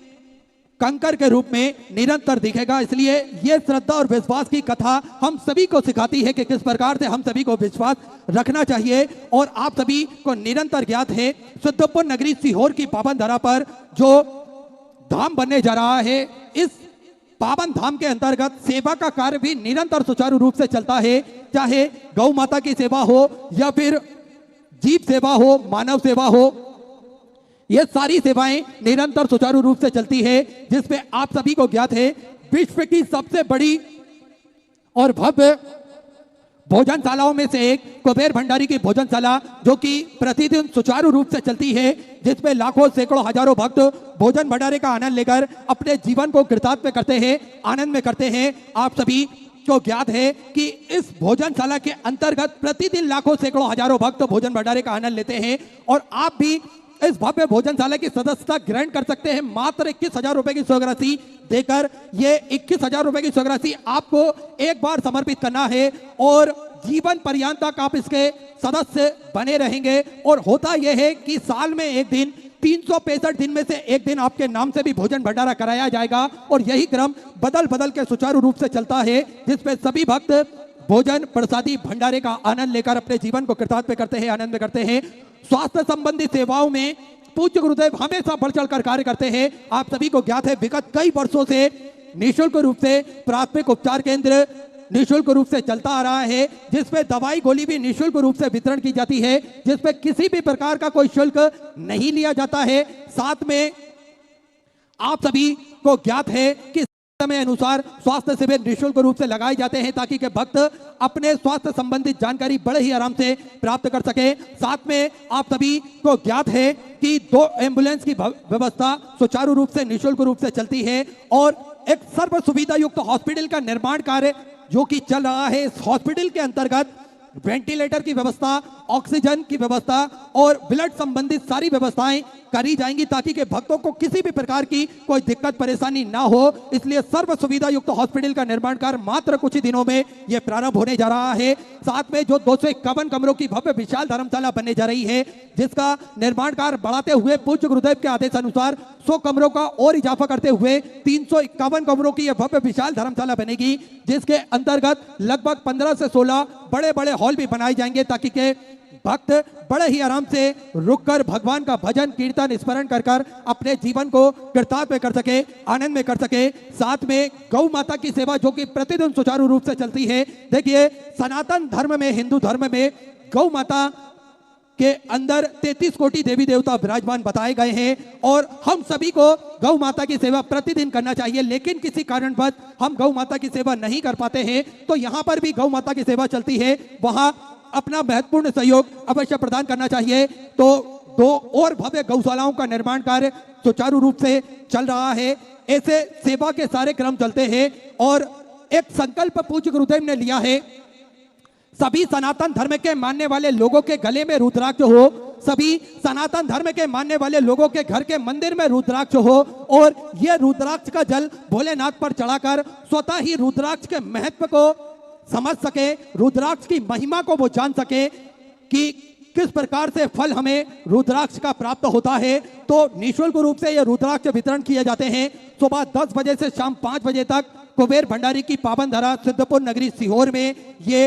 कंकर के रूप में निरंतर दिखेगा। इसलिए ये श्रद्धा और विश्वास की कथा हम सभी को सिखाती है कि किस प्रकार से हम सभी को विश्वास रखना चाहिए। और आप सभी को निरंतर ज्ञात है सिद्धपुर नगरी सीहोर की पावन धरा पर जो धाम बनने जा रहा है, इस पावन धाम के अंतर्गत सेवा का कार्य भी निरंतर सुचारू रूप से चलता है। चाहे गौ माता की सेवा हो या फिर जीव सेवा हो, मानव सेवा हो, ये सारी सेवाएं निरंतर सुचारू रूप से चलती है, जिसपे आप सभी को ज्ञात है विश्व की सबसे बड़ी और भव्य भोजनशालाओं में से एक कुबेर भंडारी की भोजनशाला जो कि प्रतिदिन सुचारू रूप से चलती है, जिसमें लाखों सैकड़ों हजारों भक्त भोजन भंडारे का आनंद लेकर अपने जीवन को कृतार्थ करते हैं, आनंद में करते हैं। आप सभी को ज्ञात है कि इस भोजनशाला के अंतर्गत प्रतिदिन लाखों सैकड़ों हजारों भक्त भोजन भंडारे का आनंद लेते हैं और आप भी इस भव्य भोजनशाला की सदस्यता ग्रहण कर सकते हैं। मात्र 21,000 रुपए की स्वराशि देकर ये 21,000 रुपए की स्वराशि आपको एक बार समर्पित करना है और जीवन पर्यंत तक आप इसके सदस्य बने रहेंगे। और होता यह है कि साल में एक दिन 365 दिन में से एक दिन आपके नाम से भी भोजन भंडारा कराया जाएगा और यही क्रम बदल बदल के सुचारू रूप से चलता है, जिसपे सभी भक्त भोजन प्रसादी भंडारे का आनंद लेकर अपने जीवन को कृतार्थ करते हैं, आनंद में करते हैं। स्वास्थ्य संबंधी सेवाओं में पूज्य गुरुदेव हमेशा बढ़ चढ़कर कार्य करते हैं। आप सभी को ज्ञात है विगत कई वर्षों से निःशुल्क रूप से प्राथमिक उपचार केंद्र निःशुल्क रूप से चलता आ रहा है, जिसपे दवाई गोली भी निःशुल्क रूप से वितरण की जाती है, जिसपे किसी भी प्रकार का कोई शुल्क नहीं लिया जाता है। साथ में आप सभी को ज्ञात है कि समय अनुसार स्वास्थ्य शिविर निःशुल्क रूप से लगाए जाते हैं ताकि के भक्त अपने स्वास्थ्य संबंधित जानकारी बड़े ही आराम से प्राप्त कर सके। साथ में आप सभी को ज्ञात है कि 2 एम्बुलेंस की व्यवस्था सुचारू रूप से निःशुल्क रूप से चलती है और एक सर्व सुविधा युक्त हॉस्पिटल का निर्माण कार्य जो कि चल रहा है। इस हॉस्पिटल के अंतर्गत वेंटिलेटर की व्यवस्था, ऑक्सीजन की व्यवस्था और ब्लड संबंधित सारी व्यवस्थाएं करी जाएंगी ताकि के भक्तों को किसी भी प्रकार की कोई दिक्कत परेशानी ना हो। इसलिए सर्व सुविधा युक्त हॉस्पिटल का निर्माण कार्य मात्र कुछ ही दिनों में यह प्रारंभ होने जा रहा है। साथ में जो 251 कमरों की भव्य विशाल धर्मशाला बनने जा रही है, जिसका निर्माण कार्य बढ़ाते हुए पूज्य गुरुदेव के आदेश अनुसार 100 कमरों का और इजाफा करते हुए 351 कमरों की यह भव्य विशाल धर्मशाला बनेगी, जिसके अंतर्गत लगभग 15 से 16 बड़े बड़े हॉल भी बनाए जाएंगे ताकि के भक्त बड़े ही आराम से रुककर भगवान का भजन कीर्तन स्मरण कर कर अपने जीवन को कृतार्थ में कर सके, आनंद में कर सके। साथ में गौ माता की सेवा जो कि प्रतिदिन सुचारू रूप से चलती है। देखिए सनातन धर्म में, हिंदू धर्म में गौ माता के अंदर 33 कोटि देवी देवता विराजमान बताए गए हैं और हम सभी को गौ माता की सेवा प्रतिदिन करना चाहिए, लेकिन किसी कारणवश हम गौ माता की सेवा नहीं कर पाते हैं तो यहाँ पर भी गौ माता की सेवा चलती है, वहां अपना महत्वपूर्ण सहयोग अवश्य प्रदान करना चाहिए। तो 2 और भव्य गौशालाओं का निर्माण कार्य सुचारू रूप से चल रहा है। ऐसे सेवा के सारे क्रम चलते हैं और एक संकल्प पूज्य गुरुदेव ने लिया है, सभी सनातन धर्म के मानने वाले लोगों के गले में रुद्राक्ष हो, सभी सनातन धर्म के मानने वाले लोगों के घर के मंदिर में रुद्राक्ष हो और यह रुद्राक्ष का जल भोलेनाथ पर चढ़ाकर स्वतः ही रुद्राक्ष के महत्व को समझ सके, रुद्राक्ष की महिमा को वो जान सके कि किस प्रकार से फल हमें रुद्राक्ष का प्राप्त होता है। तो निःशुल्क रूप से ये रुद्राक्ष वितरण किए जाते हैं। सुबह 10 बजे से शाम 5 बजे तक कुबेर भंडारी की पावन धरा सिद्धपुर नगरी सीहोर में ये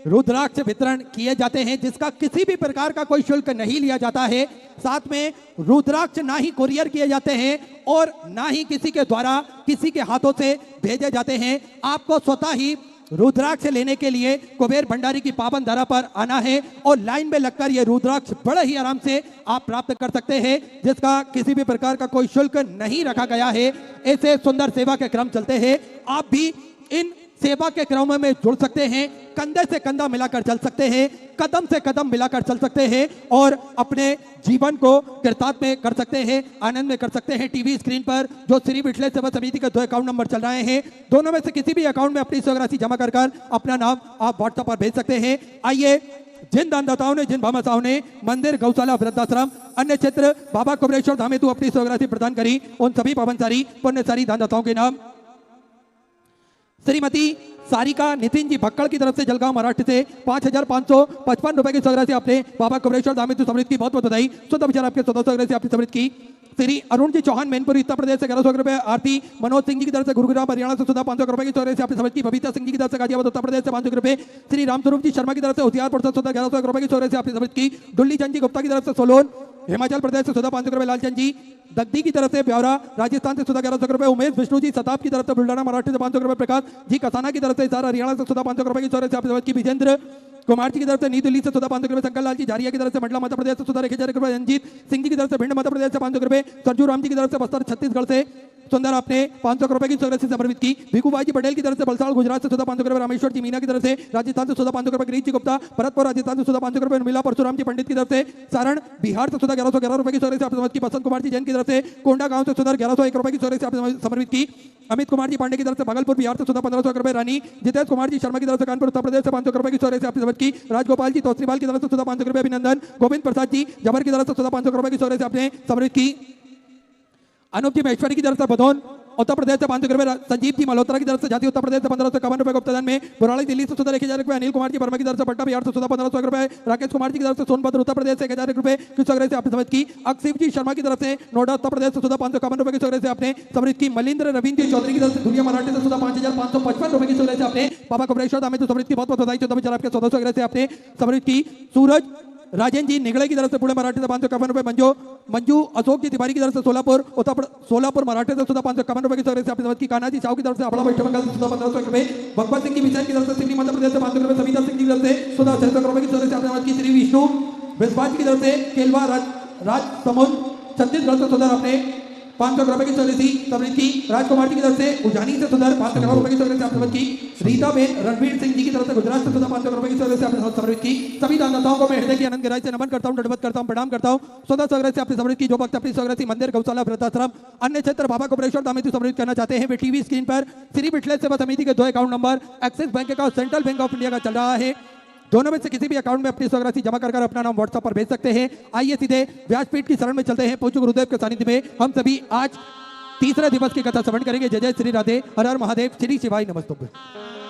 रुद्राक्ष वितरण किए जाते हैं, जिसका किसी भी प्रकार का कोई शुल्क नहीं लिया जाता है। साथ में रुद्राक्ष ना ही कुरियर किए जाते हैं और ना ही किसी के द्वारा किसी के हाथों से भेजे जाते हैं। आपको स्वतः ही रुद्राक्ष लेने के लिए कुबेर भंडारी की पावन धरा पर आना है और लाइन में लगकर यह रुद्राक्ष बड़े ही आराम से आप प्राप्त कर सकते हैं, जिसका किसी भी प्रकार का कोई शुल्क नहीं रखा गया है। ऐसे सुंदर सेवा के क्रम चलते हैं। आप भी इन सेवा के क्रम में जुड़ सकते हैं, कंधे से कंधा मिलाकर चल सकते हैं, कदम से कदम मिलाकर चल सकते हैं और अपने जीवन को कृतार्थ में कर सकते हैं, आनंद में कर सकते हैं। टीवी स्क्रीन पर जो श्री विठलेश्वर सेवा समिति के 2 अकाउंट नंबर चल रहे हैं, दोनों में से किसी भी अकाउंट में अपनी स्वराशि जमा कर अपना नाम आप व्हाट्सएप पर भेज सकते हैं। आइए, जिन दानदाताओं ने, जिन भामाशाहों ने मंदिर, गौशाला, वृद्धाश्रम, अन्य क्षेत्र बाबा कुबेरेश्वर धाम हेतु अपनी स्वराशि प्रदान करी, उन सभी पावनसारी पुण्यसारी दानदाताओं के नाम श्रीमती सारिका नितिन जी भक्कड़ की तरफ से जलगांव महाराष्ट्र से 5,555 रुपए की स्वराशि आपने बाबा कुबेरेश्वर धाम हेतु समृद्ध की बहुत बहुत बधाई। शुद्ध विचार आपके 1400 से आपने समृद्ध की। श्री अरुण जी चौहान मैनपुरी उत्तर प्रदेश से 1100 रुपए। आरती मनोज सिंह जी की तरफ से गुरुग्राम हरियाणा से सुधा 500 रुपए की स्वराशि आपने समृद्ध की। बबीता सिंह जी की तरफ से गाजियाबाद उत्तर प्रदेश से 500 रुपए। श्री रामस्वरूप जी शर्मा की तरफ से होशियारपुर से सुधा 1100 रुपए की स्वराशि आपने समृद्ध की। डुल्ली चंद जी गुप्ता की तरफ से सोलोन हिमाचल प्रदेश से सुधा 500 रुपए। लालचंद जी दग्दी की तरफ से ब्यौरा राजस्थान से सुधा 1100 रुपए। उमेश विष्णु जी सताब की तरफ से बुल्डाना महाराष्ट्र से 500 रुपए। प्रकाश जी कसाना की तरफ से हिसार हरियाणा से सुधा 500 रुपए की स्वराशि आपने समृद्ध की। विजेंद्र कुमार जी की तरफ से नई दिल्ली से सुधा 500 रुपए। शंकर लाल जी झारिया की तरफ से मंडला मध्य प्रदेश से सुधा 1000 रुपए। रंजीत सिंह जी की तरफ से भिंड मध्य प्रदेश से 500 रुपए। सरजू राम जी की तरफ से बस्तर छत्तीसगढ़ से सुंदर आपने 500 रुपए की स्वराशि समर्पित की। भिकू भाई जी पटेल की तरफ से बलसाड़ गुजरात से सुधा 500 रुपए। रामेश्वर जी मीना की तरफ से राजस्थान से सुधा 500 रुपए। गिरीश जी गुप्ता भरतपुर राजस्थान से सुधा 500 रुपए। मिला परशुराम जी पंडित की तरफ से सारण बिहार से सुधा 1111 रुपए की स्वराशि आपने समर्पित की। बसंत कुमार जी जैन की तरफ से कोंडा गांव से सुधा 1101 रुपए की स्वराशि आपने समर्पित की। अमित कुमार जी पांडे की तरफ से भागलपुर बिहार से सुधा 1500 रुपए। रानी जितेश कुमार जी शर्मा की तरफ से कानपुर उत्तर प्रदेश से 500 रुपए की स्वराशि आपने समर्पित की। राजगोपाल जी तोसरीवाल की तरफ से सुधा 500 रुपए। अभिनंदन गोविंद प्रसाद जी जबर की तरफ से सुधा 500 रुपए की स्वराशि आपने समर्पित की। अनूप जी महेश्वरी की तरफ से बधौन उत्तर प्रदेश से 500 रुपए। संजीव जी मल्होत्रा की तरफ से जाति उत्तर प्रदेश से 1551 रुपए गुप्तदान में। बुराड़ी दिल्ली से सुधा 1000 रुपए। अनिल कुमार जी वर्मा की तरफ से पटना बिहार से सुधा 1500 रुपए। राकेश कुमार जी की तरफ से सोनभद्र उत्तर प्रदेश से 1000 रुपए की स्वराशि आपने समर्पित की। अक्षिव जी शर्मा की तरफ से नोएडा उत्तर प्रदेश से सुधा 551 रुपए की स्वराशि आपने समर्पित की। मलिंद्र रविंद्र जी चौधरी की तरफ से दुनिया मराठी से सुधा 5555 रुपए की स्वराशि आपने बाबा कुबेरेश्वर धाम हेतु समर्पित की। बहुत बहुत बधाई। 14 विचार आपके 1400 से आपने समर्पित की। सूरज राजेंद्र जी निगड़े की तरफ से पुणे मराठी से 551 रुपए। मंजू अशोक जी तिवारी की तरफ से सोलापुर मराठी से सुधा 551 रुपए की स्वराशि आपने समर्पित की। कान्हा जी साहू की तरफ से अपड़ा वैष्णव बंगाल से सुधा 1500 रुपए। भगवत सिंह जी विजय की तरफ से सिवनी मध्य प्रदेश से 500 रुपए। सविता सिंह जी की तरफ से सुधा 600 रुपए की स्वराशि आपने समर्पित की। श्री विष्णु विश्वास की तरफ से केलवा राज समुद्र छत्तीसगढ़ से सुधा आपने 500 रुपए की स्वराशि समर्पित की। राजकुमार जी की तरफ से उजानी से सुधा 500 रुपए की स्वराशि आपने समर्पित की। रीता बेन रणवीर सिंह जी की तरफ से गुजरात से सुधा 500 रुपए की स्वराशि आपने समर्पित की। सभी दानदाताओं को मैं हृदय की अनंत गहराई से नमन करता हूं, दंडवत करता हूं, प्रणाम करता हूं। स्वतः स्वराशि आपने समर्पित की। जो भक्त अपनी स्वराशि मंदिर, गौशाला, वृद्धाश्रम, अन्य क्षेत्र बाबा कुबेरेश्वर धाम हेतु समर्पित करना चाहते हैं, वे टीवी स्क्रीन पर श्री विठलेश्वर सेवा समिति के 2 अकाउंट नंबर एक्सिस बैंक का, सेंट्रल बैंक ऑफ इंडिया का चल रहा है। दोनों में से किसी भी अकाउंट में अपनी स्वराशि जमा कर अपना नाम व्हाट्सएप पर भेज सकते हैं। आइए सीधे व्यासपीठ की शरण में चलते हैं। पूज्य गुरुदेव के सानिध्य में हम सभी आज तीसरे दिवस की कथा श्रवण करेंगे। जय जय श्री राधे, हर हर महादेव, श्री शिवाय नमस्तुभ्यं।